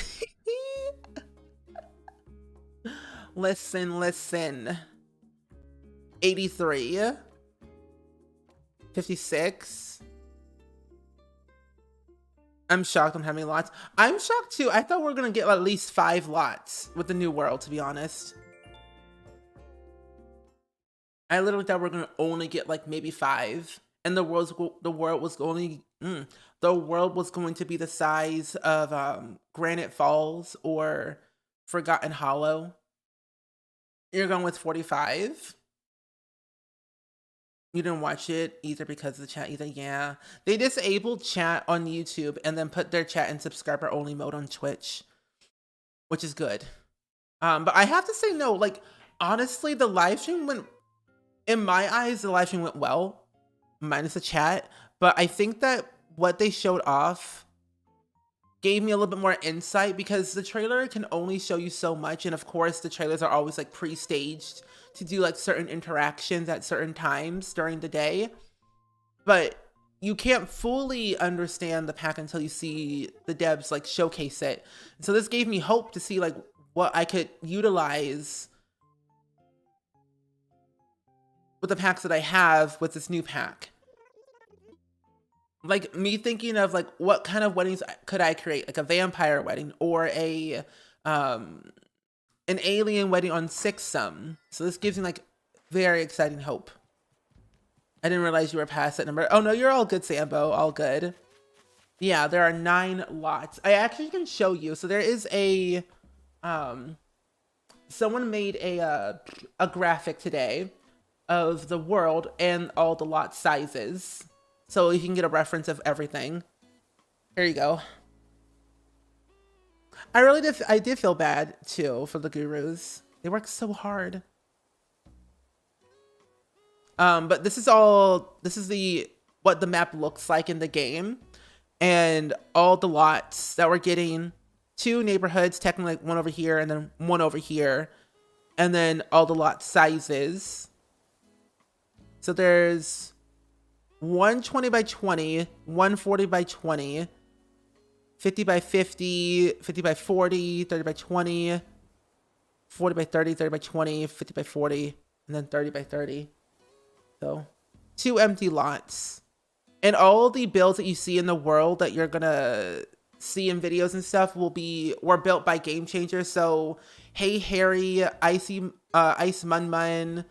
Listen. 83. 56. I'm shocked on how many lots. I'm shocked too. I thought we were gonna get at least 5 lots with the new world, to be honest. I literally thought we were gonna only get like maybe 5. And the world was going to be the size of Granite Falls or Forgotten Hollow. You're going with 45. You didn't watch it either because of the chat either. Yeah, they disabled chat on YouTube and then put their chat in subscriber only mode on Twitch, which is good. But I have to say no. Like honestly, the live stream went. In my eyes, the live stream went well, minus the chat. But I think that what they showed off gave me a little bit more insight because the trailer can only show you so much. And of course, the trailers are always like pre-staged to do like certain interactions at certain times during the day. But you can't fully understand the pack until you see the devs like showcase it. So this gave me hope to see like what I could utilize with the packs that I have with this new pack. Like me thinking of like what kind of weddings could I create, like a vampire wedding or a an alien wedding on SpringSims. So this gives me like very exciting hope. I didn't realize you were past that number. Oh no, you're all good, Sambo, all good. Yeah, there are 9 lots. I actually can show you. So there is a someone made a graphic today of the world and all the lot sizes. So you can get a reference of everything. Here you go. I did feel bad too for the gurus. They work so hard. But this is what the map looks like in the game. And all the lots that we're getting, 2 neighborhoods, technically like 1 over here and then 1 over here. And then all the lot sizes. So there's 120 by 20, 140 by 20, 50 by 50, 50 by 40, 30 by 20, 40 by 30, 30 by 20, 50 by 40, and then 30 by 30. So 2 empty lots. And all the builds that you see in the world that you're gonna see in videos and stuff were built by Game Changers. So Hey Harry, Ice Munmun,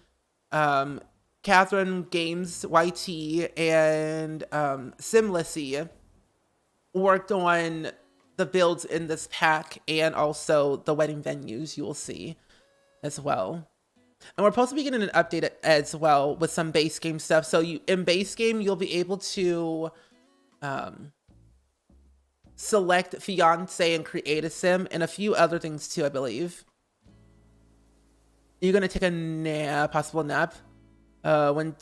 Catherine Games YT, and Simlissy worked on the builds in this pack and also the wedding venues you will see as well. And we're supposed to be getting an update as well with some base game stuff. So in base game, you'll be able to select fiance and create a sim and a few other things too, I believe. You're gonna take a possible nap. Went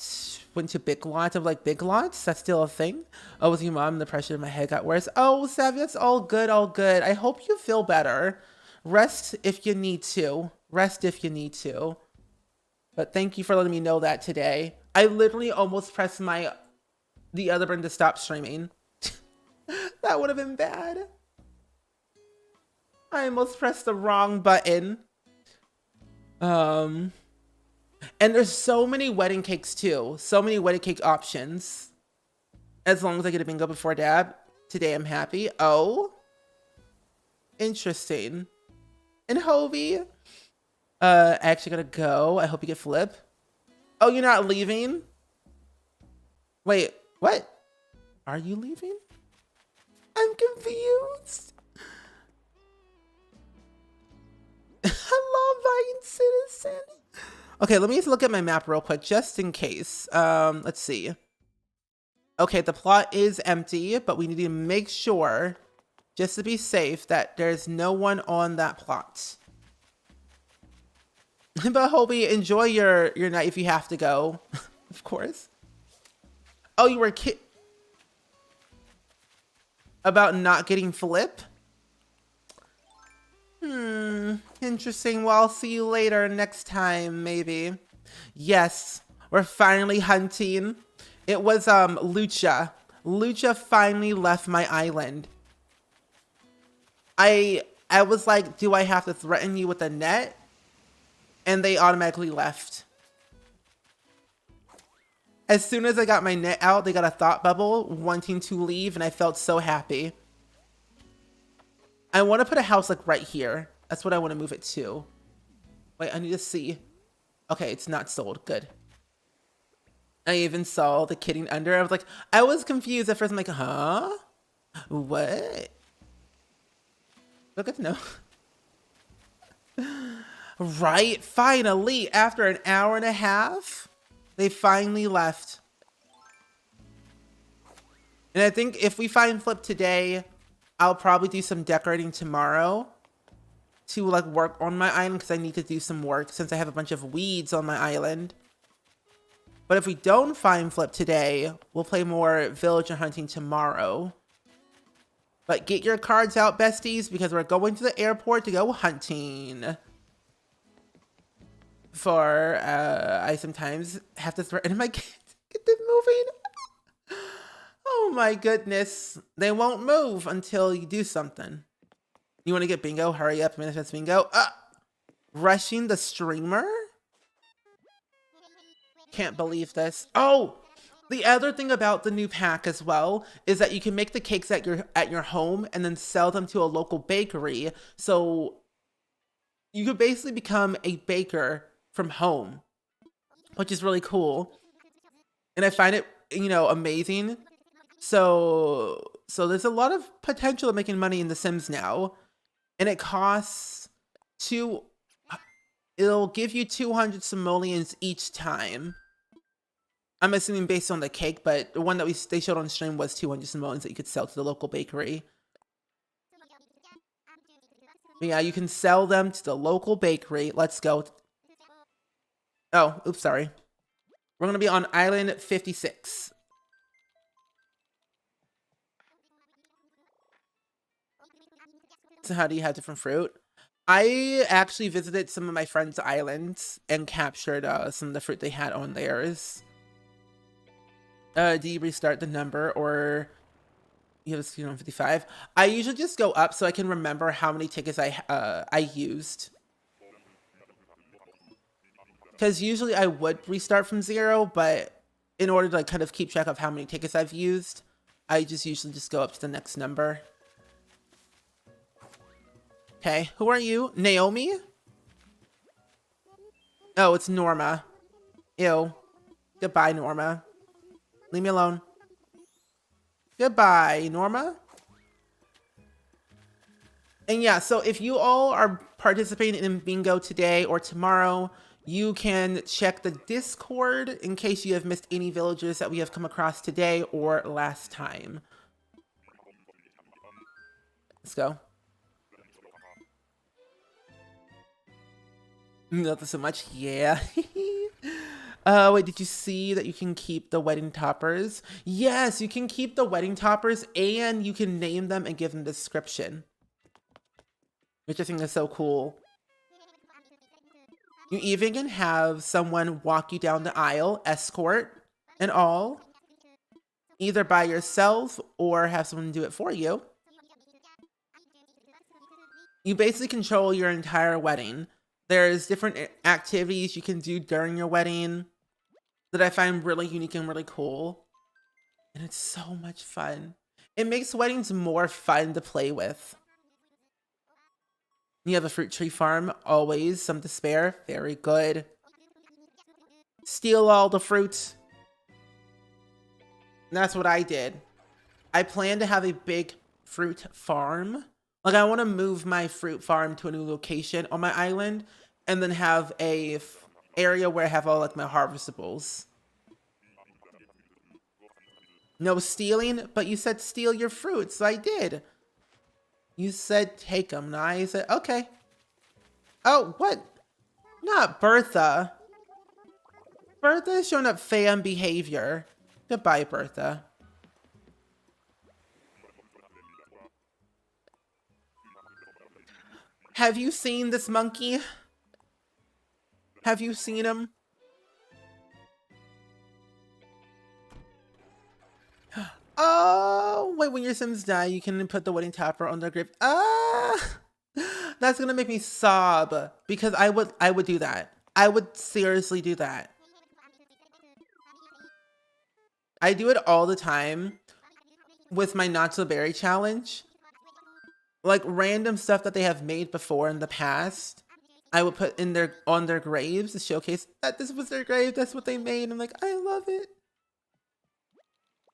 to big lots of like big lots. That's still a thing. Oh, with your mom, the pressure in my head got worse. Oh, Savvy, that's all good, all good. I hope you feel better. Rest if you need to. Rest if you need to. But thank you for letting me know that today. I literally almost pressed the other button to stop streaming. That would have been bad. I almost pressed the wrong button. And there's so many wedding cakes too. So many wedding cake options. As long as I get a bingo before dab. Today I'm happy. Oh. Interesting. And Hovey. I actually gotta go. I hope you get flip. Oh, you're not leaving? Wait, what? Are you leaving? I'm confused. I love buying citizen. Okay, let me just look at my map real quick, just in case. Let's see. Okay, the plot is empty, but we need to make sure, just to be safe, that there's no one on that plot. But Hobie, enjoy your night if you have to go. Of course. Oh, you were about not getting flip? Interesting. Well, I'll see you later next time, maybe. Yes, we're finally hunting. It was Lucha. Lucha finally left my island. I was like, do I have to threaten you with a net? And they automatically left. As soon as I got my net out, they got a thought bubble wanting to leave, and I felt so happy. I want to put a house like right here. That's what I want to move it to. Wait, I need to see. Okay, it's not sold. Good. I even saw the kitting under. I was like, I was confused at first. I'm like, huh? What? But good to know. Right? Finally, after an hour and a half, they finally left. And I think if we find flip today, I'll probably do some decorating tomorrow to like work on my island because I need to do some work since I have a bunch of weeds on my island. But if we don't find flip today, we'll play more villager hunting tomorrow. But get your cards out, besties, because we're going to the airport to go hunting. For I sometimes have to threaten my kids to get them moving. Oh my goodness. They won't move until you do something. You want to get bingo? Hurry up, manifest bingo. Rushing the streamer? Can't believe this. Oh, the other thing about the new pack as well is that you can make the cakes at your home and then sell them to a local bakery. So you could basically become a baker from home, which is really cool. And I find it, you know, amazing. So there's a lot of potential of making money in The Sims now. And it costs it'll give you 200 simoleons each time. I'm assuming based on the cake, but the one that they showed on stream was 200 simoleons that you could sell to the local bakery. But yeah, you can sell them to the local bakery. Let's go. Oh, oops, sorry. We're going to be on Island 56. So how do you have different fruit? I actually visited some of my friends' islands and captured some of the fruit they had on theirs. Do you restart the number or you have a screen on 55? I usually just go up so I can remember how many tickets I used. Because usually I would restart from 0, but in order to like, kind of keep track of how many tickets I've used, I just usually just go up to the next number. Okay, who are you? Naomi? Oh, it's Norma. Ew. Goodbye, Norma. Leave me alone. Goodbye, Norma. And yeah, so if you all are participating in bingo today or tomorrow, you can check the Discord in case you have missed any villagers that we have come across today or last time. Let's go. Not so much. Yeah. Wait, did you see that you can keep the wedding toppers? Yes, you can keep the wedding toppers and you can name them and give them description. which I think is so cool. You even can have someone walk you down the aisle, escort and all, either by yourself or have someone do it for you. You basically control your entire wedding. There's different activities you can do during your wedding that I find really unique and really cool. And it's so much fun. It makes weddings more fun to play with. You have a fruit tree farm, always some to spare. Very good. Steal all the fruit. And that's what I did. I plan to have a big fruit farm. Like, I want to move my fruit farm to a new location on my island and then have a area where I have all like my harvestables. No stealing, but you said steal your fruits, so I did. You said take them, and I said, okay. Oh, what? Not Bertha. Bertha is showing up fan behavior. Goodbye, Bertha. Have you seen this monkey? Have you seen him? Oh, wait, when your Sims die, you can put the wedding topper on their grave. Ah, that's gonna make me sob because I would do that. I would seriously do that. I do it all the time with my Not So Berry challenge. Like random stuff that they have made before in the past, I would put in on their graves to showcase that this was their grave. That's what they made. I'm like, I love it.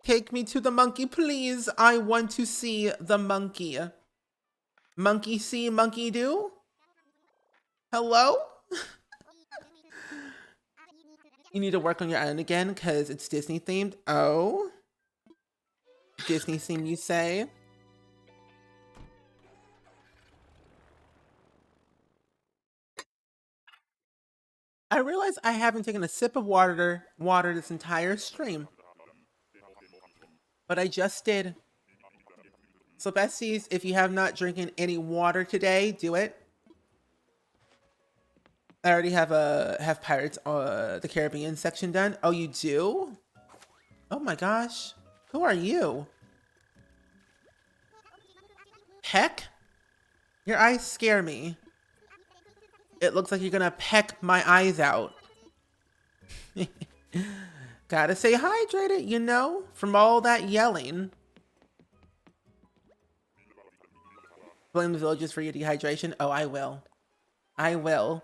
Take me to the monkey, please. I want to see the monkey. Monkey see, monkey do. Hello? You need to work on your island again because it's Disney themed. Oh. Disney theme, you say? I realize I haven't taken a sip of water this entire stream. But I just did. So besties, if you have not drinking any water today, do it. I already have Pirates the Caribbean section done. Oh, you do? Oh my gosh. Who are you? Peck? Your eyes scare me. It looks like you're gonna peck my eyes out. Gotta stay hydrated, you know, from all that yelling. Blame the villagers for your dehydration. Oh, I will. I will.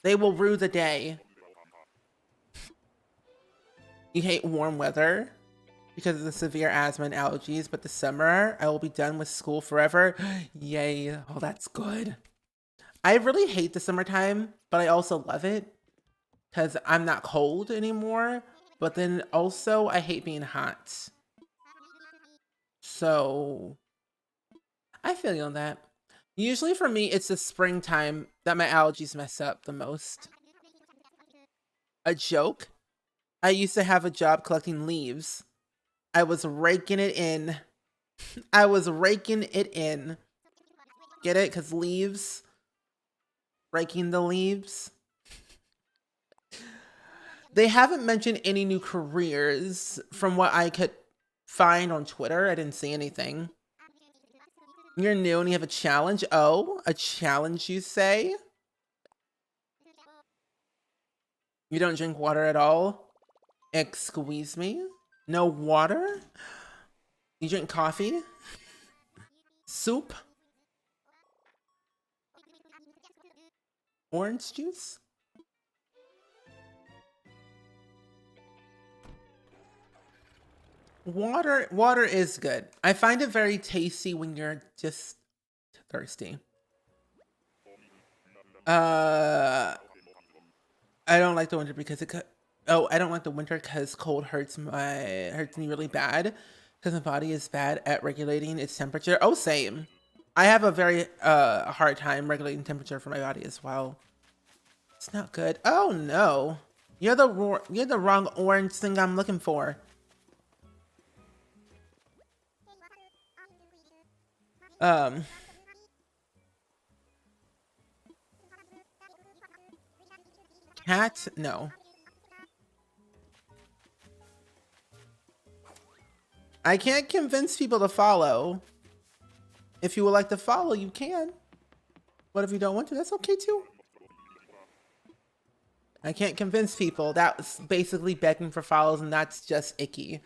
They will rue the day. You hate warm weather because of the severe asthma and allergies, but this summer I will be done with school forever. Yay. Oh, that's good. I really hate the summertime, but I also love it because I'm not cold anymore. But then also I hate being hot. So I feel you on that. Usually for me, it's the springtime that my allergies mess up the most. A joke? I used to have a job collecting leaves. I was raking it in. I was raking it in. Get it? Because leaves. Raking the leaves. They haven't mentioned any new careers from what I could find on Twitter. I didn't see anything. You're new and you have a challenge. Oh, a challenge, you say? You don't drink water at all? Excuse me? No water? You drink coffee? Soup? Orange juice? Water is good. I find it very tasty when you're just thirsty. I don't like the winter because I don't like the winter because cold hurts me really bad because my body is bad at regulating its temperature. Oh, same. I have a very hard time regulating temperature for my body as well. It's not good. Oh no. You're the wrong orange thing I'm looking for. Um, cat? No. I can't convince people to follow. If you would like to follow, you can. But if you don't want to, that's okay too. I can't convince people. That's basically begging for follows, and that's just icky.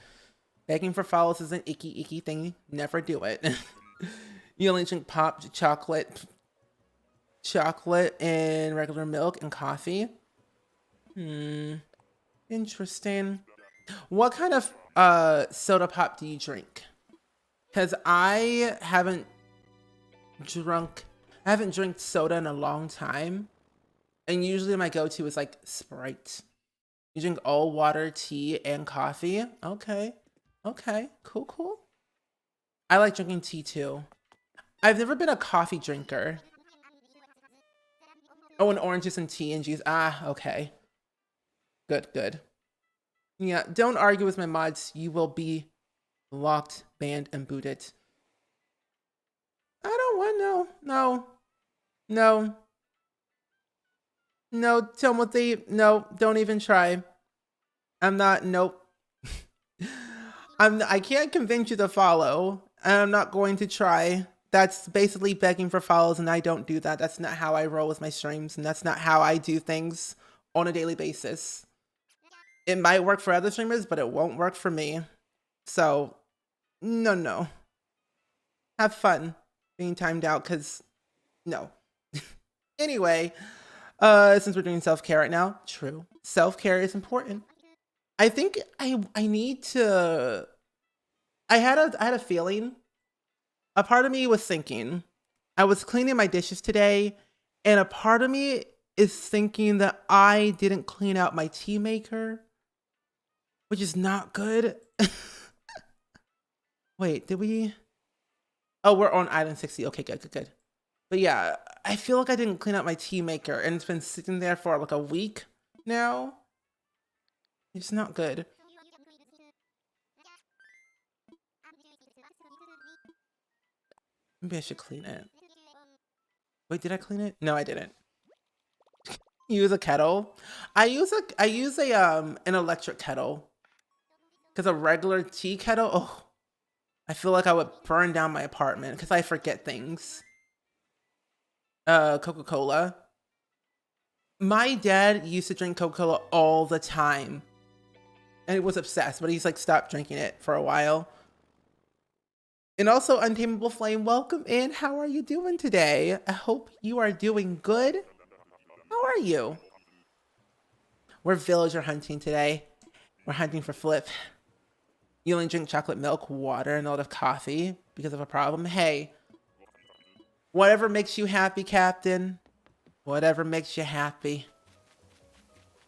Begging for follows is an icky thing. Never do it. You only drink pop chocolate and regular milk and coffee. Interesting. What kind of soda pop do you drink? Because I haven't drank soda in a long time. And usually my go-to is like Sprite. You drink all water, tea, and coffee? Okay. Okay. Cool. I like drinking tea too. I've never been a coffee drinker. Oh, and orange juice and tea and juice. Ah, okay. Good. Yeah, don't argue with my mods. You will be locked, banned, and booted. I don't want no, Timothy. No, don't even try. I'm not. Nope. I can't convince you to follow. And I'm not going to try. That's basically begging for follows, and I don't do that. That's not how I roll with my streams, and that's not how I do things on a daily basis. It might work for other streamers, but it won't work for me. So, no. Have fun being timed out, because no. Anyway, since we're doing self-care right now, true. Self-care is important. I think I need to... I had a feeling. A part of me was thinking, I was cleaning my dishes today, and a part of me is thinking that I didn't clean out my tea maker, which is not good. Wait, did we? Oh, we're on island 60. Okay, good. But yeah, I feel like I didn't clean out my tea maker, and it's been sitting there for like a week now. It's not good. Maybe I should clean it. Wait, did I clean it? No, I didn't. Use a kettle. I use a an electric kettle. Cause a regular tea kettle, oh, I feel like I would burn down my apartment because I forget things. Coca-Cola. My dad used to drink Coca-Cola all the time. And he was obsessed, but he's like stopped drinking it for a while. And also, Untamable Flame, welcome in. How are you doing today? I hope you are doing good. How are you? We're villager hunting today. We're hunting for Flip. You only drink chocolate milk, water, and a lot of coffee because of a problem. Hey, whatever makes you happy, Captain. Whatever makes you happy.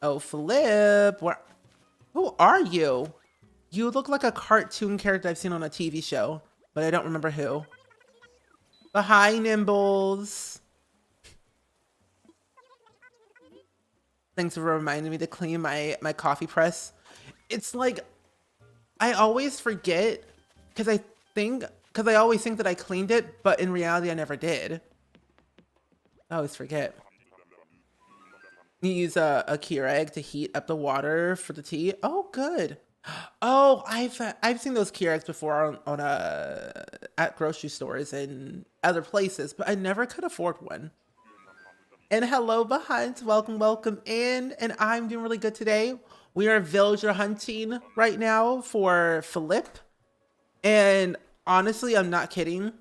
Oh, Flip. Who are you? You look like a cartoon character I've seen on a TV show, but I don't remember who. But hi, Nimbles. Thanks for reminding me to clean my coffee press. It's like, I always forget because I always think that I cleaned it, but in reality, I never did. I always forget. You use a Keurig to heat up the water for the tea. Oh, good. Oh, I've seen those Keurigs before on at grocery stores and other places, but I never could afford one. And hello, Behind. Welcome in. And I'm doing really good today. We are villager hunting right now for Philip. And honestly, I'm not kidding.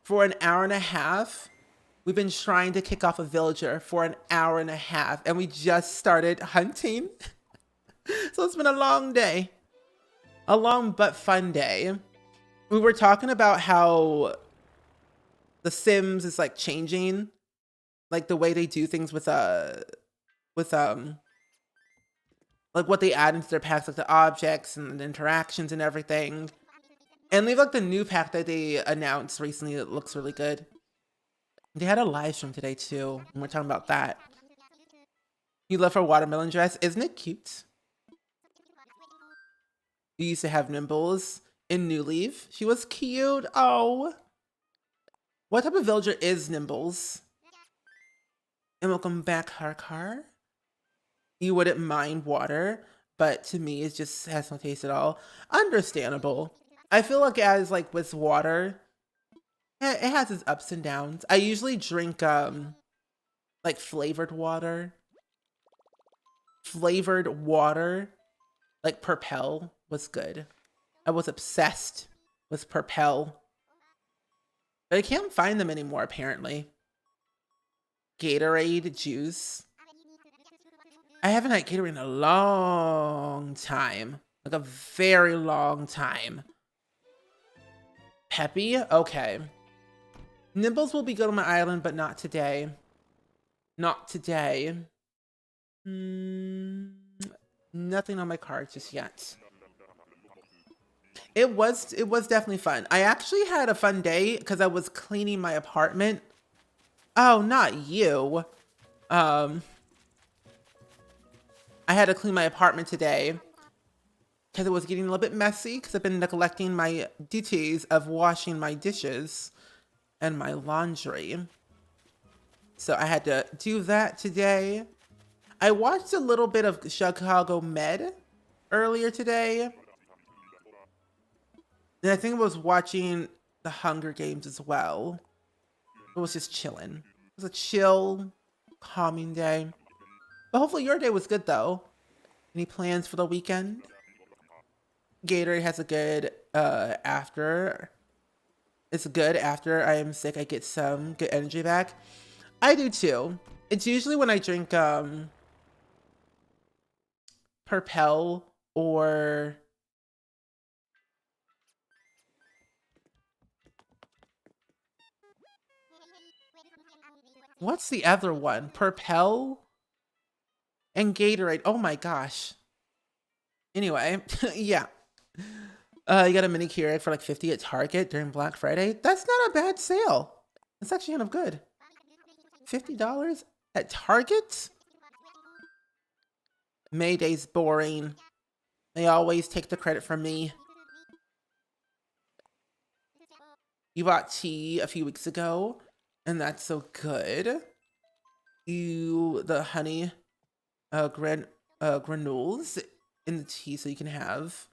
For an hour and a half, we've been trying to kick off a villager for an hour and a half. And we just started hunting. So it's been a long day. A long but fun day. We were talking about how The Sims is like changing. Like the way they do things with like what they add into their packs, like the objects and the interactions and everything. And leave like the new pack that they announced recently that looks really good. They had a live stream today too, and we're talking about that. You love her watermelon dress, isn't it cute? You used to have Nimbles in New Leaf. She was cute. Oh. What type of villager is Nimbles? And welcome back, Harkar. You wouldn't mind water, but to me, it just has no taste at all. Understandable. I feel like as like with water, it has its ups and downs. I usually drink like flavored water. Flavored water, like Purpell was good. I was obsessed with Purpell. But I can't find them anymore, apparently. Gatorade juice. I haven't had Gatorade in a long time. Like a very long time. Peppy? Okay. Nibbles will be good on my island, but not today. Not today. Nothing on my card just yet. It was definitely fun. I actually had a fun day because I was cleaning my apartment. Oh, not you. I had to clean my apartment today because it was getting a little bit messy because I've been neglecting my duties of washing my dishes and my laundry. So I had to do that today. I watched a little bit of Chicago Med earlier today. And I think I was watching the Hunger Games as well. It was just chilling. It was a chill, calming day. But hopefully your day was good though. Any plans for the weekend? Gatorade has a good after. It's good after I am sick. I get some good energy back. I do too. It's usually when I drink Purpell or what's the other one? Purpell and Gatorade. Oh my gosh. Anyway, yeah. You got a mini Keurig for like 50 at Target during Black Friday. That's not a bad sale. It's actually kind of good. $50 at Target? Mayday's boring. They always take the credit from me. You bought tea a few weeks ago, and that's so good. The honey granules in the tea so you can have.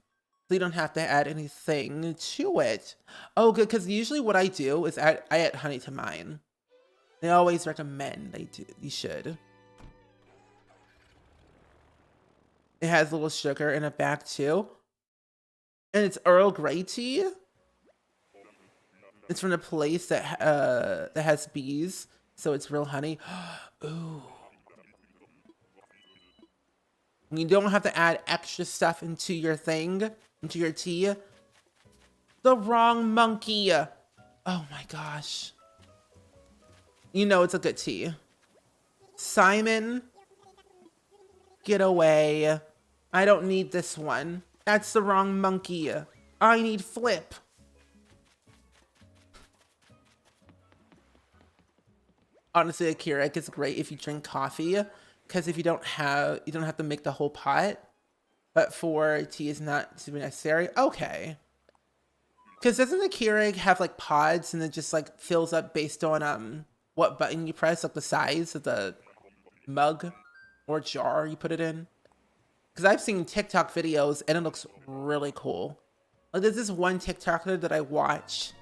So you don't have to add anything to it. Oh, good, because usually what I do is I add honey to mine. They always recommend you should. It has a little sugar in it back too. And it's Earl Grey tea. It's from a place that has bees, so it's real honey. Ooh. You don't have to add extra stuff into your thing, into your tea. The wrong monkey. Oh my gosh. You know it's a good tea. Simon, get away. I don't need this one. That's the wrong monkey. I need Flip. Honestly, a Keurig is great if you drink coffee, because if you don't have to make the whole pot. But for tea is not super necessary. Okay. Because doesn't the Keurig have like pods and it just like fills up based on what button you press, like the size of the mug or jar you put it in? Because I've seen TikTok videos and it looks really cool. Like there's this one TikToker that I watch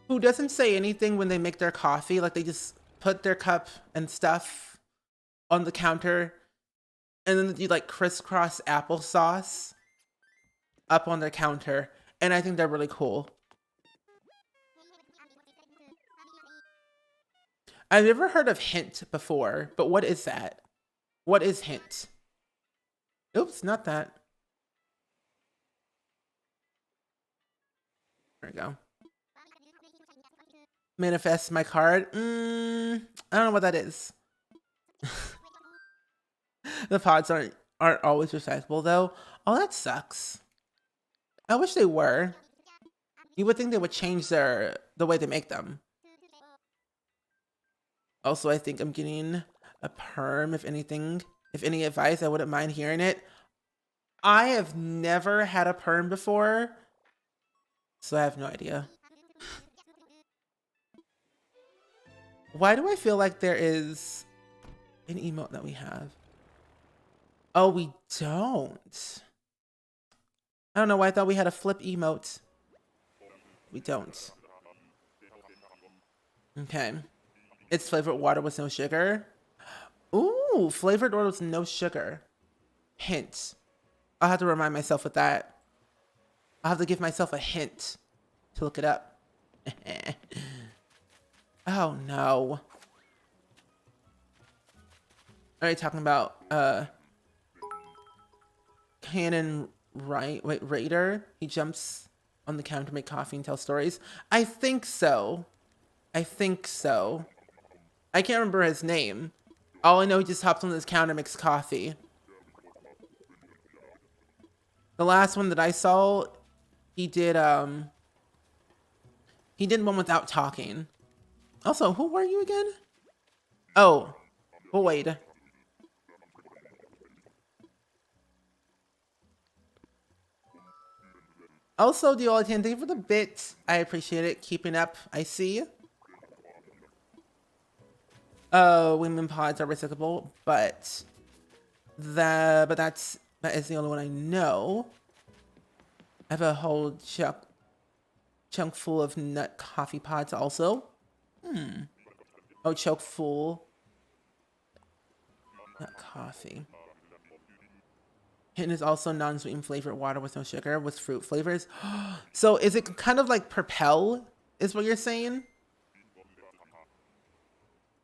who doesn't say anything when they make their coffee. Like they just put their cup and stuff on the counter and then you like crisscross applesauce up on their counter. And I think they're really cool. I've never heard of Hint before, but what is that? What is Hint? Oops, not that. There we go. Manifest my card. I don't know what that is. The pods aren't always recyclable though. Oh, that sucks. I wish they were. You would think they would change the way they make them. Also, I think I'm getting a perm, if anything. If any advice, I wouldn't mind hearing it. I have never had a perm before, so I have no idea. Why do I feel like there is an emote that we have? Oh, we don't. I don't know why I thought we had a flip emote. We don't. Okay. It's flavored water with no sugar. Ooh, flavored water with no sugar. Hint. I'll have to remind myself with that. I'll have to give myself a hint to look it up. Oh no. Are you talking about Cannon Raider? He jumps on the counter to make coffee and tell stories. I think so. I think so. I can't remember his name. All I know, he just hops on this counter and makes coffee. The last one that I saw, he did one without talking. Also, who were you again? Oh, Boyd. Also, Diolitan, thank you for the bit. I appreciate it. Keeping up. I see. Women pods are recyclable, but that is the only one I know. I have a whole chunk full of nut coffee pods also. Oh, choke full. Nut coffee. Hint is also non-sweetened flavored water with no sugar with fruit flavors. So is it kind of like Propel is what you're saying?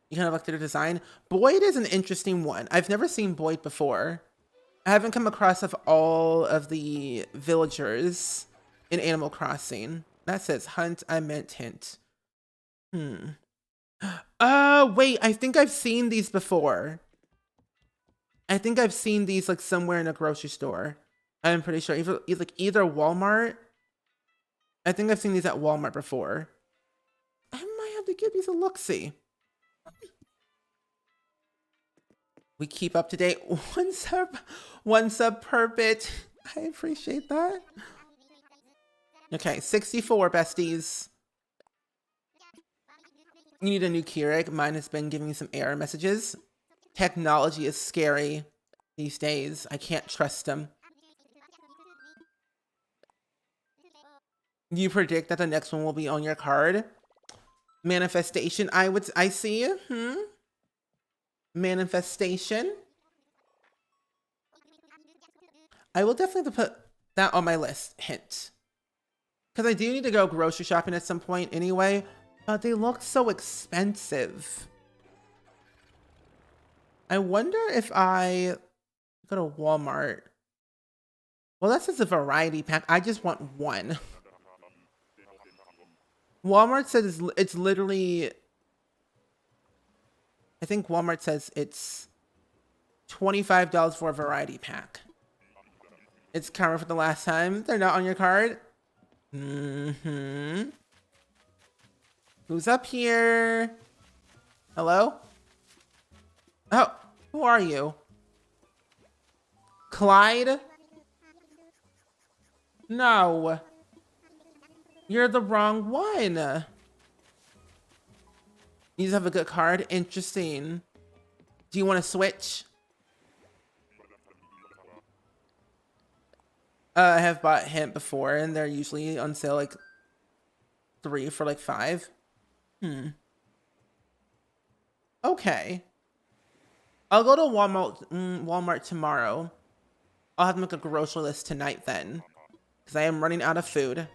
You kind of like their design. Boyd is an interesting one. I've never seen Boyd before. I haven't come across of all of the villagers in Animal Crossing. That says hunt, I meant hint. Wait, I think I've seen these before. I think I've seen these like somewhere in a grocery store. I'm pretty sure either Walmart. I think I've seen these at Walmart before. I might have to give these a look-see. We keep up to date. One sub per bit. I appreciate that. Okay, 64 besties. You need a new Keurig. Mine has been giving me some error messages. Technology is scary these days. I can't trust them. You predict that the next one will be on your card? Manifestation, I see. Manifestation. I will definitely put that on my list. Hint. Because I do need to go grocery shopping at some point anyway. But they look so expensive. I wonder if I go to Walmart. Well, that's just a variety pack. I just want one. Walmart says it's literally... I think Walmart says it's $25 for a variety pack. It's covered for the last time. They're not on your card. Who's up here? Hello? Oh, who are you? Clyde? No. You're the wrong one. You just have a good card? Interesting. Do you want to switch? I have bought Hint before, and they're usually on sale like 3 for like 5. Okay. I'll go to Walmart tomorrow. I'll have to make a grocery list tonight then, because I am running out of food.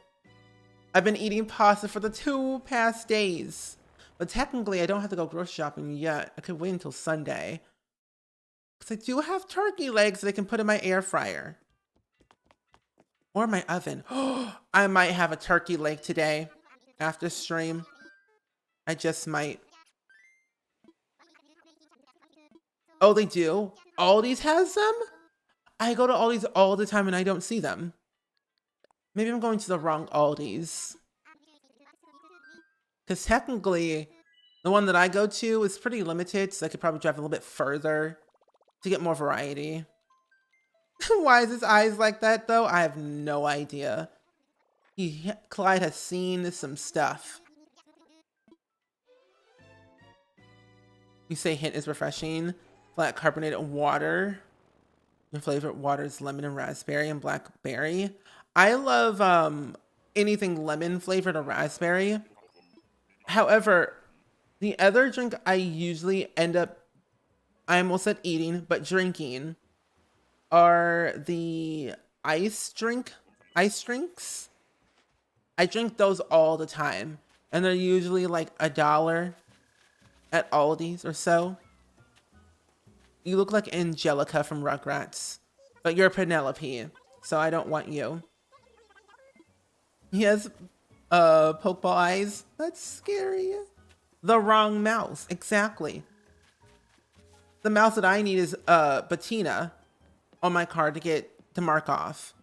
I've been eating pasta for the 2 past days. But technically, I don't have to go grocery shopping yet. I could wait until Sunday. Because I do have turkey legs that I can put in my air fryer. Or my oven. I might have a turkey leg today after stream. I just might. Oh, they do? Aldi's has them? I go to Aldi's all the time and I don't see them. Maybe I'm going to the wrong Aldi's. Because technically, the one that I go to is pretty limited, so I could probably drive a little bit further to get more variety. Why is his eyes like that, though? I have no idea. Clyde has seen some stuff. You say hint is refreshing. Flat carbonated water. Your favorite water is lemon and raspberry and blackberry. I love anything lemon flavored or raspberry. However, the other drink I usually end up, I almost said eating, but drinking are the ice drinks. I drink those all the time, and they're usually like $1 at Aldi's or so. You look like Angelica from Rugrats, but you're Penelope, so I don't want you. He has pokeball eyes. That's scary. The wrong mouse, exactly. The mouse that I need is Bettina on my card to mark off.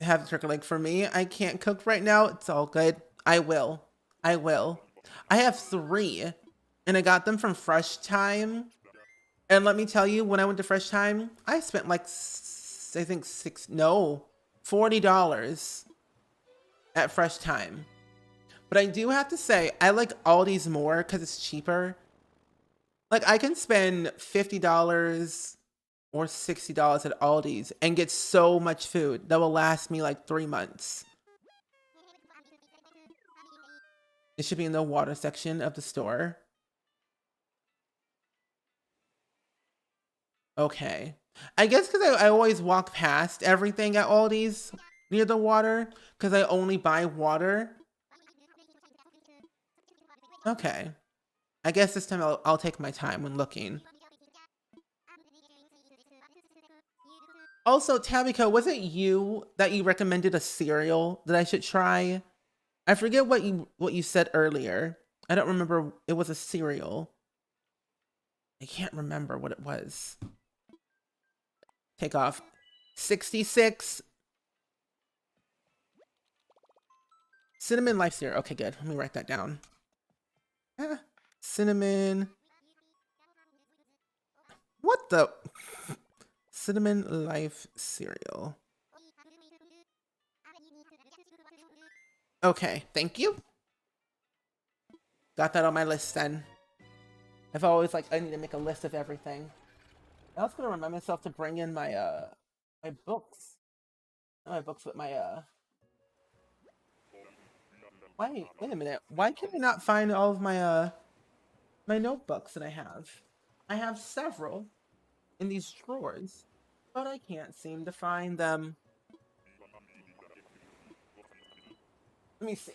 Have the turkey leg for me. I can't cook right now. It's all good. I will. I have 3, and I got them from Fresh Time. And let me tell you, when I went to Fresh Time, I spent like, I think $40 at Fresh Time. But I do have to say, I like Aldi's more because it's cheaper. Like, I can spend $50 or $60 at Aldi's and get so much food that will last me like 3 months. It should be in the water section of the store. Okay. I guess because I always walk past everything at Aldi's near the water because I only buy water. Okay. I guess this time I'll take my time when looking. Also, Tabika, was it you that you recommended a cereal that I should try? I forget what you said earlier. I don't remember. It was a cereal. I can't remember what it was. Take off. 66. Cinnamon Life cereal. Okay, good. Let me write that down. Cinnamon. What the? Cinnamon Life cereal. Okay, thank you. Got that on my list then. I've always I need to make a list of everything. I was gonna remind myself to bring in my my books. Not my books, but my wait a minute. Why can I not find all of my my notebooks that I have? I have several in these drawers, but I can't seem to find them. Let me see.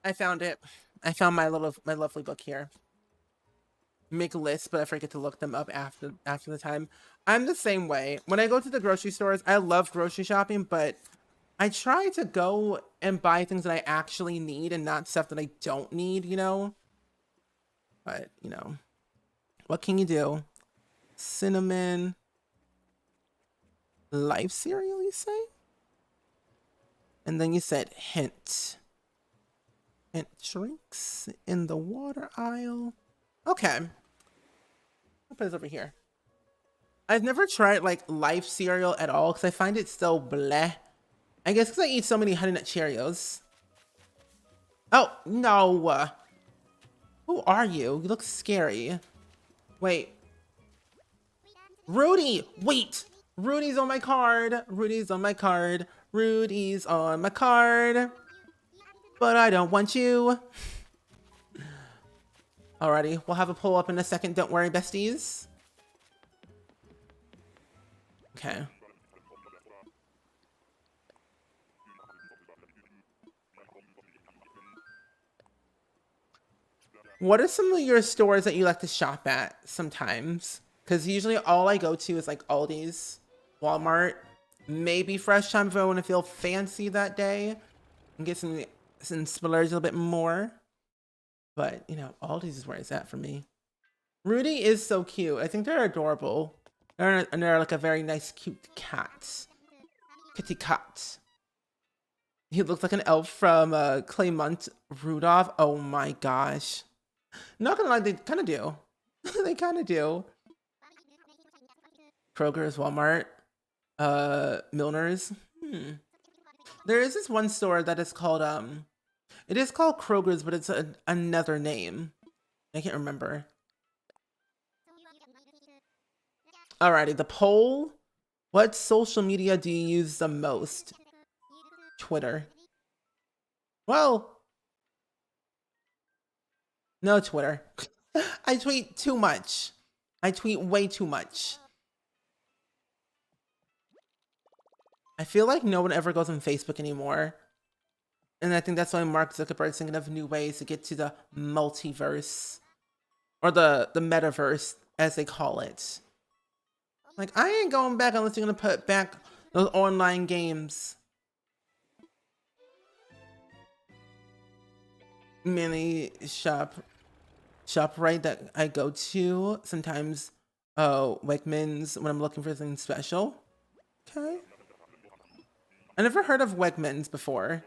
I found it. I found my lovely book here. Make lists, but I forget to look them up after the time. I'm the same way. When I go to the grocery stores, I love grocery shopping, but I try to go and buy things that I actually need and not stuff that I don't need, you know? But, you know, what can you do? Cinnamon Life cereal, you say? And then you said hint. Hint drinks in the water aisle. Okay. I'll put this over here. I've never tried Life cereal at all because I find it so bleh. I guess because I eat so many Honey Nut Cheerios. Oh, no. Who are you? You look scary. Wait. Rudy! Wait! Rudy's on my card. Rudy's on my card. Rudy's on my card. But I don't want you. Alrighty, we'll have a pull up in a second. Don't worry, besties. Okay. What are some of your stores that you like to shop at sometimes? Because usually all I go to is Aldi's, Walmart, maybe Fresh Time if I want to feel fancy that day and get some splurge a little bit more. But, you know, Aldi's is where it's at for me. Rudy is so cute. I think they're adorable. They're like a very nice, cute cat. Kitty cat. He looks like an elf from Claymont Rudolph. Oh my gosh. Not gonna lie, they kind of do. They kind of do. Kroger's, Walmart, Milner's. There is this one store that is called it is called Kroger's, but it's another name. I can't remember. Alrighty, the poll. What social media do you use the most? Twitter. Well, no Twitter. I tweet too much. I tweet way too much. I feel like no one ever goes on Facebook anymore. And I think that's why Mark Zuckerberg's thinking of new ways to get to the multiverse. Or the metaverse, as they call it. Like, I ain't going back unless you're gonna put back those online games. Mainly ShopRite that I go to. Sometimes Wegmans when I'm looking for something special. Okay. I never heard of Wegmans before.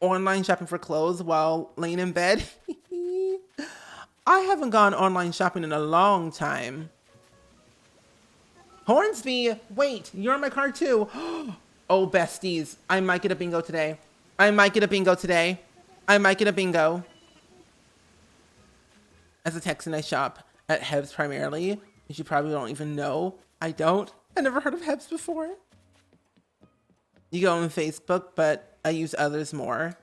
Online shopping for clothes while laying in bed. I haven't gone online shopping in a long time. Hornsby, wait, you're on my card too. Oh, besties, I might get a bingo today. I might get a bingo today. I might get a bingo. As a Texan, I shop at Hebs primarily, which you probably don't even know. I don't. I never heard of Hebs before. You go on Facebook, but I use others more.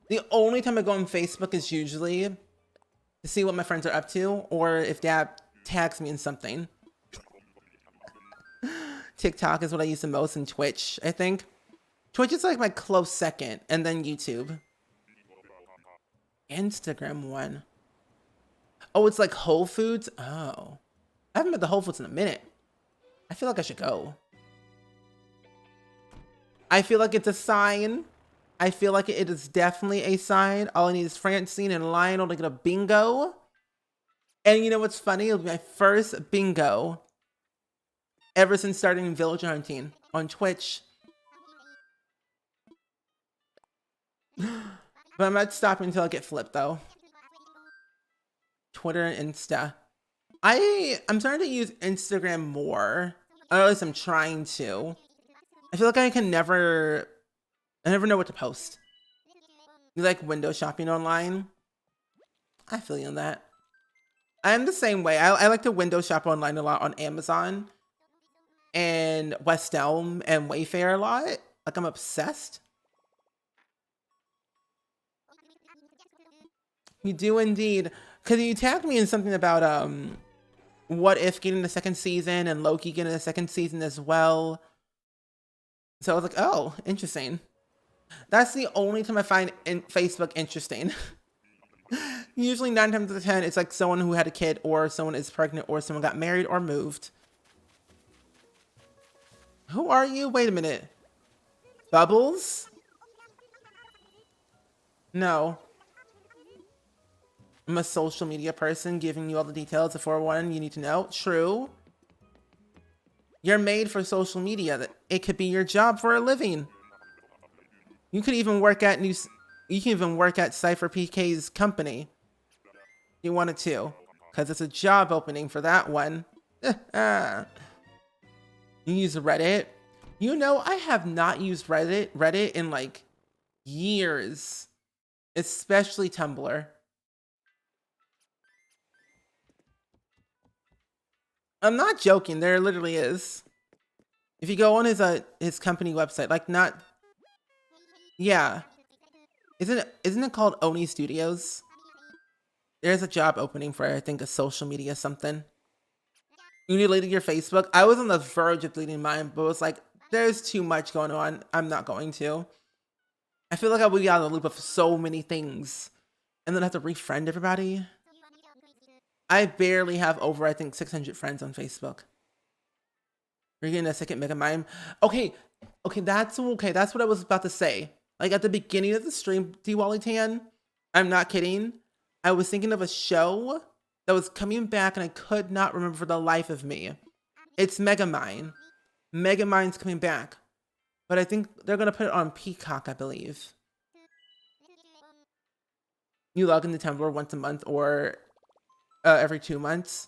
The only time I go on Facebook is usually to see what my friends are up to, or if Dad tags me in something. TikTok is what I use the most, and Twitch, I think. Twitch is like my close second, and then YouTube. Instagram one. Oh, it's like Whole Foods? Oh. I haven't been to Whole Foods in a minute. I feel like I should go. I feel like it's a sign. I feel like it is definitely a sign. All I need is Francine and Lionel to get a bingo. And you know what's funny? It'll be my first bingo ever since starting villager hunting on Twitch. But I'm not stopping until I get flipped though. Twitter and Insta. I'm starting to use Instagram more. Or at least I'm trying to. I feel like I never know what to post. You like window shopping online? I feel you on that. I'm the same way. I like to window shop online a lot on Amazon and West Elm and Wayfair a lot. Like I'm obsessed. You do indeed. Cause you tagged me in something about What If getting the second season and Loki getting the second season as well. So I was like, oh, interesting. That's the only time I find Facebook interesting. Usually 9 times out of 10, it's like someone who had a kid or someone is pregnant or someone got married or moved. Who are you? Wait a minute. Bubbles? No. I'm a social media person giving you all the details of 401 you need to know. True. You're made for social media. It could be your job for a living. You could even work at Cypher PK's company. You wanted to, because it's a job opening for that one. You use Reddit. You know, I have not used Reddit in like years, especially Tumblr. I'm not joking. There literally is. If you go on his company website, like not, yeah, isn't it called Oni Studios? There's a job opening for I think a social media something. You deleted your Facebook. I was on the verge of deleting mine, but it was like there's too much going on. I'm not going to. I feel like I would be out of the loop of so many things, and then I have to refriend everybody. I barely have over, I think, 600 friends on Facebook. We're getting a second Mega Mime. Okay, that's what I was about to say. Like at the beginning of the stream, Diwali Tan, I'm not kidding. I was thinking of a show that was coming back and I could not remember for the life of me. It's Megamind. Megamine's coming back. but I think they're gonna put it on Peacock, I believe. You log into Tumblr once a month or every 2 months.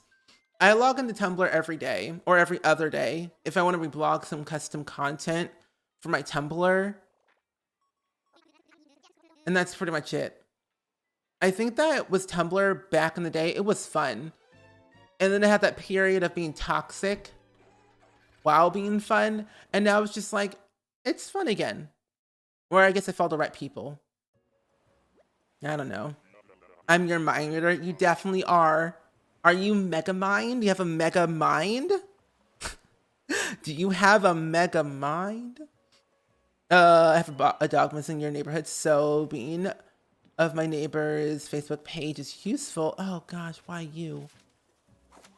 I log into Tumblr every day or every other day if I want to reblog some custom content for my Tumblr. And that's pretty much it. I think that was Tumblr back in the day. It was fun. And then it had that period of being toxic while being fun. And now it's just like, it's fun again. Or I guess I follow the right people. I don't know. I'm your mind reader. You definitely are. Are you mega mind? Do you have a mega mind? Do you have a mega mind? I have a dog missing in your neighborhood, so being of my neighbor's Facebook page is useful. Oh gosh, why you?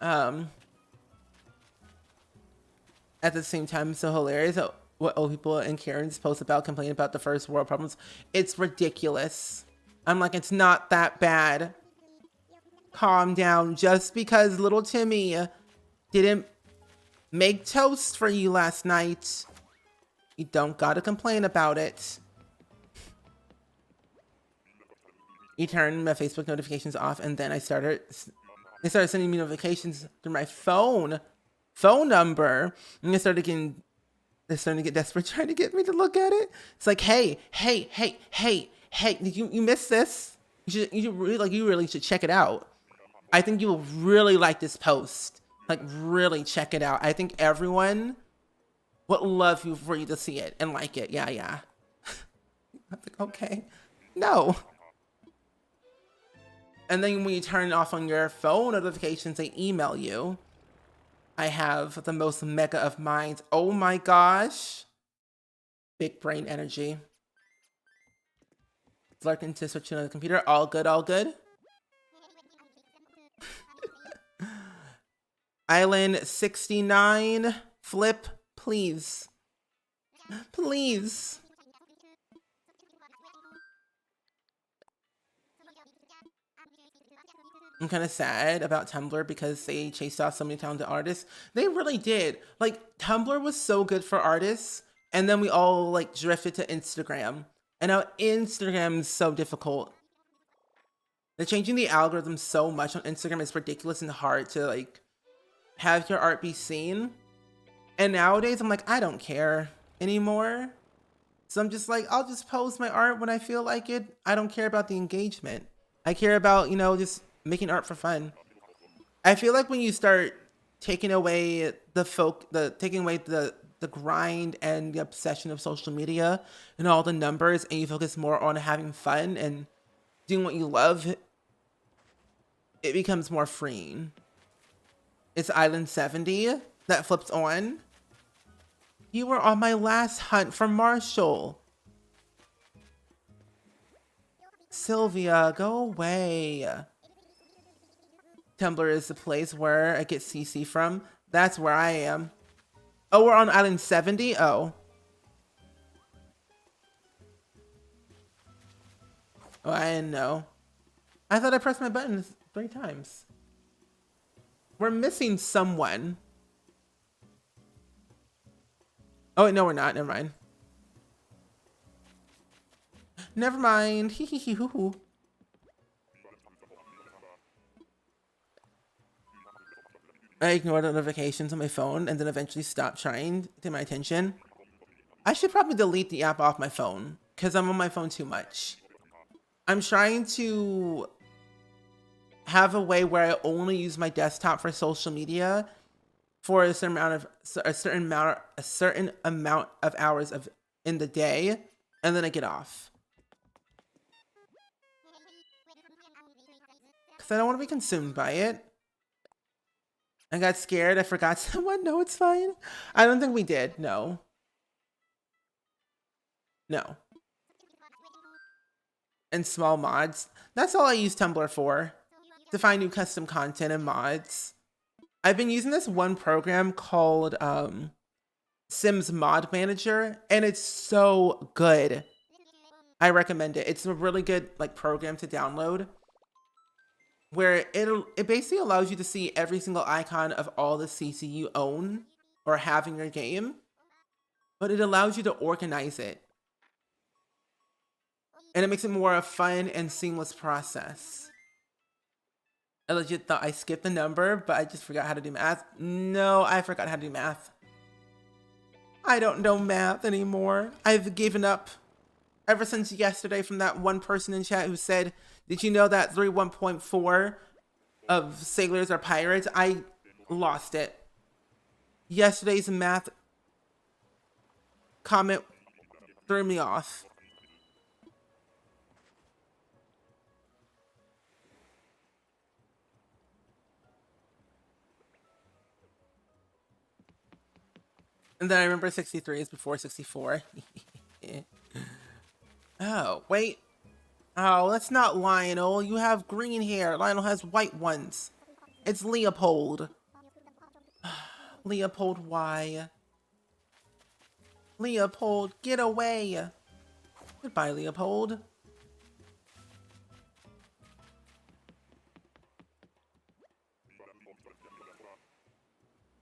At the same time, so hilarious what old people and Karens post about complaining about the first world problems. It's ridiculous. I'm like, it's not that bad. Calm down. Just because little Timmy didn't make toast for you last night, you don't gotta complain about it. You turn my Facebook notifications off, and then they started sending me notifications through my phone number, and they're starting to get desperate trying to get me to look at it. It's like, hey, did you miss this? You really should check it out. I think you will really like this post. Like, really check it out. I think everyone would love for you to see it and like it. Yeah. I'm like, okay, no. And then when you turn off on your phone notifications, they email you. I have the most mega of minds. Oh my gosh. Big brain energy. Lurking to switch to the computer. All good, all good. Island 69. Flip, please. Please. I'm kind of sad about Tumblr because they chased off so many talented artists. They really did. Like, Tumblr was so good for artists, and then we all like drifted to Instagram. And now Instagram is so difficult. They're changing the algorithm so much on Instagram. It's ridiculous and hard to like have your art be seen. And nowadays I'm like, I don't care anymore. So I'm just like, I'll just post my art when I feel like it. I don't care about the engagement. I care about, just making art for fun. I feel like when you start taking away the grind and the obsession of social media and all the numbers, and you focus more on having fun and doing what you love, it becomes more freeing. It's Island 70 that flips on. You were on my last hunt for Marshall. Sylvia, go away. Tumblr is the place where I get CC from. That's where I am. Oh, we're on Island 70? Oh. Oh, I didn't know. I thought I pressed my button 3 times. We're missing someone. Oh, wait, no, we're not. Never mind. Never mind. Hee hee hee hoo hoo. I ignore the notifications on my phone and then eventually stop trying to get my attention. I should probably delete the app off my phone because I'm on my phone too much. I'm trying to have a way where I only use my desktop for social media for a certain amount of hours in the day, and then I get off. Because I don't want to be consumed by it. I got scared. I forgot someone. No, it's fine. I don't think we did. No. No. And small mods. That's all I use Tumblr for. To find new custom content and mods. I've been using this one program called Sims Mod Manager, and it's so good. I recommend it. It's a really good program to download, where it basically allows you to see every single icon of all the CC you own or have in your game. but it allows you to organize it. And it makes it more a fun and seamless process. I legit thought I skipped the number, but I just forgot how to do math. No, I forgot how to do math. I don't know math anymore. I've given up ever since yesterday from that one person in chat who said, did you know that 31.4 of sailors are pirates? I lost it. Yesterday's math comment threw me off. And then I remember 63 is before 64. Oh, wait. Oh, that's not Lionel. You have green hair. Lionel has white ones. It's Leopold. Leopold, why? Leopold, get away. Goodbye, Leopold.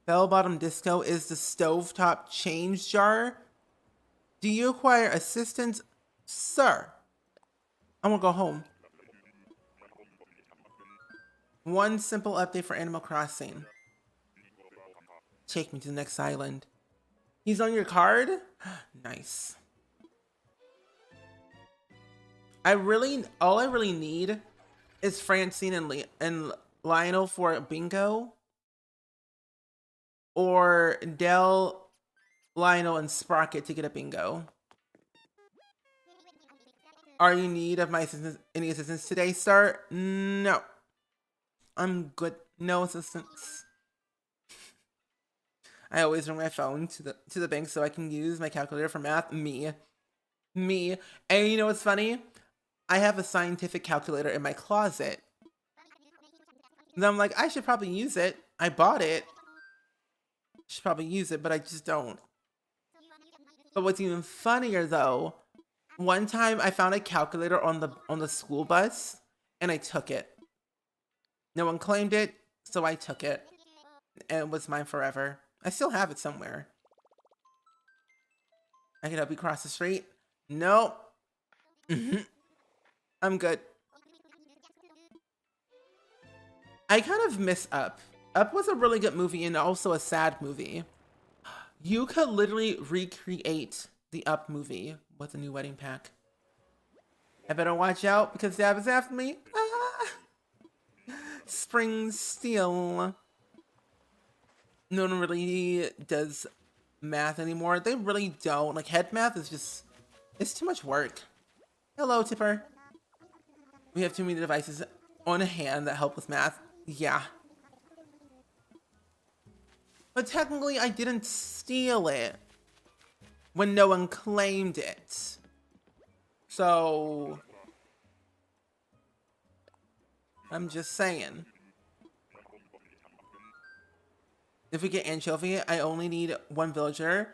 Bell-bottom disco is the stovetop change jar. Do you require assistance? Sir, I want to go home. One simple update for Animal Crossing. Take me to the next island. He's on your card? Nice. All I really need is Francine and Lionel for bingo. Or Dell, Lionel, and Sprocket to get a bingo. Are you in need of my assistance, any assistance today, sir? No. I'm good. No assistance. I always bring my phone to the bank so I can use my calculator for math. Me. And you know what's funny? I have a scientific calculator in my closet. And I'm like, I should probably use it. I bought it. Should probably use it, but I just don't. But what's even funnier though, one time I found a calculator on the school bus and I took it. No one claimed it, so I took it. And it was mine forever. I still have it somewhere. I can help you cross the street. Nope. I'm good. I kind of miss Up. Up was a really good movie and also a sad movie. You could literally recreate the Up movie with a new wedding pack. I better watch out because Dab is after me. Spring Steel. No one really does math anymore. They really don't. Like head math is just, it's too much work. Hello, Tipper. We have too many devices on hand that help with math. Yeah. But technically, I didn't steal it when no one claimed it. So, I'm just saying. If we get anchovy, I only need one villager,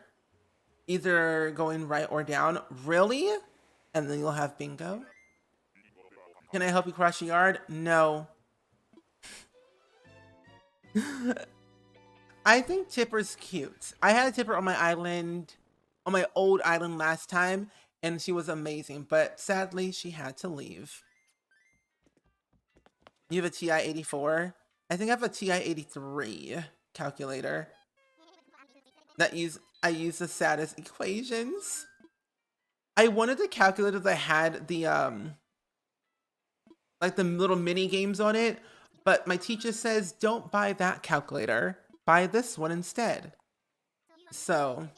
either going right or down. Really? And then you'll have bingo. Can I help you cross your yard? No. I think Tipper's cute. I had a Tipper on my island, on my old island last time, and she was amazing, but sadly she had to leave. You have a TI-84? I think I have a TI-83 calculator. I use the saddest equations. I wanted the calculator that had the like the little mini games on it, but my teacher says don't buy that calculator. Buy this one instead. So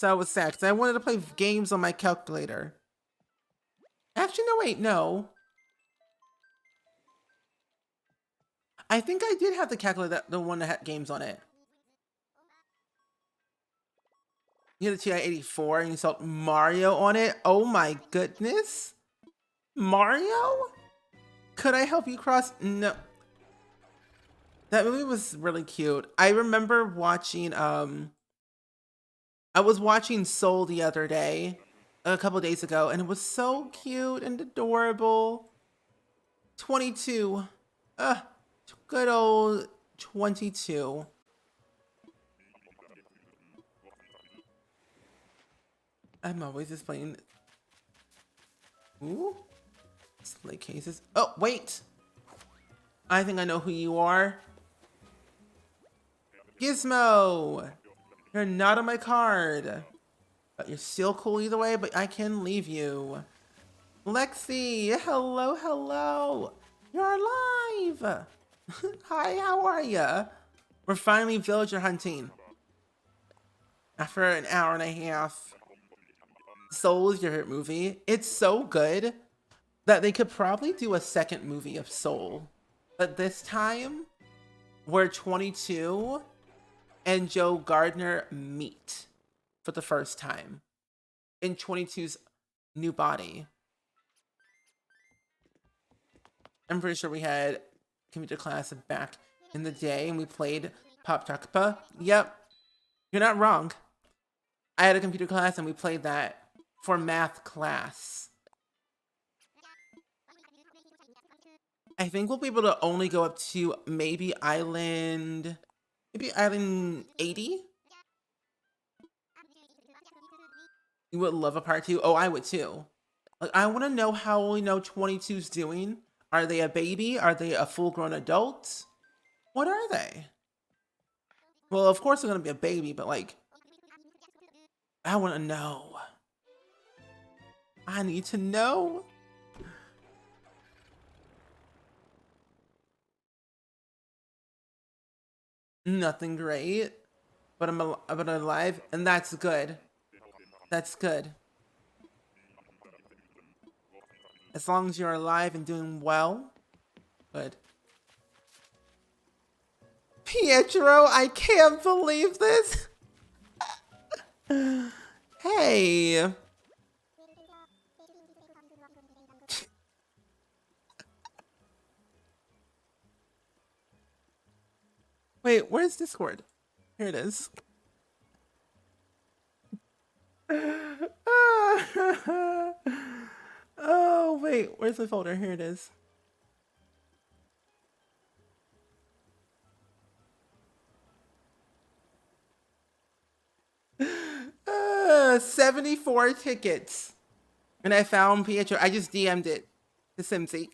I was sad because I wanted to play games on my calculator. Actually, no, wait, no. I think I did have the calculator, the one that had games on it. You had a TI-84 and you saw Mario on it? Oh my goodness. Mario? Could I help you cross? No. That movie was really cute. I remember watching, I was watching Soul the other day, a couple days ago, and it was so cute and adorable. 22. Good old 22. I'm always displaying. Ooh. Display cases. Oh, wait. I think I know who you are. Gizmo. You're not on my card. But you're still cool either way, but I can leave you. Lexi, hello, hello. You're alive. Hi, how are ya? We're finally villager hunting. After an hour and a half. Soul is your favorite movie. It's so good that they could probably do a second movie of Soul. But this time, we're 22 and Joe Gardner meet for the first time in 22's new body. I'm pretty sure we had computer class back in the day and we played Pop Takpa. Yep, you're not wrong. I had a computer class and we played that for math class. I think we'll be able to only go up to maybe Island 80. You would love a part 2. Oh, I would too. Like, I want to know how we know 22's doing. Are they a baby? Are they a full-grown adult? What are they? Well, of course they're gonna be a baby, but like, I want to know. I need to know. Nothing great, but I'm alive, and that's good. That's good. As long as you're alive and doing well, good. Pietro, I can't believe this. Hey. Wait, where's Discord? Here it is. Oh, wait, where's my folder? Here it is. 74 tickets. And I found Pietro. I just DM'd it to Simsy.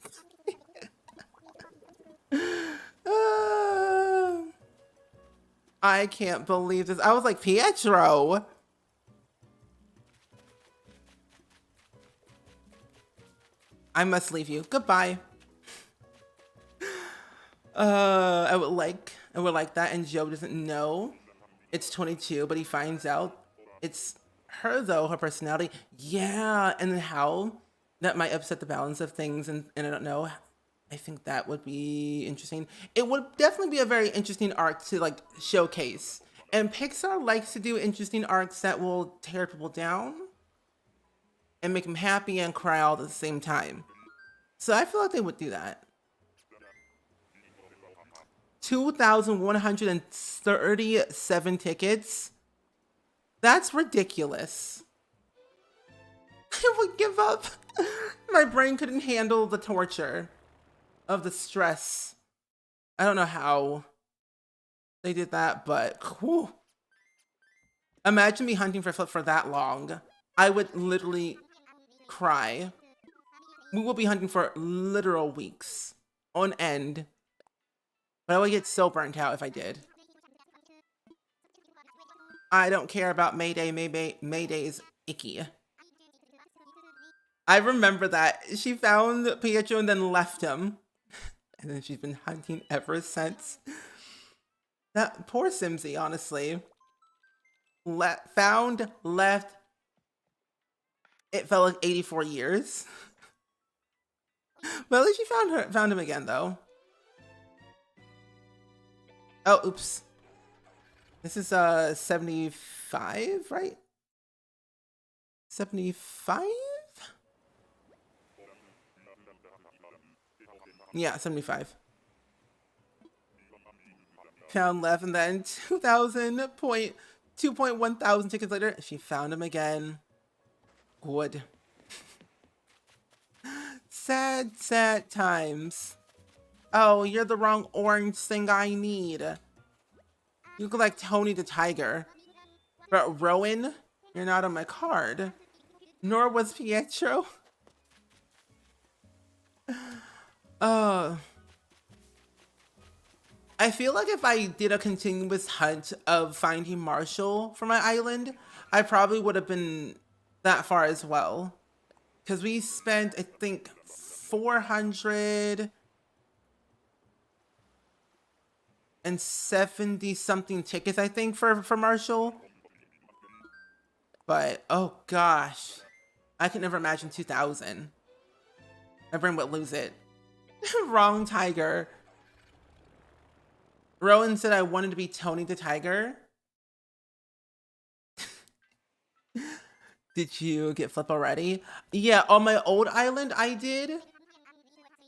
I can't believe this. I was like, Pietro. I must leave you. Goodbye. I would like that. And Joe doesn't know it's 22, but he finds out it's her though, her personality. Yeah, and how that might upset the balance of things. And I don't know. I think that would be interesting. It would definitely be a very interesting arc to like showcase. And Pixar likes to do interesting arcs that will tear people down and make them happy and cry all at the same time. So I feel like they would do that. 2,137 tickets. That's ridiculous. I would give up. My brain couldn't handle the torture of the stress. I don't know how they did that, but whew. Imagine me hunting for Flip for that long. I would literally cry. We will be hunting for literal weeks on end. But I would get so burnt out if I did. I don't care about Mayday. Mayday is icky. I remember that. She found Pietro and then left him. And then she's been hunting ever since. That poor Simsy, honestly. Found, left. It felt like 84 years. But at least she found him again, though. Oh, oops. This is 75, right? 75? Yeah, 75. Found left, and then 2.1 thousand tickets later, she found him again. Good. Sad, sad times. Oh, you're the wrong orange thing I need. You look like Tony the Tiger. But Rowan, You're not on my card. Nor was Pietro. Uh, I feel like if I did a continuous hunt of finding Marshall for my island, I probably would have been that far as well. Because we spent, I think, 470 something tickets, I think, for Marshall. But, oh gosh, I could never imagine 2000. My brain would lose it. Wrong tiger. Rowan said I wanted to be Tony the Tiger. Did you get Flip already? Yeah, on my old island, I did.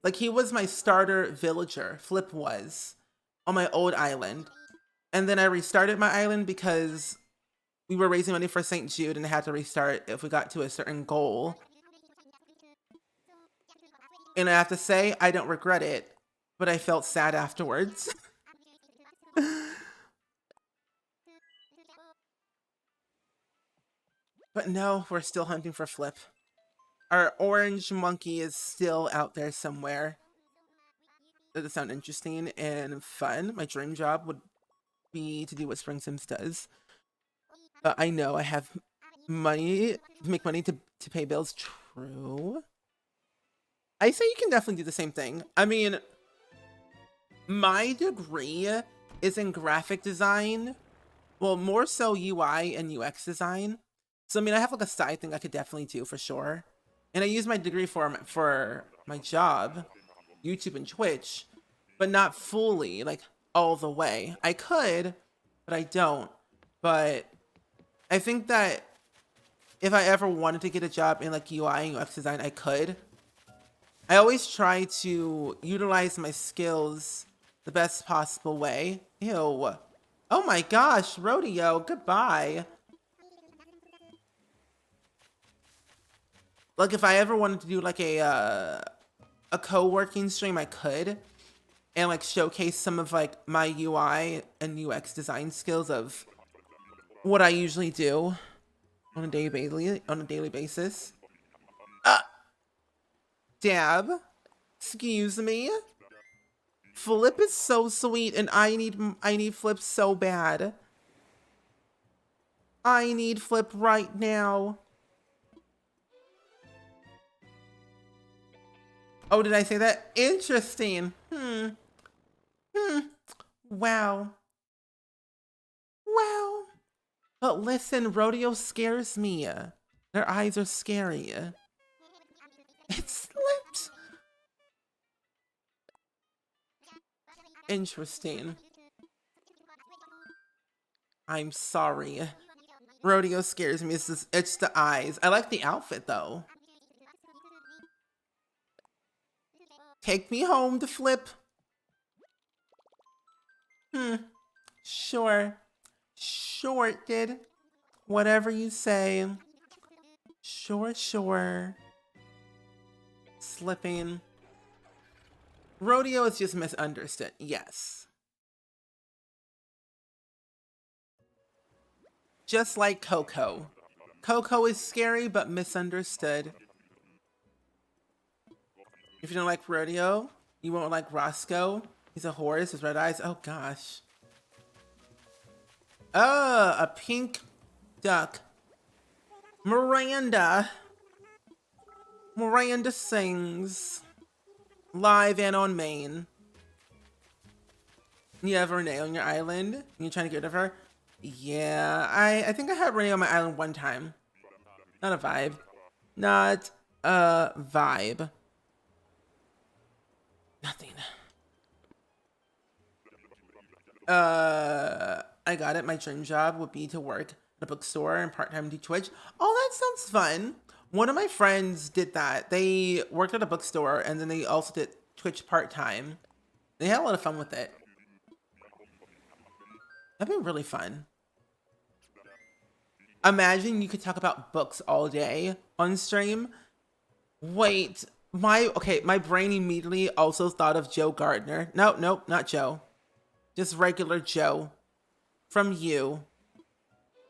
Like, he was my starter villager. Flip was on my old island. And then I restarted my island because we were raising money for St. Jude and I had to restart if we got to a certain goal. And I have to say, I don't regret it, but I felt sad afterwards. But no, we're still hunting for Flip. Our orange monkey is still out there somewhere. Does it sound interesting and fun? My dream job would be to do what SpringSims does. But I know I have money to make money to pay bills. True. I say you can definitely do the same thing. I mean, my degree is in graphic design. Well, more so UI and UX design. So, I mean, I have like a side thing I could definitely do for sure. And I use my degree for my job, YouTube and Twitch, but not fully, like all the way. I could, but I don't. But I think that if I ever wanted to get a job in like UI and UX design, I could. I always try to utilize my skills the best possible way. Ew. Oh my gosh, Rodeo, goodbye. Like, if I ever wanted to do like a co-working stream, I could, and like showcase some of like my UI and UX design skills of what I usually do on a daily basis. Dab, excuse me. Flip is so sweet, and I need Flip so bad. I need Flip right now. Oh, did I say that? Interesting. Wow. Wow. But listen, Rodeo scares me. Their eyes are scary. It slipped. Interesting. I'm sorry. Rodeo scares me. It's the eyes. I like the outfit though. Take me home to Flip. Sure. Sure it did. Whatever you say. Sure. Slipping. Rodeo is just misunderstood. Yes. Just like Coco. Coco is scary but misunderstood. If you don't like Rodeo, you won't like Roscoe. He's a horse with red eyes. Oh gosh. A pink duck. Miranda. Miranda sings. Live and on main. You have Renee on your island? You trying to get rid of her? Yeah, I think I had Renee on my island one time. Not a vibe. Not a vibe. Nothing. I got it. My dream job would be to work at a bookstore and part-time do Twitch. Oh, that sounds fun. One of my friends did that. They worked at a bookstore and then they also did Twitch part-time. They had a lot of fun with it. That'd be really fun. Imagine you could talk about books all day on stream. Wait, my brain immediately also thought of Joe Gardner. Nope, not Joe. Just regular Joe. From You.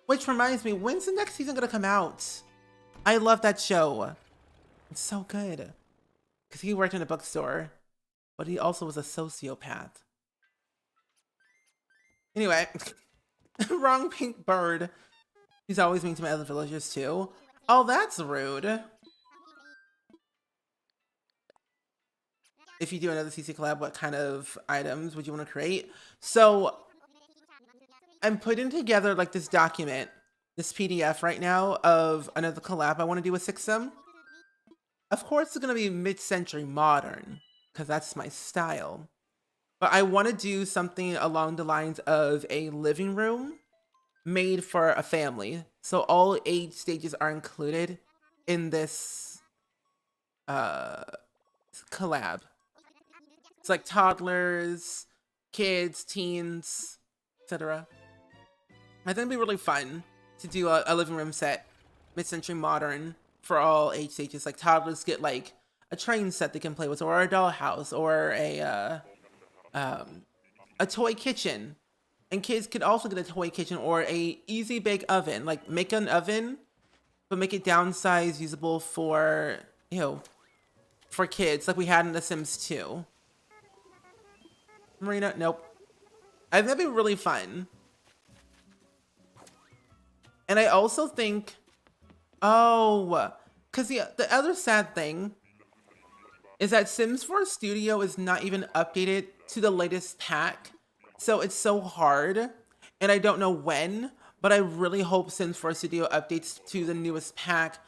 Which reminds me, when's the next season gonna come out? I love that show. It's so good. Because he worked in a bookstore, but he also was a sociopath. Anyway, wrong pink bird. He's always mean to my other villagers too. Oh, that's rude. If you do another CC collab, what kind of items would you want to create? So I'm putting together like this document, this PDF right now of another collab I want to do with SpringSims. Of course, it's going to be mid-century modern because that's my style. But I want to do something along the lines of a living room made for a family. So all age stages are included in this collab. It's like toddlers, kids, teens, etc. I think it'd be really fun to do a living room set, mid-century modern, for all age stages. Like toddlers get like a train set they can play with, or a dollhouse, or a toy kitchen. And kids could also get a toy kitchen or a easy bake oven. Like make an oven, but make it downsized, usable for, you know, for kids, like we had in The Sims 2. Marina, nope. I think that'd be really fun. And I also think, because the other sad thing is that Sims 4 Studio is not even updated to the latest pack. So it's so hard, and I don't know when, but I really hope Sims 4 Studio updates to the newest pack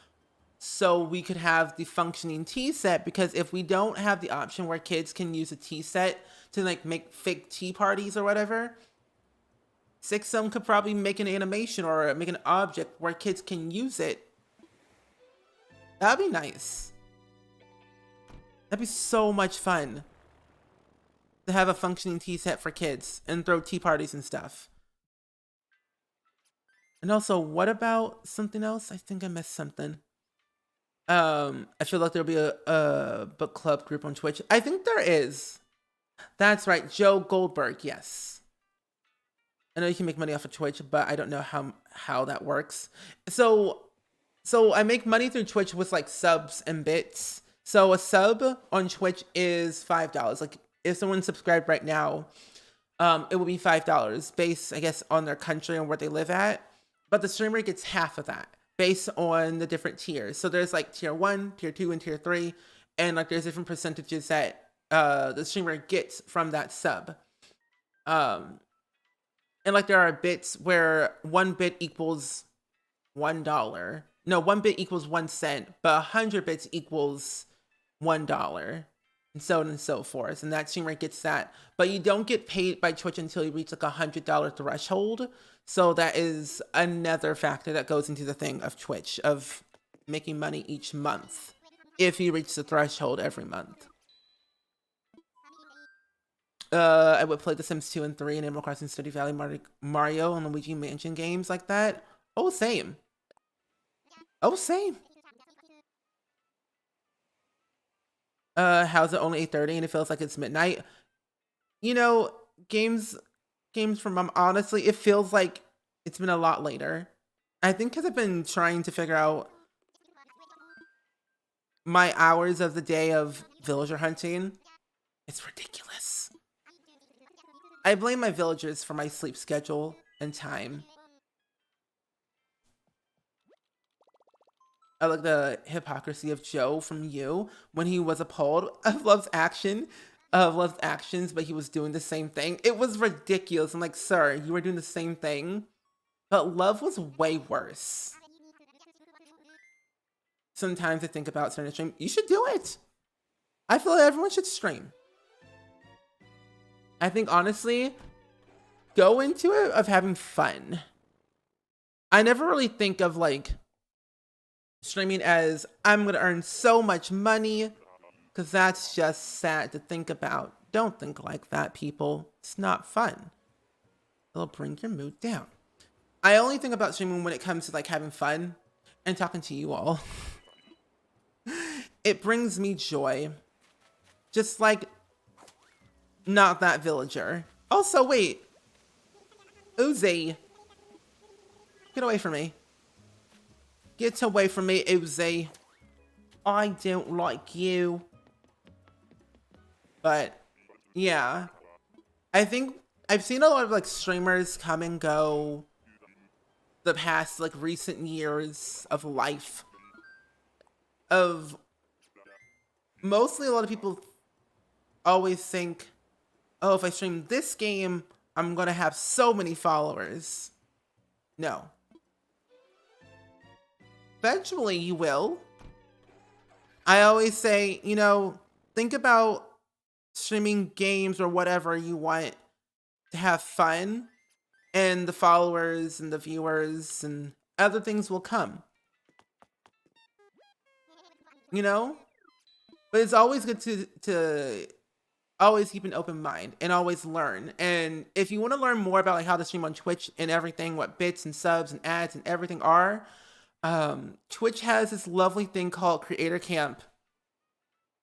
so we could have the functioning tea set, because if we don't have the option where kids can use a tea set to like make fake tea parties or whatever, SpringSims could probably make an animation or make an object where kids can use it. That'd be nice. That'd be so much fun to have a functioning tea set for kids and throw tea parties and stuff. And also, what about something else? I think I missed something. I feel like there'll be a book club group on Twitch. I think there is. That's right, Joe Goldberg, yes. I know you can make money off of Twitch, but I don't know how that works. So I make money through Twitch with like subs and bits. So a sub on Twitch is $5. Like if someone subscribed right now, it will be $5 based, I guess, on their country and where they live at. But the streamer gets half of that based on the different tiers. So there's like tier 1, tier 2, and tier 3. And like there's different percentages that the streamer gets from that sub. And like there are bits where 1 bit equals $1. No, 1 bit equals 1 cent, but 100 bits equals $1. And so on and so forth. And that streamer gets that. But you don't get paid by Twitch until you reach like $100 threshold. So that is another factor that goes into the thing of Twitch, of making money each month, if you reach the threshold every month. I would play The Sims 2 and 3 and Animal Crossing Stardew Valley, Mario, and Luigi Mansion games like that. Oh, same. Oh, same. How's it only 8:30 and it feels like it's midnight? You know, games from Mom, honestly, it feels like it's been a lot later. I think because I've been trying to figure out my hours of the day of villager hunting. It's ridiculous. I blame my villagers for my sleep schedule and time. I like the hypocrisy of Joe from You when he was appalled of Love's actions, but he was doing the same thing. It was ridiculous. I'm like, sir, you were doing the same thing, but Love was way worse. Sometimes I think about starting to stream. You should do it. I feel like everyone should stream. I think honestly, go into it of having fun. I never really think of like streaming as I'm gonna earn so much money, because that's just sad to think about. Don't think like that, people. It's not fun. It'll bring your mood down. I only think about streaming when it comes to like having fun and talking to you all. It brings me joy. Just like not that villager. Also, wait. Uzi. Get away from me. Get away from me, Uzi. I don't like you. But yeah, I think I've seen a lot of like streamers come and go the past like recent years of life. Of mostly a lot of people always think, oh, if I stream this game, I'm gonna have so many followers. No. Eventually you will. I always say, you know, think about streaming games or whatever you want to have fun, and the followers and the viewers and other things will come. You know? But it's always good to always keep an open mind and always learn. And if you want to learn more about like how to stream on Twitch and everything, what bits and subs and ads and everything are, Twitch has this lovely thing called Creator Camp,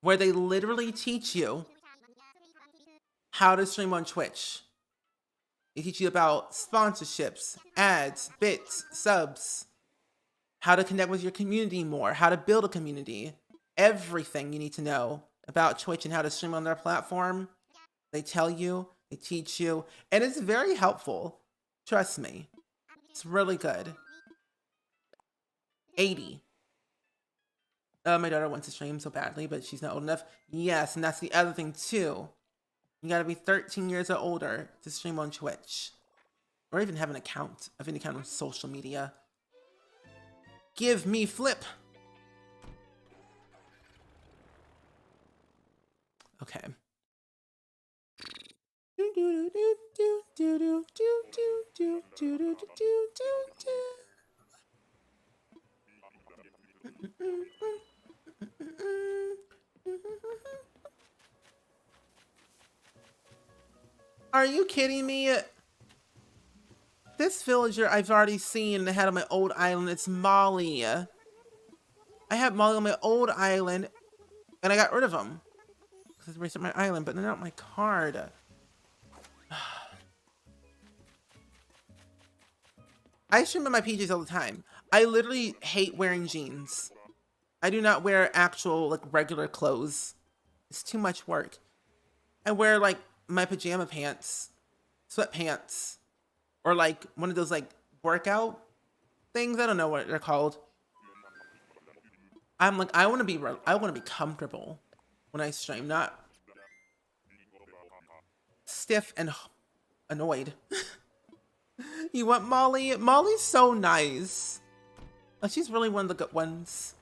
where they literally teach you how to stream on Twitch. They teach you about sponsorships, ads, bits, subs, how to connect with your community more, how to build a community, everything you need to know about Twitch and how to stream on their platform. They tell you, they teach you, and it's very helpful. Trust me. It's really good. 80. My daughter wants to stream so badly, but she's not old enough. Yes, and that's the other thing too. You gotta be 13 years or older to stream on Twitch. Or even have an account of any kind of social media. Give me flip! Okay. Are you kidding me? This villager I've already seen and had on my old island. It's Molly. I had Molly on my old island and I got rid of him. Because I reset my island, but they're not my card. I stream in my PJs all the time. I literally hate wearing jeans. I do not wear actual, like, regular clothes. It's too much work. I wear, like, my pajama pants, sweatpants, or, like, one of those, like, workout things. I don't know what they're called. I'm like, I want to be comfortable when I stream, not stiff and annoyed. You want Molly? Molly's so nice. Oh, she's really one of the good ones.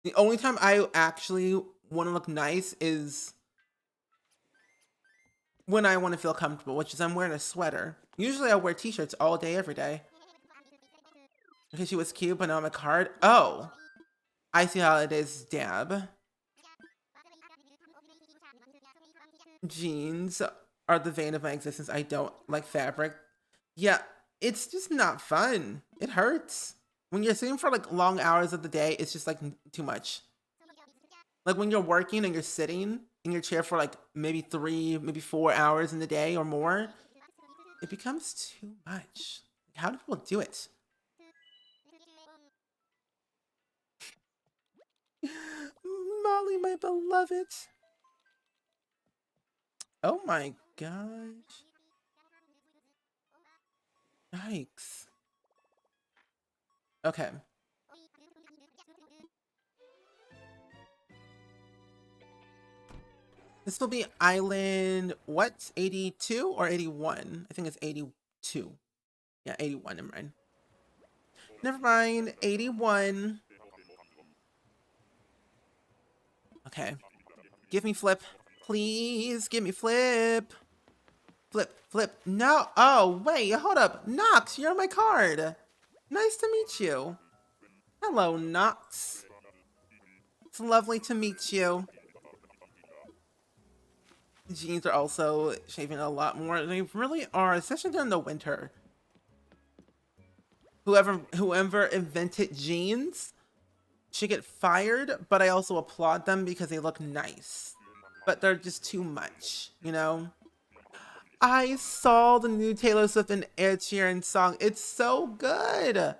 The only time I actually want to look nice is when I want to feel comfortable, which is I'm wearing a sweater. Usually I wear t-shirts all day, every day. Okay, she was cute, but not on my card. Oh, I see how it is, Dab. Jeans are the vein of my existence. I don't like fabric. Yeah, it's just not fun. It hurts. When you're sitting for like long hours of the day, it's just like too much. Like when you're working and you're sitting in your chair for like maybe 3, maybe 4 hours in the day or more, it becomes too much. How do people do it? Molly, my beloved. Oh my gosh. Yikes. Okay. This will be island, what? 82 or 81? I think it's 82. Yeah, 81, never mind. Never mind, 81. Okay. Give me flip. Please, give me flip. Flip, flip. No. Oh, wait, hold up. Nox, you're on my card. Nice to meet you. Hello, Nox. It's lovely to meet you. Jeans are also shaving a lot more. They really are, especially during the winter. Whoever invented jeans should get fired, but I also applaud them because they look nice. But they're just too much, you know? I saw the new Taylor Swift and Ed Sheeran song. It's so good.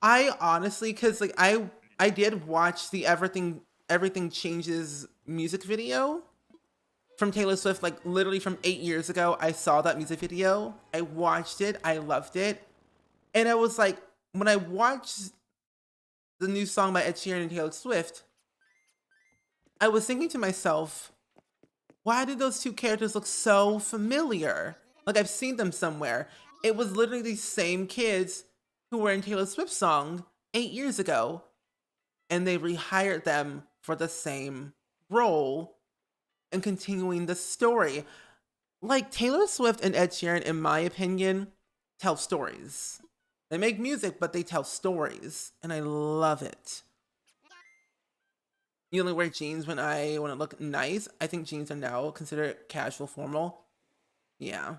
I honestly, cause like I did watch the Everything Changes music video from Taylor Swift, like literally from 8 years ago. I saw that music video. I watched it. I loved it. And I was like, when I watched the new song by Ed Sheeran and Taylor Swift, I was thinking to myself, why do those two characters look so familiar? Like I've seen them somewhere. It was literally these same kids who were in Taylor Swift's song 8 years ago, and they rehired them for the same role and continuing the story. Like Taylor Swift and Ed Sheeran, in my opinion, tell stories. They make music, but they tell stories, and I love it. You only wear jeans when I want to look nice. I think jeans are now considered casual formal. Yeah.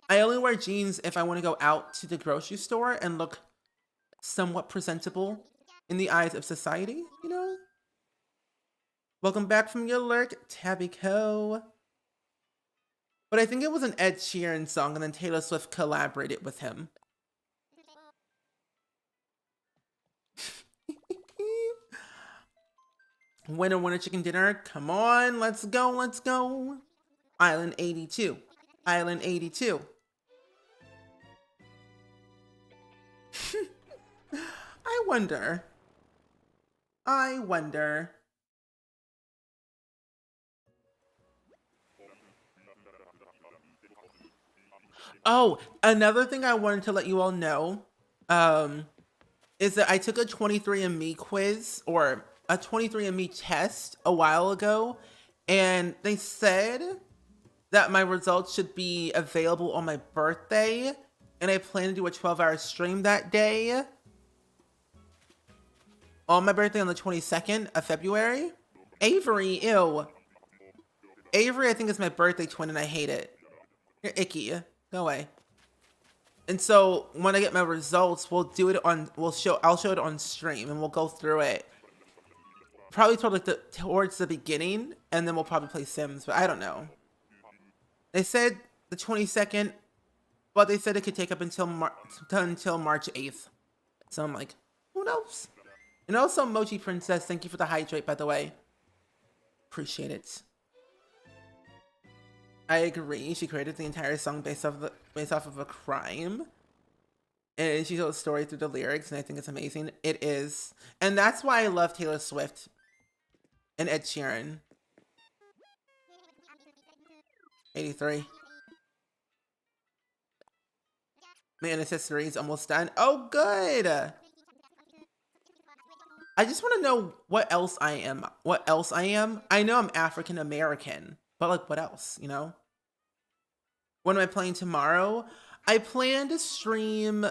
I only wear jeans if I want to go out to the grocery store and look somewhat presentable in the eyes of society, you know? Welcome back from your lurk, Tabby Co. But I think it was an Ed Sheeran song and then Taylor Swift collaborated with him. Winner, winner, chicken dinner. Come on, let's go, let's go. Island 82. Island 82. I wonder. I wonder. Oh, another thing I wanted to let you all know is that I took a 23andMe quiz or a 23andMe test a while ago, and they said that my results should be available on my birthday, and I plan to do a 12-hour stream that day. On my birthday on the 22nd of February. Avery, ew. Avery, I think, is my birthday twin, and I hate it. You're icky. Go away. And so when I get my results, we'll do it on. I'll show it on stream, and we'll go through it. Probably towards the beginning, and then we'll probably play Sims. But I don't know. They said the 22nd, but they said it could take up until March 8th. So I'm like, who knows? And also, Mochi Princess, thank you for the hydrate, by the way. Appreciate it. I agree. She created the entire song based off of a crime, and she told a story through the lyrics, and I think it's amazing. It is, and that's why I love Taylor Swift and Ed Sheeran. 83. My ancestry is almost done. Oh, good. I just want to know what else I am. What else I am? I know I'm African American, but like, what else? You know? What am I playing tomorrow? I plan to stream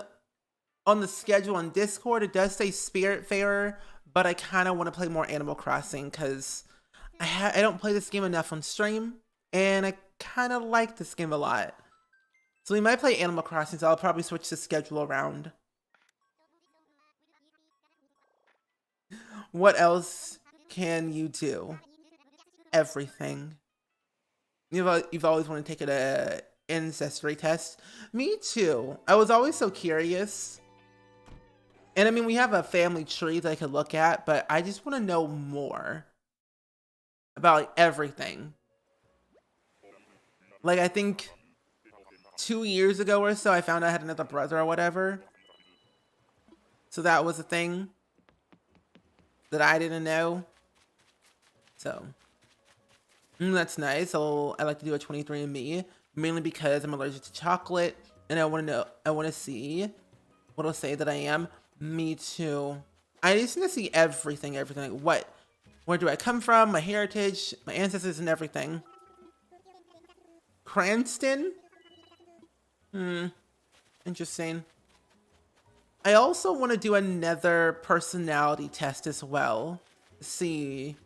on the schedule on Discord. It does say Spiritfarer, but I kind of want to play more Animal Crossing because I don't play this game enough on stream, and I kind of like this game a lot. So we might play Animal Crossing, so I'll probably switch the schedule around. What else can you do? Everything. You've always wanted to take an ancestry test. Me too. I was always so curious. And I mean, we have a family tree that I could look at, but I just want to know more about like everything. Like I think 2 years ago or so, I found out I had another brother or whatever. So that was a thing that I didn't know. So that's nice. So I like to do a 23andMe, mainly because I'm allergic to chocolate, and I want to see what it'll say that I am. Me too. I just need to see everything. Like where do I come from? My heritage, my ancestors, and everything. Cranston? Interesting. I also want to do another personality test as well. See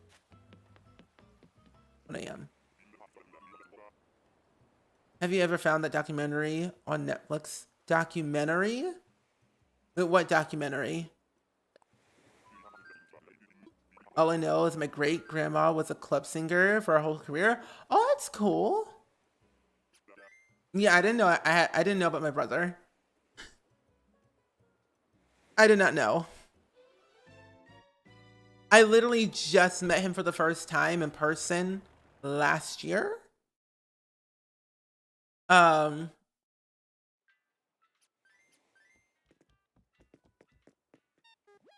what I am. Have you ever found that documentary on Netflix? Documentary? What documentary? All I know is my great grandma was a club singer for her whole career. Oh, that's cool. Yeah, I didn't know. I didn't know about my brother. I did not know. I literally just met him for the first time in person last year. Um,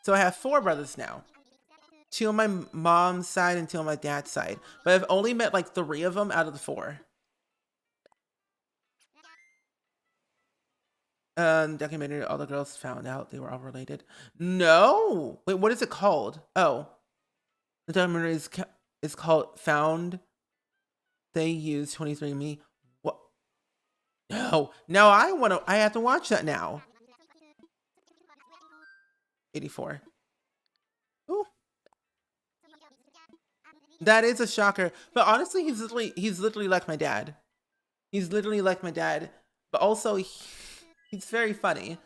so I have 4 brothers now. 2 on my mom's side and 2 on my dad's side. But I've only met like 3 of them out of the 4. Documentary, all the girls found out they were all related. No! Wait, what is it called? Oh. The documentary is called Found. They used 23andMe. What? No. Now I have to watch that now. 84. Ooh. That is a shocker. But honestly, he's literally like my dad. He's literally like my dad. But also, he's very funny.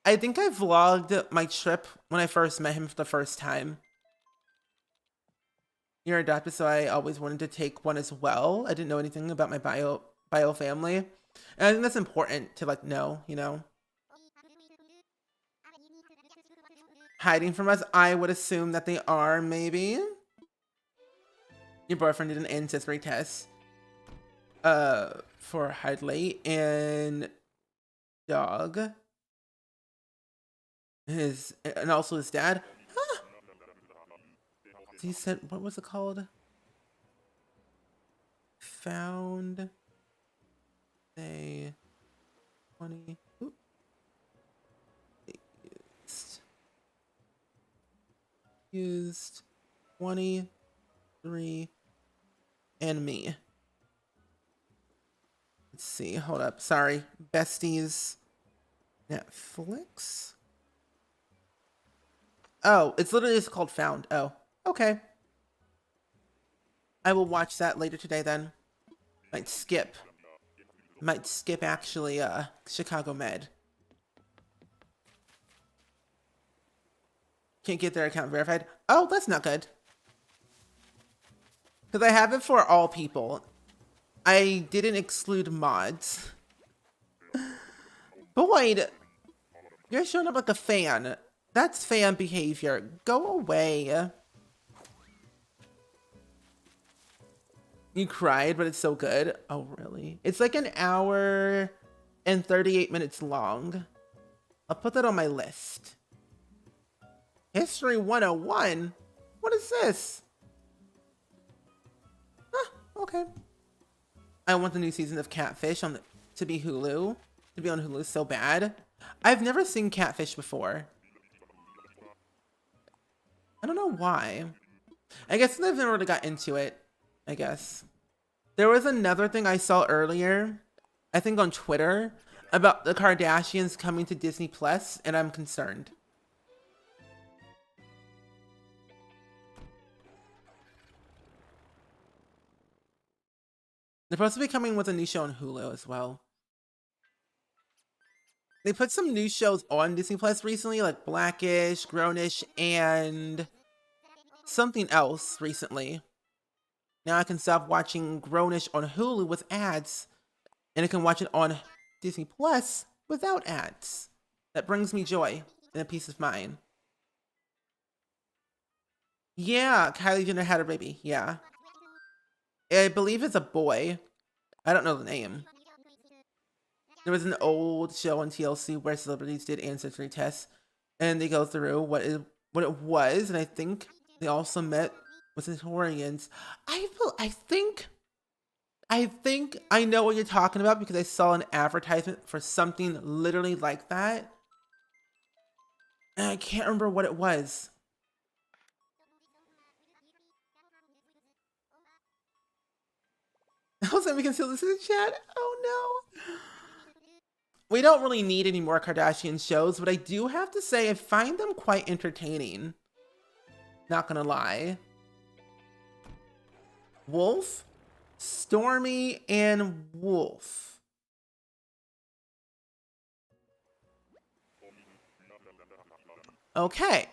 I think I vlogged my trip when I first met him for the first time. You're adopted, so I always wanted to take one as well. I didn't know anything about my bio family. And I think that's important to like know, you know. Hiding from us, I would assume that they are, maybe. Your boyfriend did an ancestry test. For Hidley and dog. And also his dad. Huh. He said, what was it called? Found they 20. Ooh. Used 23 and me. Let's see. Hold up. Sorry. Besties. Netflix. Oh, it's literally just called Found. Oh, okay. I will watch that later today then. Might skip actually Chicago Med. Can't get their account verified. Oh, that's not good. Because I have it for all people. I didn't exclude mods. Boyd, you're showing up like a fan. That's fan behavior. Go away. You cried, but it's so good. Oh, really? It's like an hour and 38 minutes long. I'll put that on my list. History 101? What is this? Huh, okay. I want the new season of Catfish to be on Hulu so bad. I've never seen Catfish before. I don't know why. I guess I've never really got into it, I guess. There was another thing I saw earlier, I think on Twitter, about the Kardashians coming to Disney Plus, and I'm concerned. They're supposed to be coming with a new show on Hulu as well. They put some new shows on Disney Plus recently, like Blackish, Grownish, and something else recently. Now I can stop watching Grownish on Hulu with ads, and I can watch it on Disney Plus without ads. That brings me joy and a peace of mind. Yeah, Kylie Jenner had a baby, yeah. I believe it's a boy. I don't know the name. There was an old show on TLC where celebrities did ancestry tests, and they go through what it was, and I think they also met with historians. I think I know what you're talking about because I saw an advertisement for something literally like that, and I can't remember what it was. Also, we can still listen to the chat. Oh no. We don't really need any more Kardashian shows, but I do have to say I find them quite entertaining. Not gonna lie. Wolf, Stormy, and Wolf. Okay.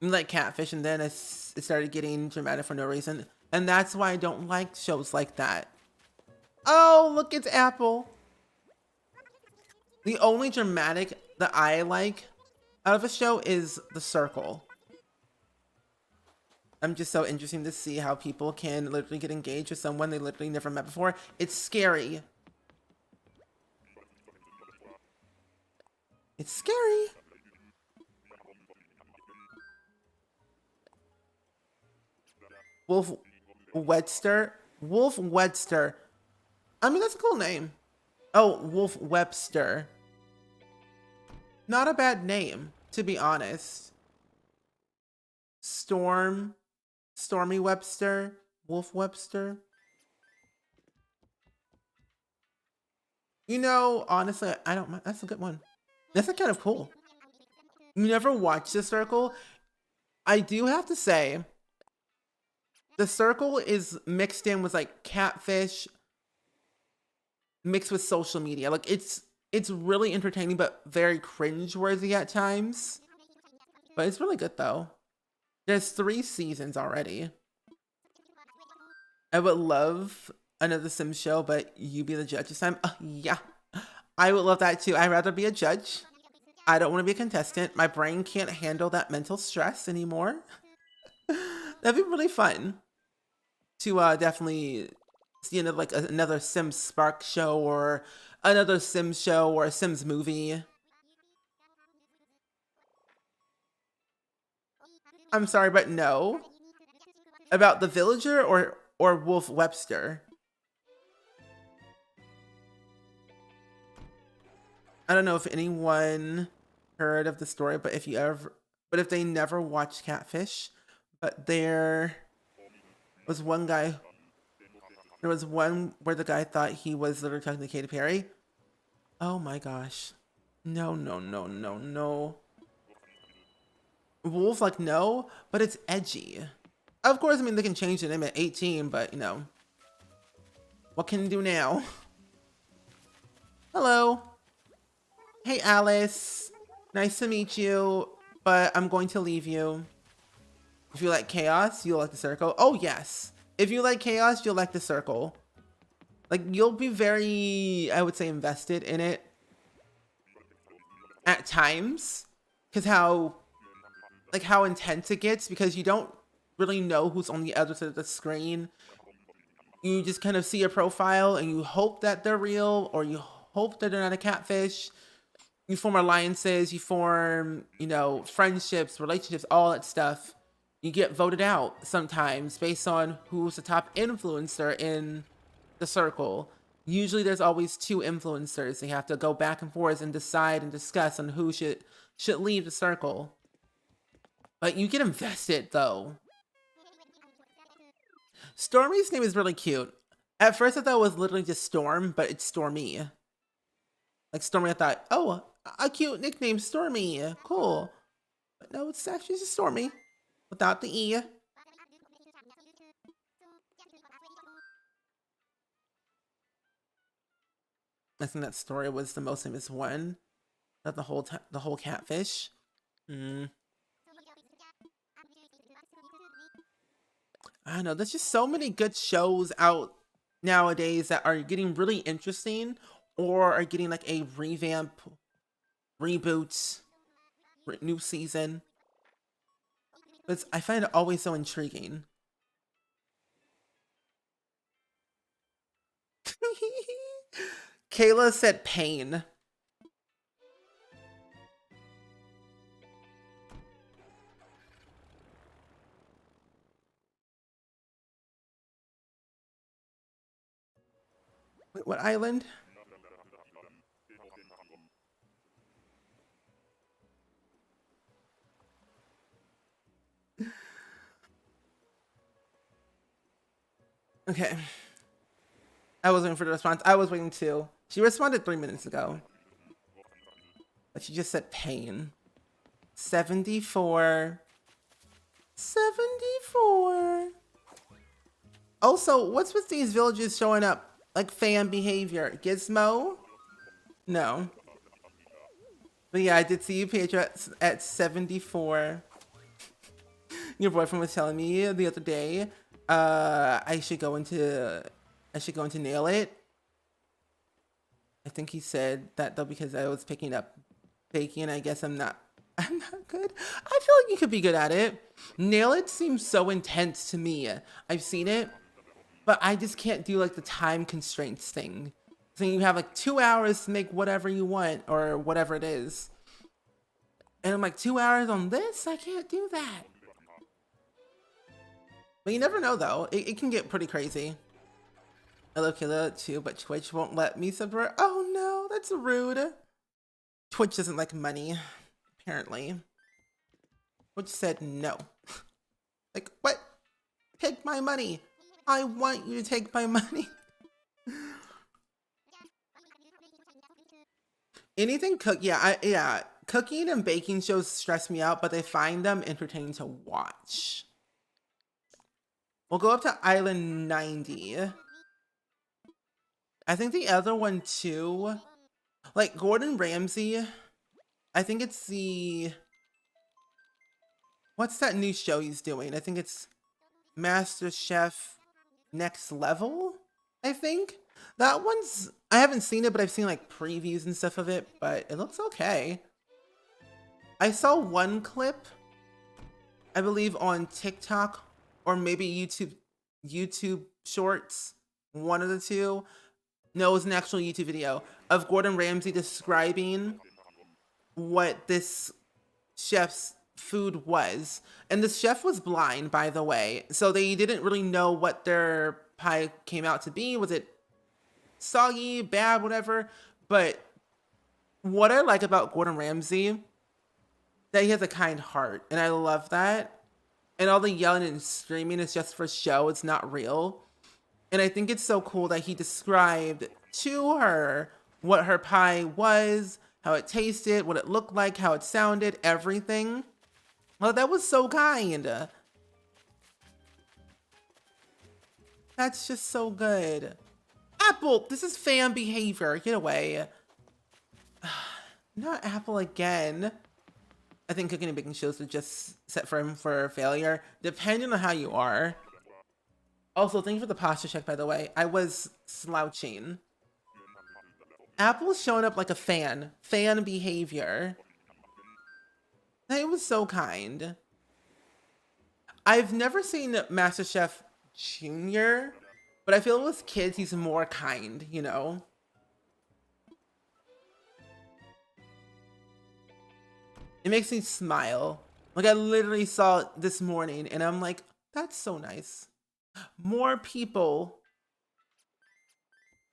Like Catfish, and then it started getting dramatic for no reason. And that's why I don't like shows like that. Oh, look, it's Apple. The only dramatic that I like out of a show is the circle. I'm just so interested to see how people can literally get engaged with someone they literally never met before. It's scary. It's scary. Wolf Webster. Wolf Webster. I mean, that's a cool name. Oh, Wolf Webster. Not a bad name, to be honest. Stormy Webster. Wolf Webster. You know, honestly, I don't mind. That's a good one. That's kind of cool. You never watched The Circle? I do have to say, The Circle is mixed in with like Catfish, mixed with social media. Like it's really entertaining, but very cringe-worthy at times. But it's really good though. There's 3 seasons already. I would love another Sims show, but you be the judge this time. Yeah, I would love that too. I'd rather be a judge. I don't want to be a contestant. My brain can't handle that mental stress anymore. That'd be really fun to definitely see another Sims Spark show or another Sims show or a Sims movie. I'm sorry, but no. About the villager or Wolf Webster? I don't know if anyone heard of the story, but if they never watched Catfish, but there was one where the guy thought he was literally talking to Katy Perry. Oh my gosh. No, no, no, no, no. Wolf, like, no, but it's edgy. Of course, I mean, they can change the name at 18, but, you know. What can you do now? Hello. Hey, Alice. Nice to meet you, but I'm going to leave you. If you like chaos, you'll like the circle. Oh, yes. If you like chaos, you'll like the circle. Like, you'll be very, I would say, invested in it at times. Because how intense it gets, because you don't really know who's on the other side of the screen. You just kind of see a profile and you hope that they're real, or you hope that they're not a catfish. You form alliances, you form, you know, friendships, relationships, all that stuff. You get voted out sometimes based on who's the top influencer in the circle. Usually there's always 2 influencers. They have to go back and forth and decide and discuss on who should leave the circle. But you get invested though. Stormy's name is really cute. At first I thought it was literally just Storm, but it's Stormy. Like Stormy, I thought, oh, a cute nickname, Stormy. Cool. But no, it's actually just Stormy. Without the E. I think that story was the most famous one. Not the whole catfish. I don't know. There's just so many good shows out nowadays that are getting really interesting, or are getting like a revamp, reboot, new season. But I find it always so intriguing. Kayla said pain. Wait, what island? Okay. I was waiting for the response. I was waiting too. She responded 3 minutes ago. But she just said pain. 74. 74. Also, what's with these villages showing up like fan behavior? Gizmo? No. But yeah, I did see you, Pedro, at 74. Your boyfriend was telling me the other day I should go into nail it. I think he said that though because I was picking up baking. I guess I'm not good. I feel like you could be good at it. Nail it seems so intense to me. I've seen it, but I just can't do like the time constraints thing. So you have like 2 hours to make whatever you want or whatever it is. And I'm like, 2 hours on this? I can't do that. But you never know though. It can get pretty crazy. I love Killa too, but Twitch won't let me subvert. Oh no, that's rude. Twitch doesn't like money, apparently. Twitch said no. Like, what? Take my money. I want you to take my money. Anything yeah. Cooking and baking shows stress me out, but I find them entertaining to watch. We'll go up to Island 90. I think the other one too, like Gordon Ramsay, I think it's what's that new show he's doing? I think it's Master Chef Next Level, I think. That one's, I haven't seen it, but I've seen like previews and stuff of it, but it looks okay. I saw one clip, I believe on TikTok or maybe YouTube Shorts, one of the two. No, it was an actual YouTube video of Gordon Ramsay describing what this chef's food was. And the chef was blind, by the way. So they didn't really know what their pie came out to be. Was it soggy, bad, whatever? But what I like about Gordon Ramsay, that he has a kind heart. And I love that. And all the yelling and screaming is just for show. It's not real. And I think it's so cool that he described to her what her pie was, how it tasted, what it looked like, how it sounded, everything. Well, that was so kind. That's just so good. Apple, this is fan behavior. Get away. Not Apple again. I think cooking and baking shows are just set for him for failure, depending on how you are. Also, thank you for the posture check, by the way. I was slouching. Apple's showing up like a fan. Fan behavior. It was so kind. I've never seen MasterChef Junior, but I feel with kids, he's more kind, you know? It makes me smile. Like, I literally saw it this morning, and I'm like, that's so nice. More people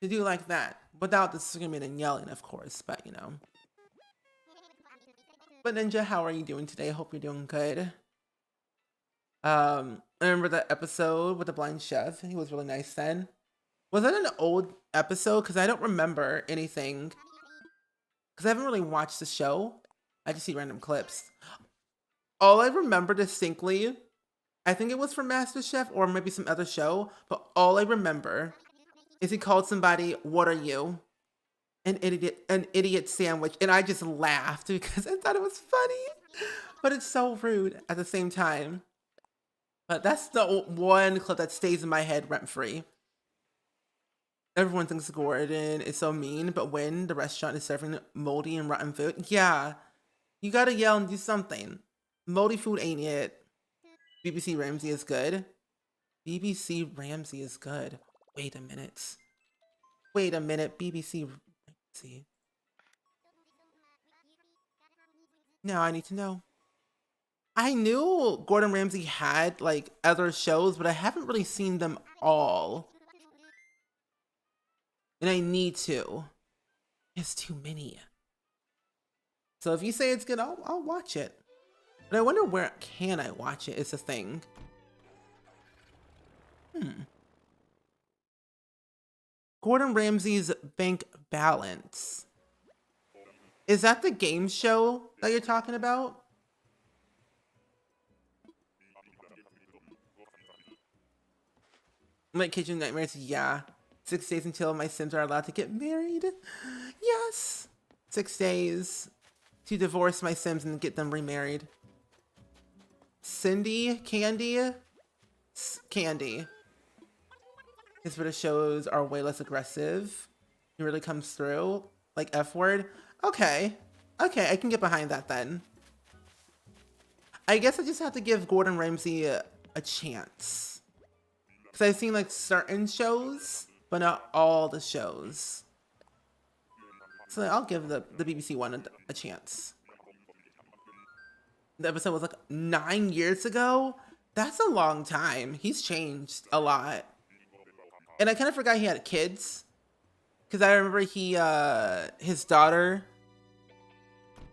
to do like that without the screaming and yelling, of course, but you know. But Ninja, how are you doing today? I hope you're doing good. I remember that episode with the blind chef. He was really nice then. Was that an old episode? Because I don't remember anything. Because I haven't really watched the show. I just see random clips. All I remember distinctly, I think it was from MasterChef or maybe some other show, but all I remember is he called somebody, "What are you?" An idiot sandwich. And I just laughed because I thought it was funny, but it's so rude at the same time. But that's the one clip that stays in my head rent free. Everyone thinks Gordon is so mean, but when the restaurant is serving moldy and rotten food, yeah, you gotta yell and do something. Moldy food ain't it. BBC Ramsey is good. BBC Ramsey is good. Wait a minute. Wait a minute. BBC Ramsey. Now I need to know. I knew Gordon Ramsay had like other shows, but I haven't really seen them all. And I need to. It's too many. So if you say it's good, I'll watch it. But I wonder where can I watch it is the thing. Gordon Ramsay's Bank Balance. Is that the game show that you're talking about? My kitchen nightmares, yeah. 6 days until my Sims are allowed to get married. Yes. 6 days to divorce my Sims and get them remarried. Cindy, Candy, Candy. His British shows are way less aggressive. He really comes through. Like F word. Okay. Okay, I can get behind that then. I guess I just have to give Gordon Ramsay a chance. Because I've seen like certain shows, but not all the shows. So I'll give the BBC one a chance. The episode was like 9 years ago. That's a long time. He's changed a lot. And I kind of forgot he had kids. Because I remember his daughter,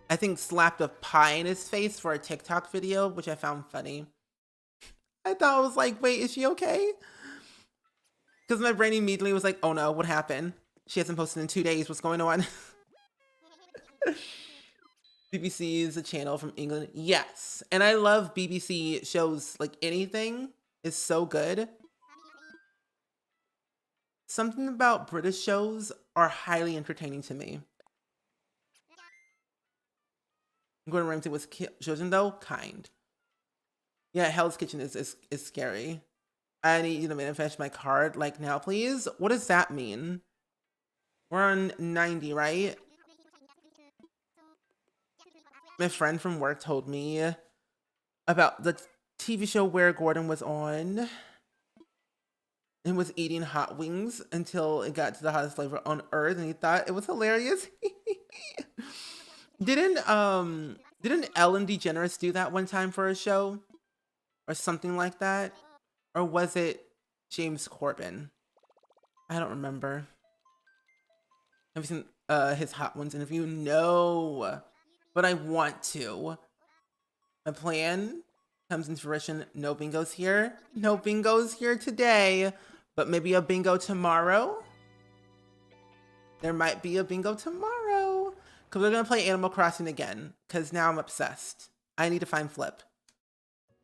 I think, slapped a pie in his face for a TikTok video, which I found funny. I thought I was like, wait, is she okay? Because my brain immediately was like, oh no, what happened? She hasn't posted in 2 days. What's going on? BBC is a channel from England. Yes. And I love BBC shows. Like anything is so good. Something about British shows are highly entertaining to me. Gordon Ramsay was chosen though? Kind. Yeah, Hell's Kitchen is scary. I need you to manifest my card like now, please. What does that mean? We're on 90, right? My friend from work told me about the TV show where Gordon was on and was eating hot wings until it got to the hottest flavor on earth, and he thought it was hilarious. Didn't Ellen DeGeneres do that one time for a show? Or something like that? Or was it James Corbin? I don't remember. Have you seen his Hot Ones interview? No. But I want to. My plan comes into fruition. No bingos here. No bingos here today. But maybe a bingo tomorrow. There might be a bingo tomorrow. Because we're going to play Animal Crossing again. Because now I'm obsessed. I need to find Flip.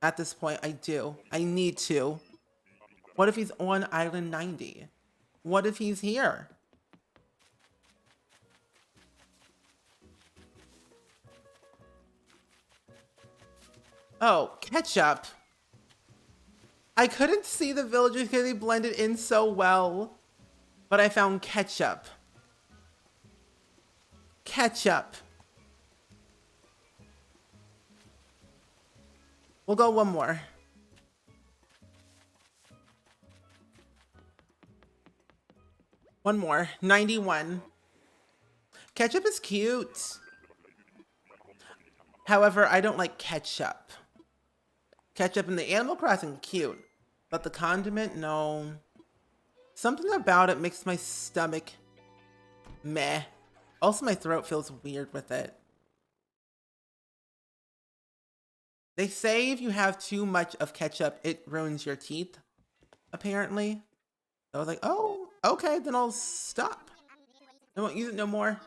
At this point, I do. I need to. What if he's on Island 90? What if he's here? Oh, ketchup. I couldn't see the villagers because they blended in so well. But I found ketchup. Ketchup. We'll go one more. One more. 91. Ketchup is cute. However, I don't like ketchup. Ketchup in the Animal Crossing, cute. But the condiment, no. Something about it makes my stomach meh. Also, my throat feels weird with it. They say if you have too much of ketchup, it ruins your teeth, apparently. So I was like, oh, okay, then I'll stop. I won't use it no more.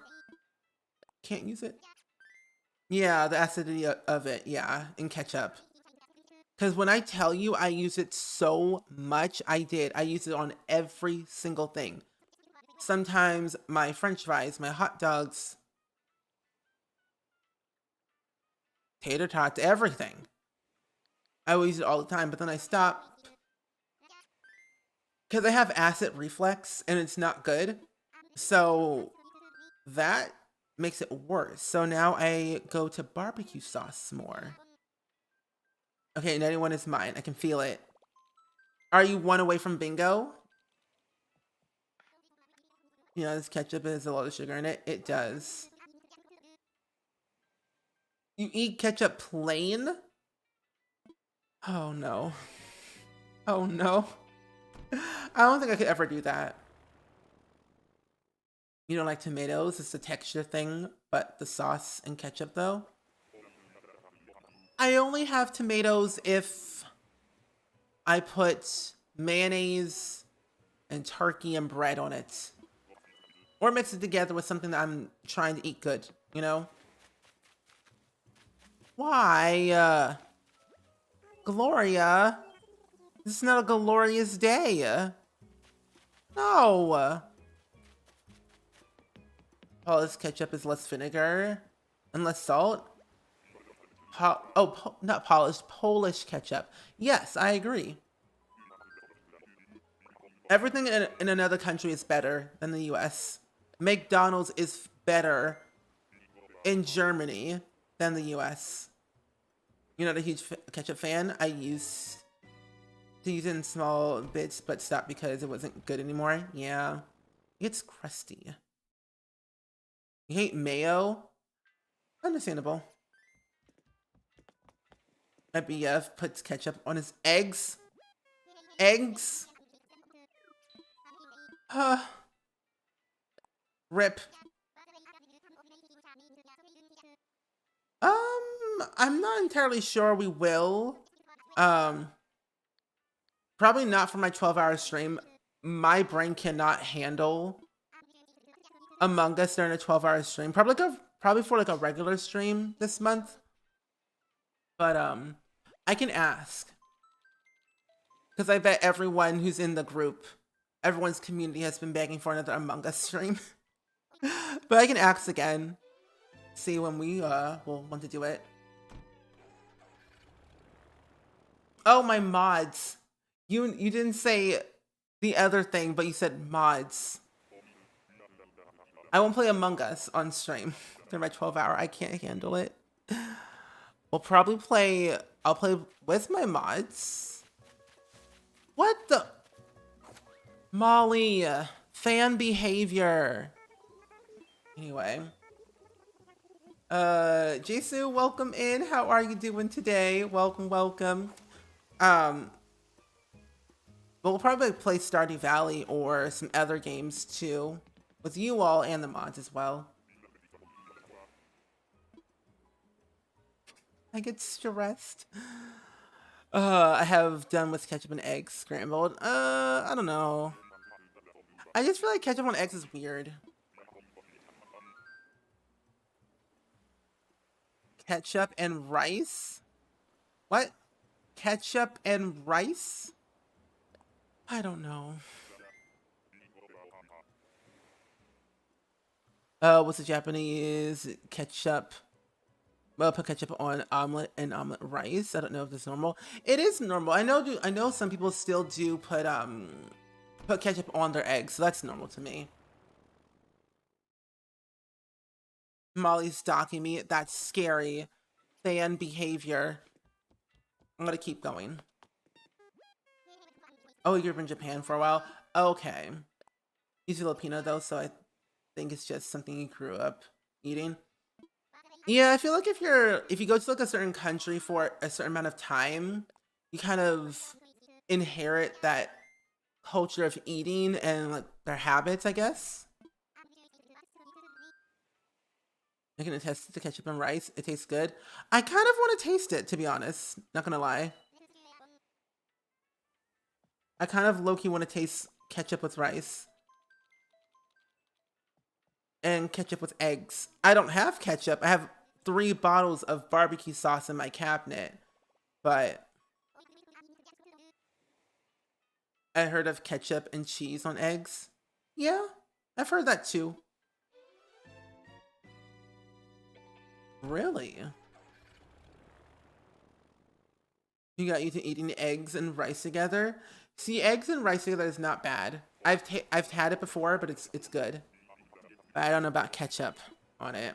Can't use it. Yeah, the acidity of it, yeah, in ketchup. Because when I tell you I use it so much, I use it on every single thing. Sometimes my French fries, my hot dogs, tater tots, everything. I will use it all the time, but then I stop. Because I have acid reflux and it's not good. So that makes it worse. So now I go to barbecue sauce more. Okay, 91 is mine. I can feel it. Are you one away from bingo? You know, this ketchup has a lot of sugar in it. It does. You eat ketchup plain? Oh no. Oh no. I don't think I could ever do that. You don't like tomatoes? It's a texture thing, but the sauce and ketchup though? I only have tomatoes if I put mayonnaise and turkey and bread on it. Or mix it together with something that I'm trying to eat good, you know? Why? Gloria? This is not a glorious day. No. Polished ketchup is less vinegar and less salt. Not polished, Polish ketchup. Yes, I agree. Everything in another country is better than the US. McDonald's is better in Germany than the US. You're not a huge ketchup fan? I used to use it in small bits, but stopped because it wasn't good anymore. Yeah. It's crusty. You hate mayo? Understandable. My BF puts ketchup on his eggs. Eggs? Rip. I'm not entirely sure we will. Probably not for my 12-hour stream. My brain cannot handle Among Us during a 12-hour stream. Probably for like a regular stream this month. But I can ask. Because I bet everyone who's in the group, everyone's community has been begging for another Among Us stream. But I can ask again. See when we will want to do it. Oh, my mods. You didn't say the other thing, but you said mods. I won't play Among Us on stream during my 12-hour. I can't handle it. I'll play with my mods. What the? Molly, fan behavior. Anyway. Jisoo, welcome in. How are you doing today? Welcome, welcome. We'll probably play Stardew Valley or some other games too, with you all and the mods as well. I get stressed. I have done with ketchup and eggs scrambled. I don't know. I just feel like ketchup on eggs is weird. Ketchup and rice? What? Ketchup and rice? I don't know. What's the Japanese ketchup? Well, put ketchup on omelet and omelet rice. I don't know if that's normal. It is normal. I know some people still do put ketchup on their eggs, so that's normal to me. Molly's stalking me. That's scary. Fan behavior. I'm gonna keep going. Oh, you've been in Japan for a while? Okay. He's Filipino though, so I think it's just something you grew up eating. Yeah, I feel like if you go to like a certain country for a certain amount of time, you kind of inherit that culture of eating and like their habits, I guess. I can attest to ketchup and rice. It tastes good. I kind of want to taste it, to be honest. Not gonna lie. I kind of low-key want to taste ketchup with rice. And ketchup with eggs. I don't have ketchup. I have 3 bottles of barbecue sauce in my cabinet. But I heard of ketchup and cheese on eggs. Yeah, I've heard that too. Really? You got used to eating eggs and rice together? See, eggs and rice together is not bad. I've had it before, but it's good. But I don't know about ketchup on it.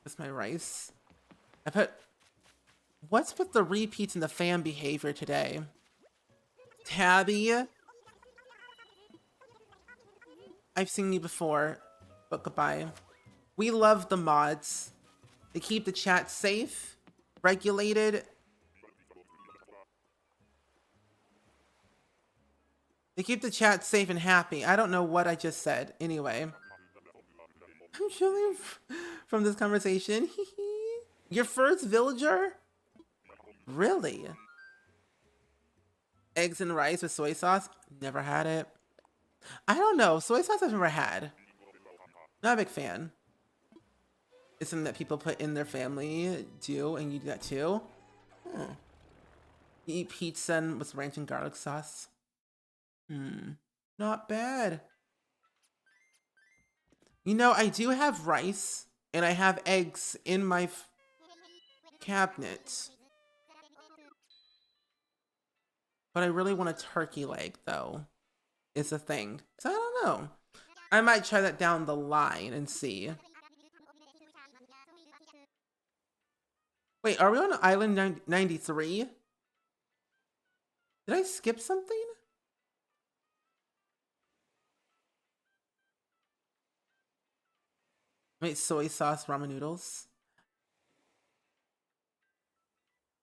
That's my rice. What's with the repeats and the fan behavior today? Tabby? I've seen you before, but goodbye. We love the mods. They keep the chat safe, regulated. They keep the chat safe and happy. I don't know what I just said. Anyway. I'm chilling from this conversation. Your first villager? Really? Eggs and rice with soy sauce? Never had it. I don't know. Soy sauce I've never had. Not a big fan. It's something that people put in their family do, and you do that too. You eat pizza with ranch and garlic sauce. Not bad. You know, I do have rice, and I have eggs in my cabinet. But I really want a turkey leg, though. is a thing. So I don't know. I might try that down the line and see. Wait, are we on island 93? Did I skip something? Wait, soy sauce ramen noodles.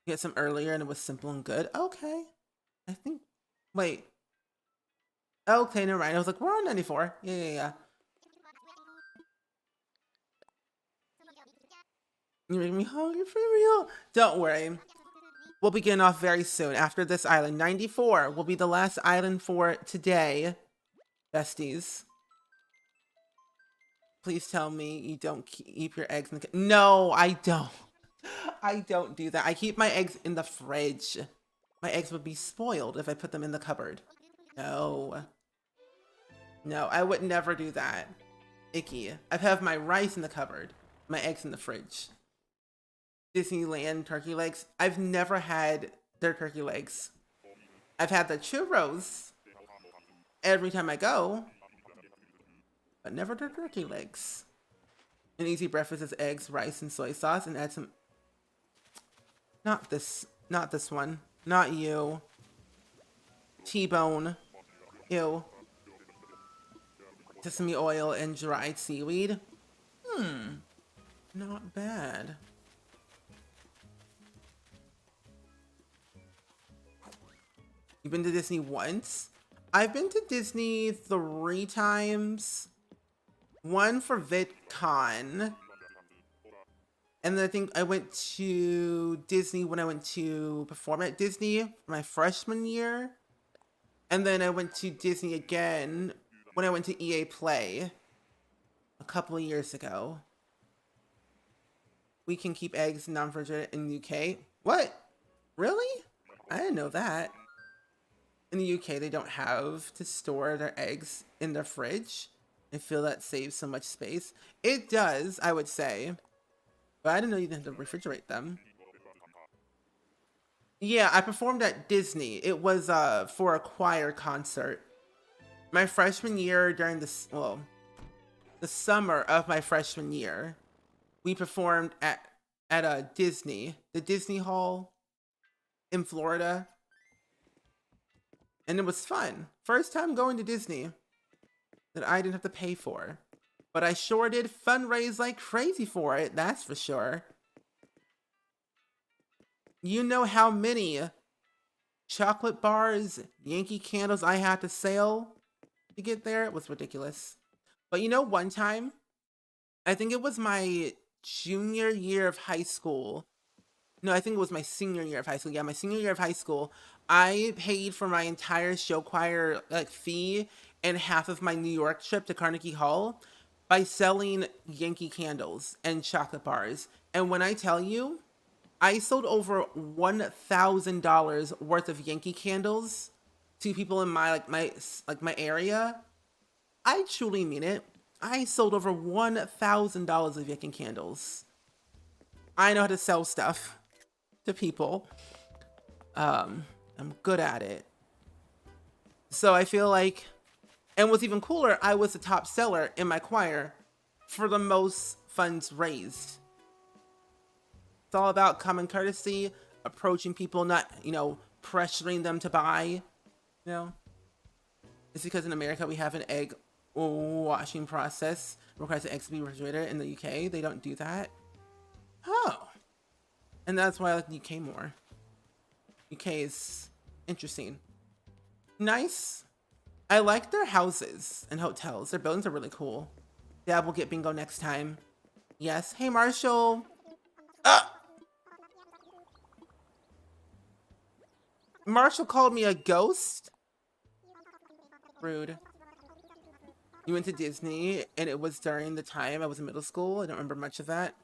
Get some earlier and it was simple and good. Okay. I think. Wait. Okay, never mind. I was like, we're on 94. Yeah. You're making me hungry for real. Don't worry. We'll be getting off very soon after this island. 94 will be the last island for today, besties. Please tell me you don't keep your eggs in the... No, I don't. I don't do that. I keep my eggs in the fridge. My eggs would be spoiled if I put them in the cupboard. No. No, I would never do that. Icky. I have my rice in the cupboard, my eggs in the fridge. Disneyland turkey legs. I've never had their turkey legs. I've had the churros every time I go, but never their turkey legs. An easy breakfast is eggs, rice, and soy sauce, and add some... Not this one. Not you. T-bone. Ew. Sesame oil and dried seaweed. Not bad. You've been to Disney once? I've been to Disney 3 times. One for VidCon. And then I think I went to Disney when I went to perform at Disney my freshman year. And then I went to Disney again when I went to EA Play a couple of years ago. We can keep eggs non-refrigerated in the UK. What? Really? I didn't know that. In the UK, they don't have to store their eggs in their fridge. I feel that saves so much space. It does, I would say. But I didn't know you didn't have to refrigerate them. Yeah, I performed at Disney. It was for a choir concert. My freshman year during the summer of my freshman year, we performed at Disney, the Disney Hall in Florida. And it was fun. First time going to Disney that I didn't have to pay for. But I sure did fundraise like crazy for it, that's for sure. You know how many chocolate bars, Yankee candles I had to sell to get there? It was ridiculous. But you know, one time, I think it was my junior year of high school. No, I think it was my senior year of high school. Yeah, my senior year of high school. I paid for my entire show choir fee and half of my New York trip to Carnegie Hall by selling Yankee candles and chocolate bars. And when I tell you, I sold over $1,000 worth of Yankee candles to people in my my area. I truly mean it. I sold over $1,000 of Yankee candles. I know how to sell stuff to people. I'm good at it. So I feel like, and what's even cooler, I was the top seller in my choir for the most funds raised. It's all about common courtesy, approaching people, not, pressuring them to buy, It's because in America we have an egg washing process. It requires the eggs to be refrigerated. In the UK, they don't do that. Oh. And that's why I like the UK more. UK is interesting. Nice. I like their houses and hotels. Their buildings are really cool. Dad will get bingo next time. Yes. Hey, Marshall. Marshall called me a ghost? Rude. You went to Disney and it was during the time I was in middle school. I don't remember much of that.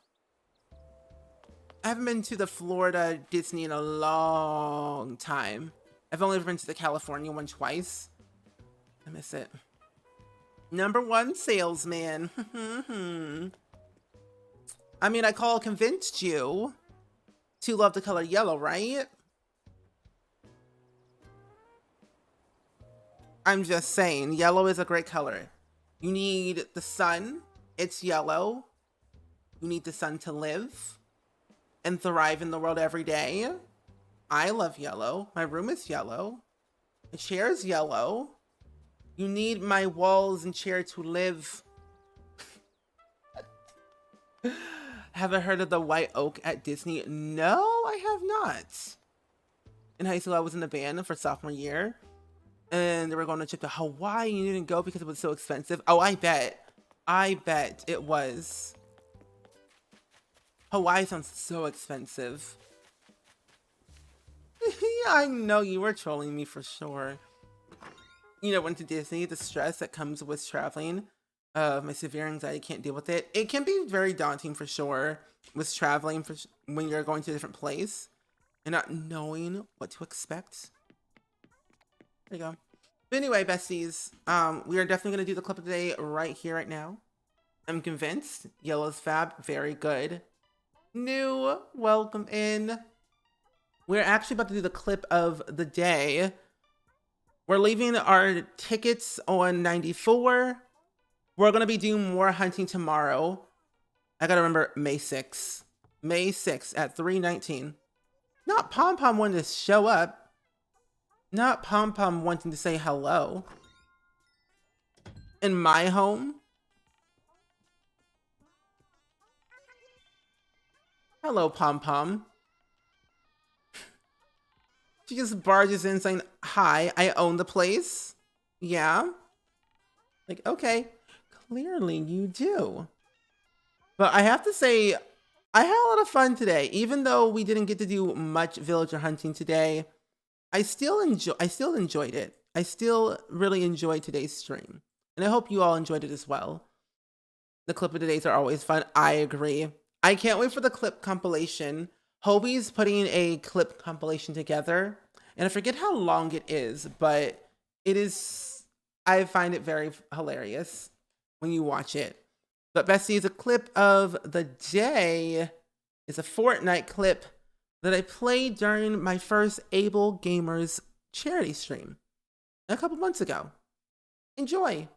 I haven't been to the Florida Disney in a long time. I've only ever been to the California one twice. I miss it. #1 salesman. I mean, I convinced you to love the color yellow, right? I'm just saying, yellow is a great color. You need the sun, it's yellow. You need the sun to live and thrive in the world every day. I love yellow. My room is yellow. The chair is yellow. You need my walls and chair to live. Have I heard of the white oak at Disney? No, I have not. In high school, I was in a band for sophomore year, and they were going on a trip to Hawaii, and you didn't go because it was so expensive. Oh, I bet. I bet it was. Hawaii sounds so expensive. Yeah, I know you were trolling me for sure. You know, went to Disney, the stress that comes with traveling, my severe anxiety, can't deal with it. It can be very daunting for sure with traveling when you're going to a different place and not knowing what to expect. There you go. But anyway, besties, we are definitely going to do the clip of the day right here, right now. I'm convinced. Yellow's fab. Very good. New. Welcome in. We're actually about to do the clip of the day. We're leaving our tickets on 94. We're going to be doing more hunting tomorrow. I got to remember May 6th. May 6th at 3:19. Not Pom Pom wanting to show up. Not Pom Pom wanting to say hello. In my home. Hello, Pom Pom. She just barges in saying, hi, I own the place. Yeah. Like, okay, clearly you do. But I have to say, I had a lot of fun today. Even though we didn't get to do much villager hunting today, I still enjoyed it. I still really enjoyed today's stream. And I hope you all enjoyed it as well. The clip of the days are always fun. I agree. I can't wait for the clip compilation. Hobie's putting a clip compilation together. And I forget how long it is, but it is, I find it very hilarious when you watch it. But besties, a clip of the day is a Fortnite clip that I played during my first Able Gamers charity stream a couple months ago. Enjoy.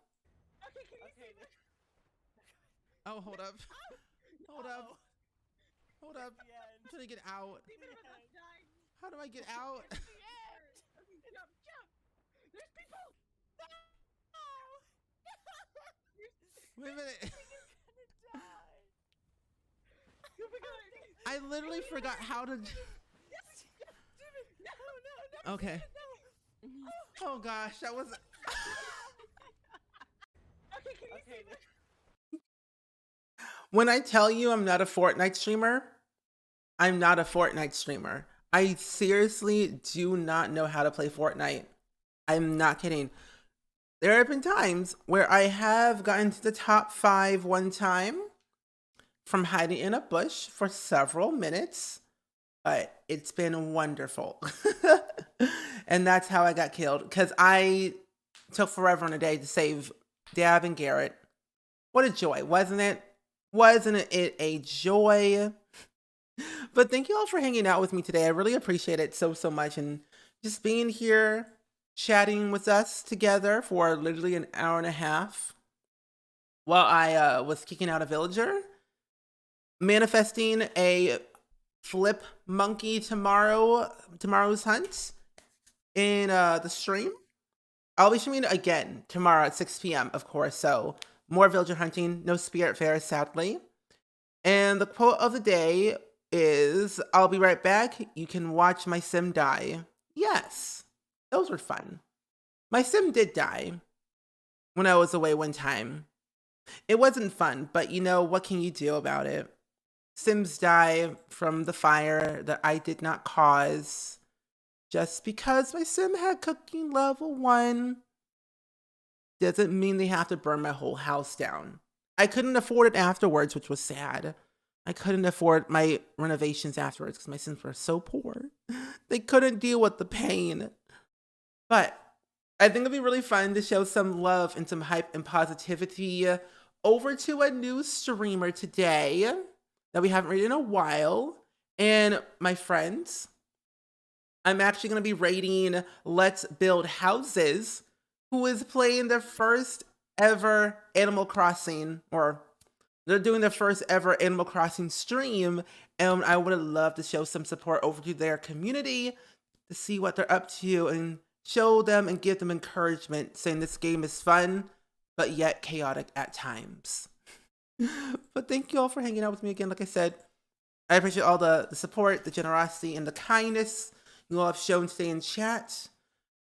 Oh, hold up. Hold up. Hold up. I'm trying to get out. How do I get out? Wait a minute. I literally forgot how to. Okay. Oh gosh, that was. When I tell you I'm not a Fortnite streamer, I'm not a Fortnite streamer. I seriously do not know how to play Fortnite. I'm not kidding. There have been times where I have gotten to the top 5 one time from hiding in a bush for several minutes, but it's been wonderful. And that's how I got killed, because I took forever and a day to save Dab and Garrett. What a joy, wasn't it? Wasn't it a joy? But thank you all for hanging out with me today. I really appreciate it so much, and just being here, chatting with us together for literally an hour and a half while I was kicking out a villager, manifesting a flip monkey tomorrow's hunt in the stream. I'll be streaming again tomorrow at 6 p.m. of course, so more villager hunting, no spirit fairs sadly. And the quote of the day is, I'll be right back, you can watch my sim die. Yes, those were fun. My sim did die when I was away one time. It wasn't fun, but you know, what can you do about it? Sims die from the fire that I did not cause. Just because my sim had cooking level 1 doesn't mean they have to burn my whole house down. I couldn't afford it afterwards, which was sad. I couldn't afford my renovations afterwards because my Sims were so poor. They couldn't deal with the pain. But I think it'd be really fun to show some love and some hype and positivity over to a new streamer today that we haven't rated in a while. And my friends, I'm actually going to be rating Let's Build Houses who is playing their first ever Animal Crossing, or they're doing their first ever Animal Crossing stream, and I would love to show some support over to their community to see what they're up to and show them and give them encouragement, saying this game is fun, but yet chaotic at times. But thank you all for hanging out with me again. Like I said, I appreciate all the support, the generosity, and the kindness you all have shown today in chat.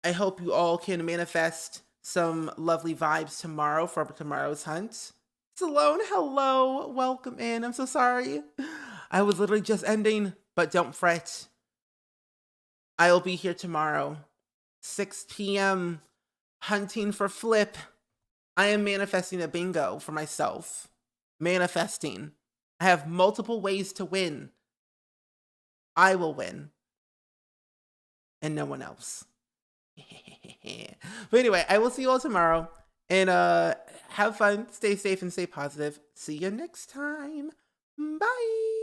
I hope you all can manifest some lovely vibes tomorrow for tomorrow's hunt. Salone, hello, welcome in. I'm so sorry. I was literally just ending, but don't fret. I'll be here tomorrow, 6 p.m., hunting for Flip. I am manifesting a bingo for myself. Manifesting. I have multiple ways to win. I will win. And no one else. But anyway, I will see you all tomorrow. And have fun, stay safe, and stay positive. See you next time. Bye.